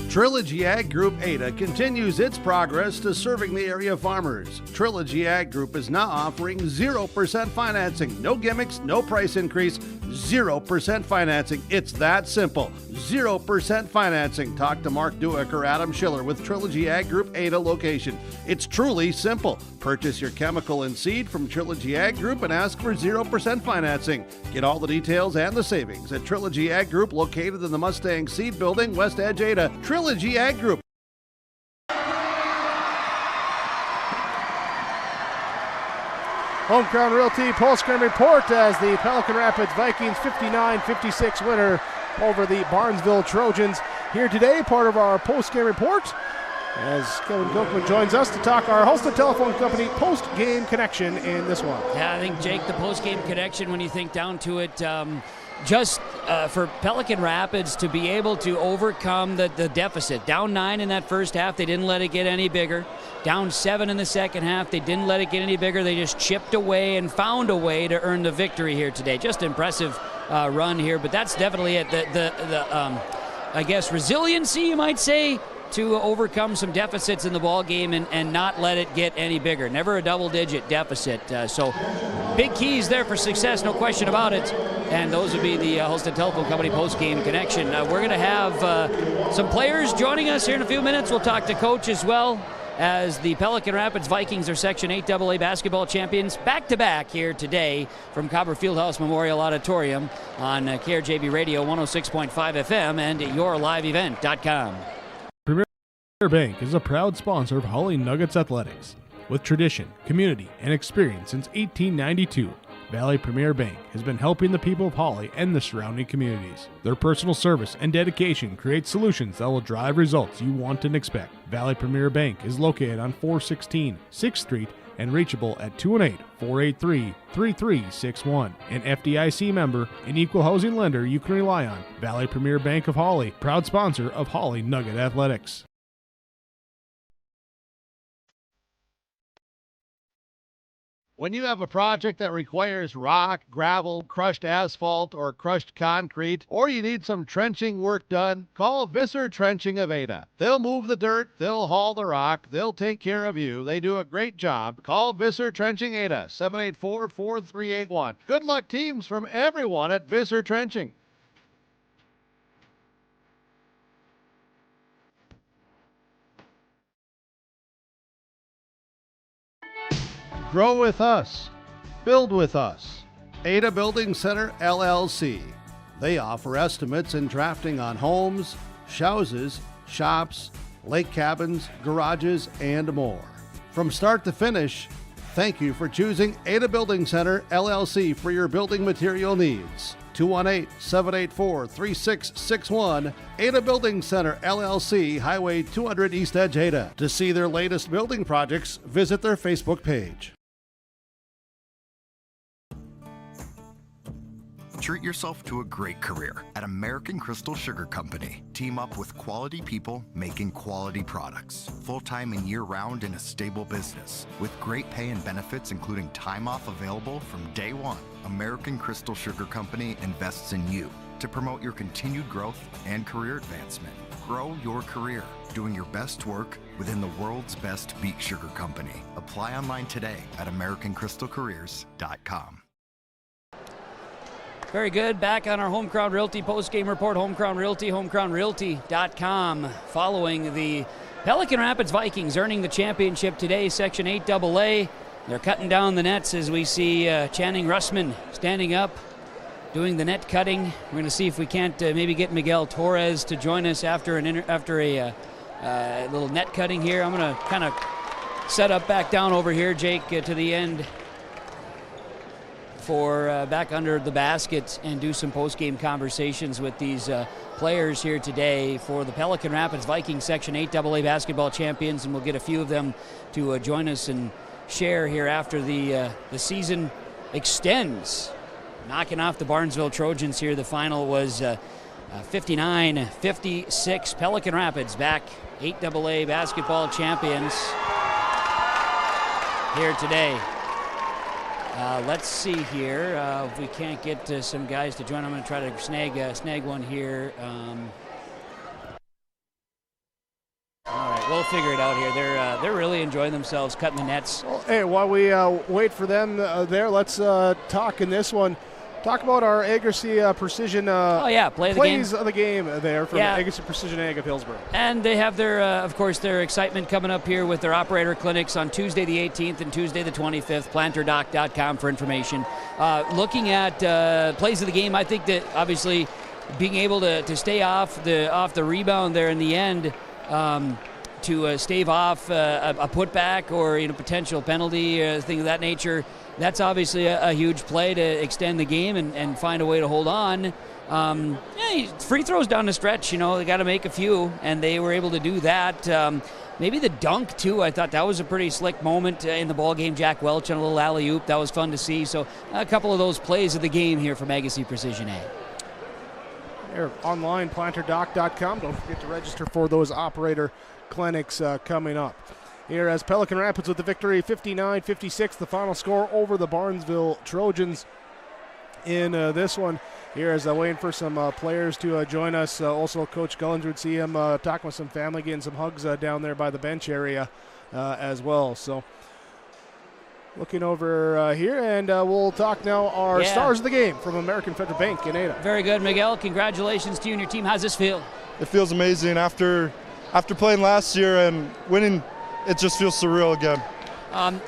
Trilogy Ag Group Ada continues its progress to serving the area farmers. Trilogy Ag Group is now offering 0% financing. No gimmicks, no price increase, 0% financing. It's that simple. 0% financing. Talk to Mark Duick or Adam Schiller with Trilogy Ag Group Ada location. It's truly simple. Purchase your chemical and seed from Trilogy Ag Group and ask for 0% financing. Get all the details and the savings at Trilogy Ag Group located in the Mustang Seed Building, West Edge, Ada. Trilogy Ag Group. Home Crown Realty Postgame report as the Pelican Rapids Vikings 59-56 winner over the Barnesville Trojans here today. Part of our postgame report as Kevin Gochman joins us to talk our Holston Telephone Company post-game connection in this one. Yeah, I think, Jake, the post-game connection, when you think down to it, just for Pelican Rapids to be able to overcome the deficit. Down 9 in that first half, they didn't let it get any bigger. Down 7 in the second half, they didn't let it get any bigger. They just chipped away and found a way to earn the victory here today. Just impressive run here, but that's definitely it. I guess resiliency, you might say, to overcome some deficits in the ball game and not let it get any bigger. Never a double-digit deficit. So big keys there for success, no question about it. And those would be the Holston Telephone Company post-game connection. We're going to have some players joining us here in a few minutes. We'll talk to Coach as well, as the Pelican Rapids Vikings are Section 8 AA basketball champions back-to-back here today from Cobber Fieldhouse Memorial Auditorium on KRJB Radio 106.5 FM and yourliveevent.com. Premier Bank is a proud sponsor of Holly Nuggets Athletics. With tradition, community, and experience since 1892, Valley Premier Bank has been helping the people of Holly and the surrounding communities. Their personal service and dedication create solutions that will drive results you want and expect. Valley Premier Bank is located on 416 6th Street and reachable at 218-483-3361. An FDIC member, an equal housing lender you can rely on. Valley Premier Bank of Holly, proud sponsor of Holly Nugget Athletics. When you have a project that requires rock, gravel, crushed asphalt, or crushed concrete, or you need some trenching work done, call Visser Trenching of Ada. They'll move the dirt, they'll haul the rock, they'll take care of you. They do a great job. Call Visser Trenching Ada, 784-4381. Good luck, teams, from everyone at Visser Trenching. Grow with us. Build with us. Ada Building Center, LLC. They offer estimates and drafting on homes, houses, shops, lake cabins, garages, and more. From start to finish, thank you for choosing Ada Building Center, LLC for your building material needs. 218-784-3661, Ada Building Center, LLC, Highway 200 East Edge, Ada. To see their latest building projects, visit their Facebook page. Treat yourself to a great career at American Crystal Sugar Company. Team up with quality people making quality products. Full-time and year-round in a stable business. With great pay and benefits including time off available from day one. American Crystal Sugar Company invests in you to promote your continued growth and career advancement. Grow your career, doing your best work within the world's best beet sugar company. Apply online today at AmericanCrystalCareers.com. Very good. Back on our Home Crown Realty post-game report. Home Crown Realty, homecrownrealty.com. Following the Pelican Rapids Vikings earning the championship today, Section 8 AA. They're cutting down the nets as we see Channing Russman standing up, doing the net cutting. We're going to see if we can't maybe get Miguel Torres to join us after a little net cutting here. I'm going to kind of set up back down over here, Jake, to the end for back under the basket and do some post-game conversations with these players here today for the Pelican Rapids Vikings Section 8 AA basketball champions, and we'll get a few of them to join us and share here after the season extends. Knocking off the Barnesville Trojans here. The final was 59-56. Pelican Rapids back 8 AA basketball champions here today. Let's see here if we can't get some guys to join. I'm going to try to snag one here. All right, we'll figure it out here. They're really enjoying themselves cutting the nets. Well, hey, while we wait for them there, let's talk in this one. Talk about our Agassiz Precision plays of the game there from Agassiz Precision Ag of Hillsborough. And they have their, of course, their excitement coming up here with their operator clinics on Tuesday the 18th and Tuesday the 25th. PlanterDoc.com for information. Looking at plays of the game, I think that obviously being able to stay off the rebound there in the end, to stave off a putback or potential penalty or things of that nature. That's obviously a huge play to extend the game and find a way to hold on. Free throws down the stretch, they got to make a few, and they were able to do that. Maybe the dunk, too. I thought that was a pretty slick moment in the ball game. Jack Welch on a little alley-oop. That was fun to see. So a couple of those plays of the game here from Agassiz Precision Ag. There, online, PlanterDoc.com. Don't forget to register for those operator clinics coming up. Here as Pelican Rapids with the victory, 59-56, the final score over the Barnesville Trojans in this one. Here as waiting for some players to join us. Also, Coach Gullinger would see him talking with some family, getting some hugs down there by the bench area as well. So looking over here, and we'll talk now our stars of the game from American Federal Bank in Ada. Very good, Miguel. Congratulations to you and your team. How's this feel? It feels amazing after playing last year and winning. It just feels surreal again.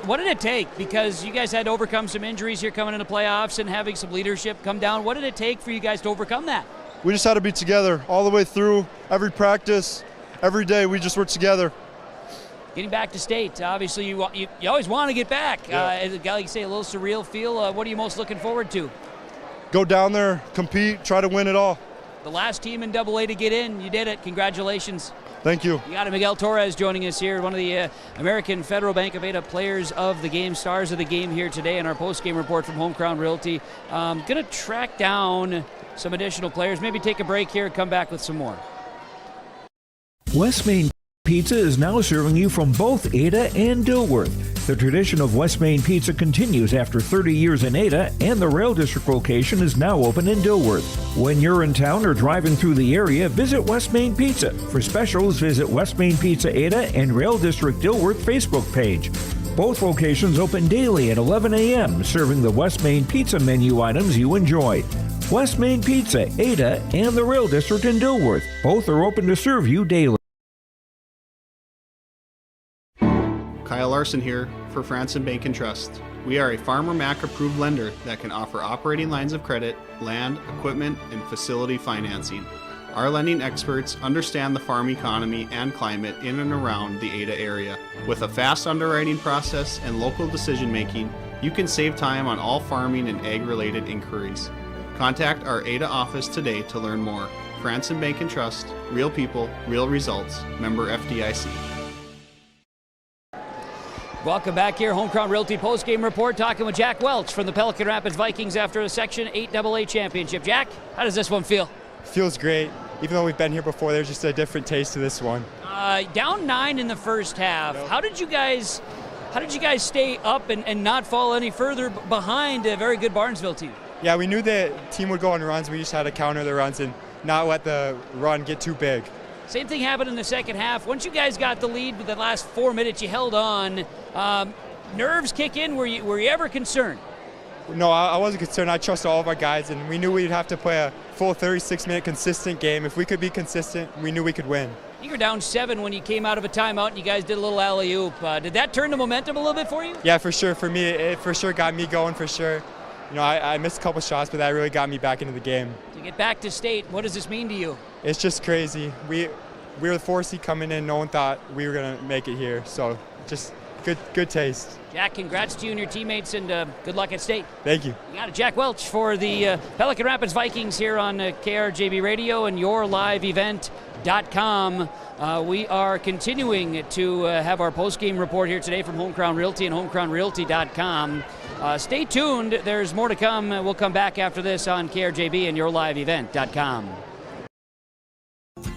What did it take? Because you guys had to overcome some injuries here coming into playoffs and having some leadership come down. What did it take for you guys to overcome that? We just had to be together all the way through. Every practice, every day, we just worked together. Getting back to state, obviously you always want to get back. As a guy, you say, a little surreal feel. What are you most looking forward to? Go down there, compete, try to win it all. The last team in AA to get in, you did it. Congratulations. Thank you. You got Miguel Torres joining us here, one of the American Federal Bank of Ada players of the game, stars of the game here today in our post-game report from Home Crown Realty. Going to track down some additional players, maybe take a break here and come back with some more. West Main Pizza is now serving you from both Ada and Dilworth. The tradition of West Main Pizza continues after 30 years in Ada, and the Rail District location is now open in Dilworth. When you're in town or driving through the area, visit West Main Pizza. For specials, visit West Main Pizza Ada and Rail District Dilworth Facebook page. Both locations open daily at 11 a.m., serving the West Main Pizza menu items you enjoy. West Main Pizza, Ada, and the Rail District in Dilworth. Both are open to serve you daily. Kyle Larson here for Franson Bank and Trust. We are a Farmer Mac approved lender that can offer operating lines of credit, land, equipment, and facility financing. Our lending experts understand the farm economy and climate in and around the Ada area. With a fast underwriting process and local decision making, you can save time on all farming and ag-related inquiries. Contact our Ada office today to learn more. Franson Bank and Trust, real people, real results. Member FDIC. Welcome back here, Home Crown Realty Postgame Report, talking with Jack Welch from the Pelican Rapids Vikings after the Section 8 AA Championship. Jack, how does this one feel? Feels great. Even though we've been here before, there's just a different taste to this one. Down 9 in the first half. Yep. How did you guys stay up and not fall any further behind a very good Barnesville team? Yeah, we knew the team would go on runs. We just had to counter the runs and not let the run get too big. Same thing happened in the second half. Once you guys got the lead with the last 4 minutes, you held on. Nerves kick in. Were you ever concerned? No, I wasn't concerned. I trust all of our guys, and we knew we'd have to play a full 36-minute consistent game. If we could be consistent, we knew we could win. You were down 7 when you came out of a timeout, and you guys did a little alley-oop. Did that turn the momentum a little bit for you? Yeah, for sure. For me, it for sure got me going, for sure. You know, I missed a couple shots, but that really got me back into the game. To get back to state, what does this mean to you? It's just crazy. We were the 4 seed coming in. No one thought we were going to make it here. So just good taste. Jack, congrats to you and your teammates, and good luck at state. Thank you. You got it, Jack Welch for the Pelican Rapids Vikings here on KRJB Radio and YourLiveEvent.com. We are continuing to have our post-game report here today from Home Crown Realty and HomeCrownRealty.com. Stay tuned. There's more to come. We'll come back after this on KRJB and YourLiveEvent.com.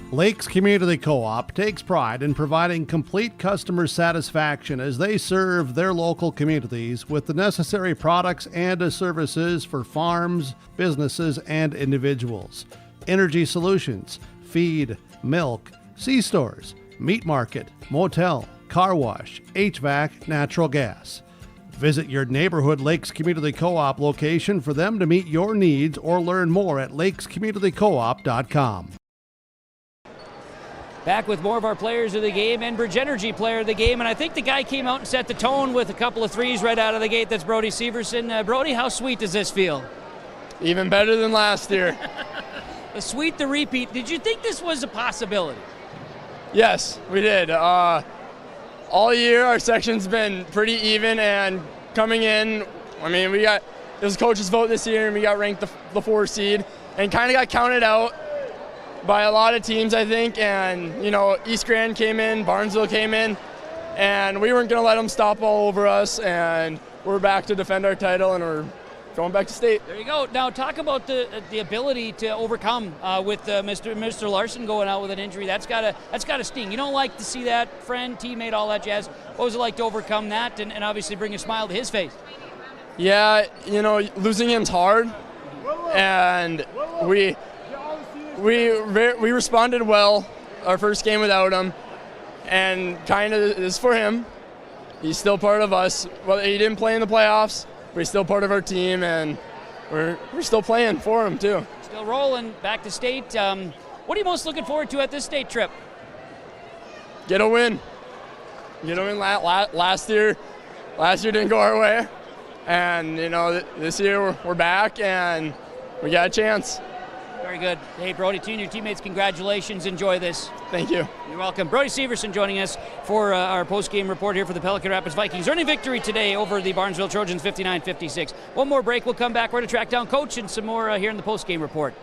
Lakes Community Co-op takes pride in providing complete customer satisfaction as they serve their local communities with the necessary products and services for farms, businesses, and individuals. Energy solutions, feed, milk, C-stores, meat market, motel, car wash, HVAC, natural gas. Visit your neighborhood Lakes Community Co-op location for them to meet your needs or learn more at lakescommunitycoop.com. Back with more of our players of the game, Enbridge Energy player of the game, and I think the guy came out and set the tone with a couple of threes right out of the gate. That's Brody Severson. Brody, how sweet does this feel? Even better than last year. The sweet, the repeat. Did you think this was a possibility? Yes, we did. All year our section's been pretty even, and coming in, I mean, it was coach's vote this year, and we got ranked the 4 seed, and kind of got counted out by a lot of teams, I think, and, you know, East Grand came in, Barnesville came in, and we weren't going to let them stop all over us, and we're back to defend our title, and we're going back to state. There you go. Now talk about the ability to overcome with Mr. Larson going out with an injury. That's got to sting. You don't like to see that, friend, teammate, all that jazz. What was it like to overcome that and obviously bring a smile to his face? Yeah, you know, losing him's hard, and we responded well our first game without him, and kind of is for him. He's still part of us. Well, he didn't play in the playoffs, but he's still part of our team, and we're still playing for him too. Still rolling back to state. What are you most looking forward to at this state trip? Get a win. Last year didn't go our way, and you know this year we're back and we got a chance. Very good. Hey, Brody, to you and your teammates, congratulations. Enjoy this. Thank you. You're welcome. Brody Severson joining us for our post-game report here for the Pelican Rapids Vikings. Earning victory today over the Barnesville Trojans, 59-56. One more break. We'll come back. We're going to track down Coach and some more here in the post-game report.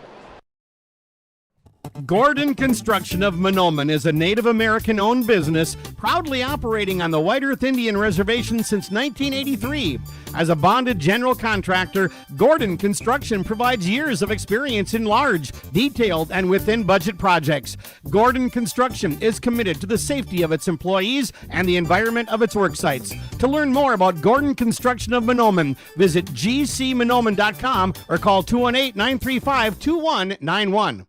Gordon Construction of Mahnomen is a Native American-owned business proudly operating on the White Earth Indian Reservation since 1983. As a bonded general contractor, Gordon Construction provides years of experience in large, detailed, and within-budget projects. Gordon Construction is committed to the safety of its employees and the environment of its work sites. To learn more about Gordon Construction of Mahnomen, visit gcmahnomen.com or call 218-935-2191.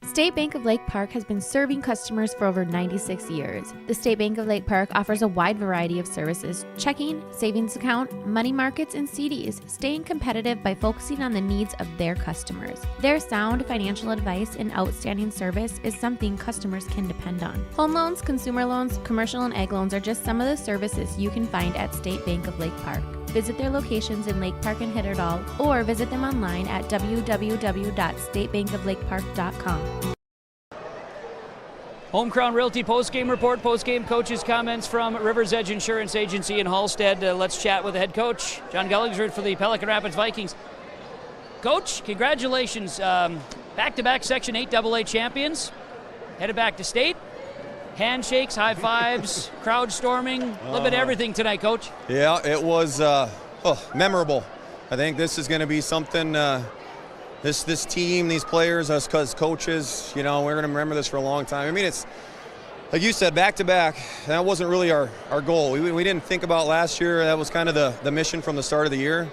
State Bank of Lake Park has been serving customers for over 96 years. The State Bank of Lake Park offers a wide variety of services: checking, savings account, money markets, and CDs, staying competitive by focusing on the needs of their customers. Their sound financial advice and outstanding service is something customers can depend on. Home loans, consumer loans, commercial and ag loans are just some of the services you can find at State Bank of Lake Park. Visit their locations in Lake Park and Hitterdall, or visit them online at www.statebankoflakepark.com. Home Crown Realty postgame report, postgame coaches' comments from River's Edge Insurance Agency in Hallstead. Let's chat with the head coach, John Gullingsrud for the Pelican Rapids Vikings. Coach, congratulations. Back-to-back Section 8 AA champions. Headed back to state. Handshakes, high fives, crowd storming, a little bit of everything tonight, Coach. Yeah, it was memorable. I think this is going to be something, this team, these players, us as coaches, we're going to remember this for a long time. I mean, it's, like you said, back-to-back, that wasn't really our goal. We didn't think about last year. That was kind of the mission from the start of the year.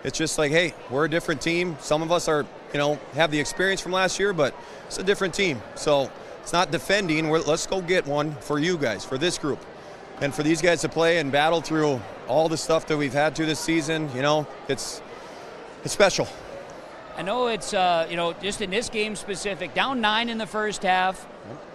It's just like, hey, we're a different team. Some of us are, have the experience from last year, but it's a different team. So it's not defending. Let's go get one for you guys, for this group. And for these guys to play and battle through all the stuff that we've had to this season, it's special. I know it's, just in this game specific, down 9 in the first half,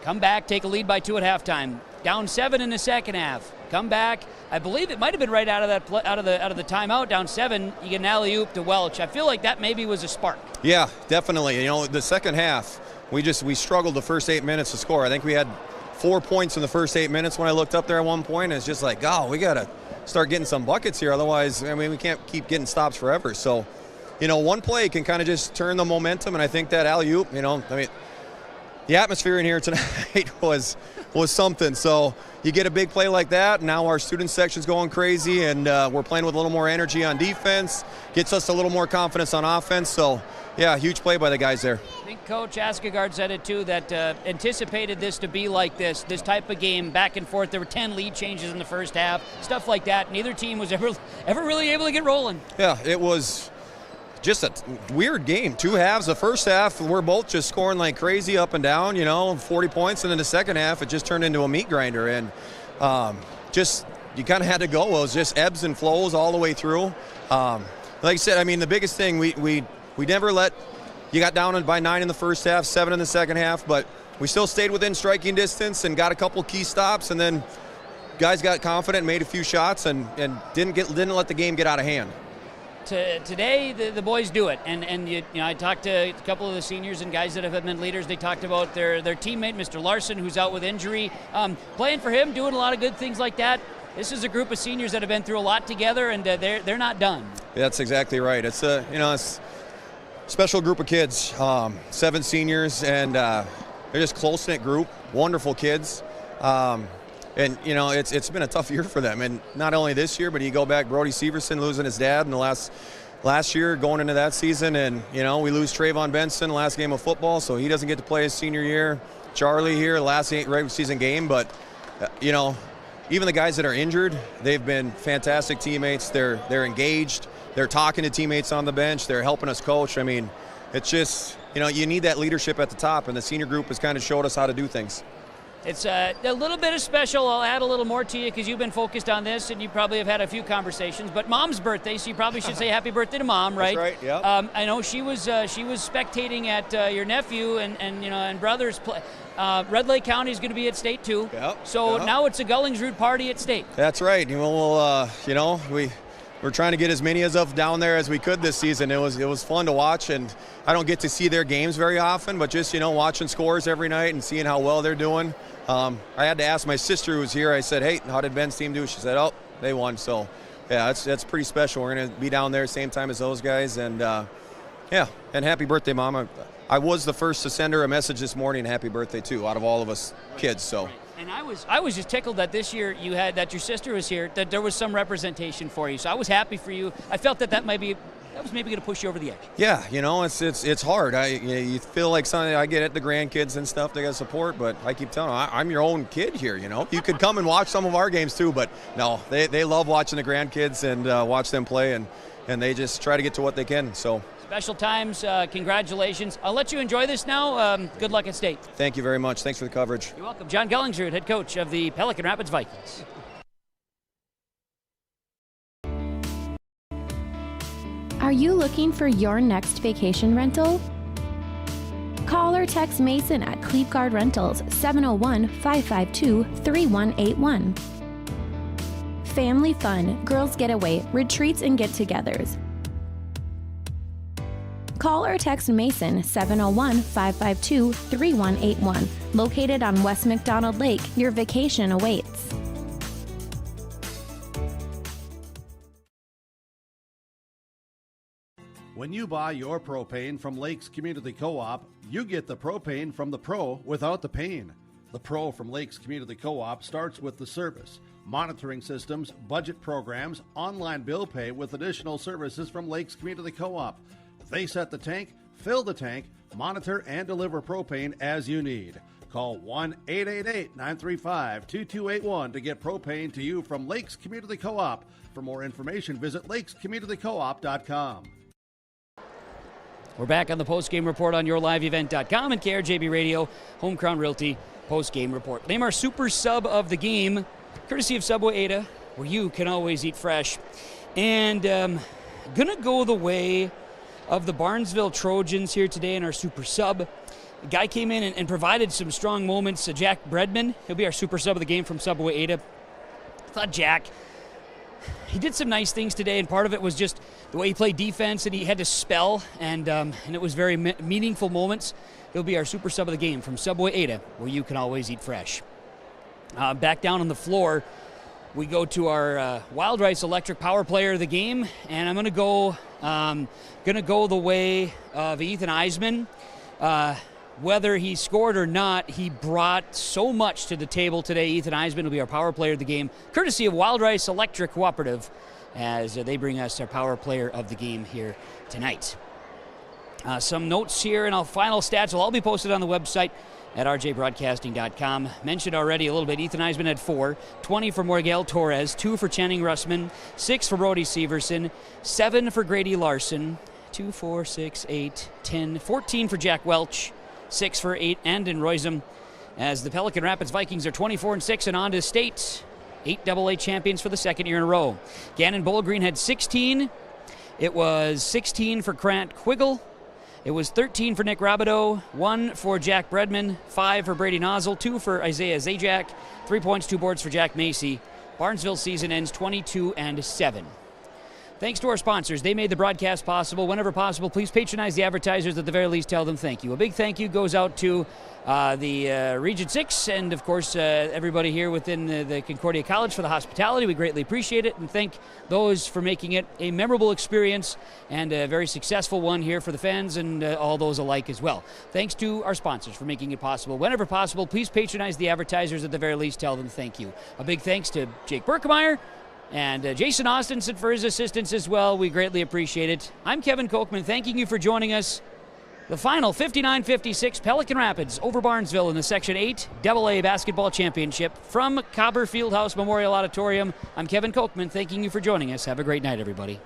come back, take a lead by 2 at halftime. Down 7 in the second half, come back. I believe it might have been right out of the timeout, down 7. You get an alley-oop to Welch. I feel like that maybe was a spark. Yeah, definitely. The second half, we struggled the first 8 minutes to score. I think we had 4 points in the first 8 minutes when I looked up there at one point. And it's just like, we got to start getting some buckets here. Otherwise, we can't keep getting stops forever. So, one play can kind of just turn the momentum. And I think that alley-oop, the atmosphere in here tonight was something. So you get a big play like that. Now our student section's going crazy, and we're playing with a little more energy on defense. Gets us a little more confidence on offense. So, yeah, huge play by the guys there. I think Coach Askegaard said it too, that anticipated this to be like this type of game, back and forth. There were 10 lead changes in the first half, stuff like that. Neither team was ever really able to get rolling. Yeah, it was just a weird game. 2 halves. The first half, we're both just scoring like crazy up and down, 40 points. And then the second half, it just turned into a meat grinder. And you kind of had to go. It was just ebbs and flows all the way through. Like I said, the biggest thing, we never let – you got down by 9 in the first half, 7 in the second half, but we still stayed within striking distance and got a couple key stops, and then guys got confident, made a few shots, and didn't let the game get out of hand. Today, the boys do it, and I talked to a couple of the seniors and guys that have been leaders. They talked about their teammate, Mr. Larson, who's out with injury. Playing for him, doing a lot of good things like that. This is a group of seniors that have been through a lot together, and they're not done. That's exactly right. It's it's special group of kids, 7 seniors, and they're just close-knit group, wonderful kids. And, it's been a tough year for them. And not only this year, but you go back, Brody Severson losing his dad in the last year, going into that season. And, we lose Trayvon Benson last game of football, so he doesn't get to play his senior year. Charlie here, last regular season game. But, even the guys that are injured, they've been fantastic teammates. They're engaged. They're talking to teammates on the bench. They're helping us coach. It's just, you need that leadership at the top, and the senior group has kind of showed us how to do things. It's a little bit of special. I'll add a little more to you because you've been focused on this, and you probably have had a few conversations. But Mom's birthday, so you probably should say happy birthday to Mom, right? That's right. Yeah. I know she was spectating at your nephew and brother's play. Red Lake County is going to be at state too. Yep. So now it's a Gullingsrud party at state. That's right. We're trying to get as many of down there as we could this season. It was fun to watch, and I don't get to see their games very often, but just watching scores every night and seeing how well they're doing. I had to ask my sister who was here. I said, "Hey, how did Ben's team do?" She said, "Oh, they won." So, yeah, that's pretty special. We're going to be down there same time as those guys, and and happy birthday, Mom. I was the first to send her a message this morning, happy birthday too, out of all of us kids. So. And I was just tickled that this year that your sister was here, that there was some representation for you. So I was happy for you. I felt that was maybe going to push you over the edge. Yeah, it's hard. You feel like something. I get it, the grandkids and stuff, they got support, but I keep telling them, I'm your own kid here. You could come and watch some of our games too, but no, they love watching the grandkids and watch them play, and they just try to get to what they can. So. Special times, congratulations. I'll let you enjoy this now. Good luck at state. Thank you very much. Thanks for the coverage. You're welcome. John Gellinger, head coach of the Pelican Rapids Vikings. Are you looking for your next vacation rental? Call or text Mason at Cleveguard Rentals 701-552-3181. Family fun, girls getaway, retreats and get-togethers. Call or text Mason 701-552-3181. Located on West McDonald Lake, your vacation awaits. When you buy your propane from Lakes Community Co-op, you get the propane from the pro without the pain. The pro from Lakes Community Co-op starts with the service, monitoring systems, budget programs, online bill pay with additional services from Lakes Community Co-op. They set the tank, fill the tank, monitor and deliver propane as you need. Call 1-888-935-2281 to get propane to you from Lakes Community Co-op. For more information, visit lakescommunitycoop.com. We're back on the Postgame Report on YourLiveEvent.com and KRJB Radio, Home Crown Realty Postgame Report. Name our super sub of the game, courtesy of Subway Ada, where you can always eat fresh. And gonna go the way of the Barnesville Trojans here today in our super sub. The guy came in and provided some strong moments. Jack Bredman, he'll be our super sub of the game from Subway Ada. I thought Jack, he did some nice things today, and part of it was just the way he played defense, and he had to spell, and it was very meaningful moments. He'll be our super sub of the game from Subway Ada, where you can always eat fresh. Back down on the floor, we go to our Wild Rice Electric Power Player of the game, and I'm gonna go the way of Ethan Eisman. Whether he scored or not, he brought so much to the table today. Ethan Eisman will be our power player of the game, courtesy of Wild Rice Electric Cooperative, as they bring us our power player of the game here tonight. Some notes here and our final stats will all be posted on the website at rjbroadcasting.com. Mentioned already a little bit, Ethan Eisman had 4, 20 for Miguel Torres, 2 for Channing Russman, 6 for Brody Severson, 7 for Grady Larson, 2, 4, 6, 8, 10, 14 for Jack Welch, 6 for Andon Roysum, as the Pelican Rapids Vikings are 24-6 and on to state. 8 AA champions for the second year in a row. Gannon Bowlegreen had 16. It was 16 for Grant Quiggle. It was 13 for Nick Rabideau, 1 for Jack Bredman, 5 for Brady Nozzle, 2 for Isaiah Zajac, 3 points, 2 boards for Jack Macy. Barnesville season ends 22-7. Thanks to our sponsors. They made the broadcast possible. Whenever possible, please patronize the advertisers. At the very least, tell them thank you. A big thank you goes out to the Region 6 and, of course, everybody here within the Concordia College for the hospitality. We greatly appreciate it and thank those for making it a memorable experience and a very successful one here for the fans and all those alike as well. Thanks to our sponsors for making it possible. Whenever possible, please patronize the advertisers. At the very least, tell them thank you. A big thanks to Jake Berkemeyer and Jason Austinson for his assistance as well. We greatly appreciate it. I'm Kevin Kochman, thanking you for joining us. The final 59-56 Pelican Rapids over Barnesville in the Section 8 AA Basketball Championship from Cobber Fieldhouse Memorial Auditorium. I'm Kevin Kochman, thanking you for joining us. Have a great night, everybody.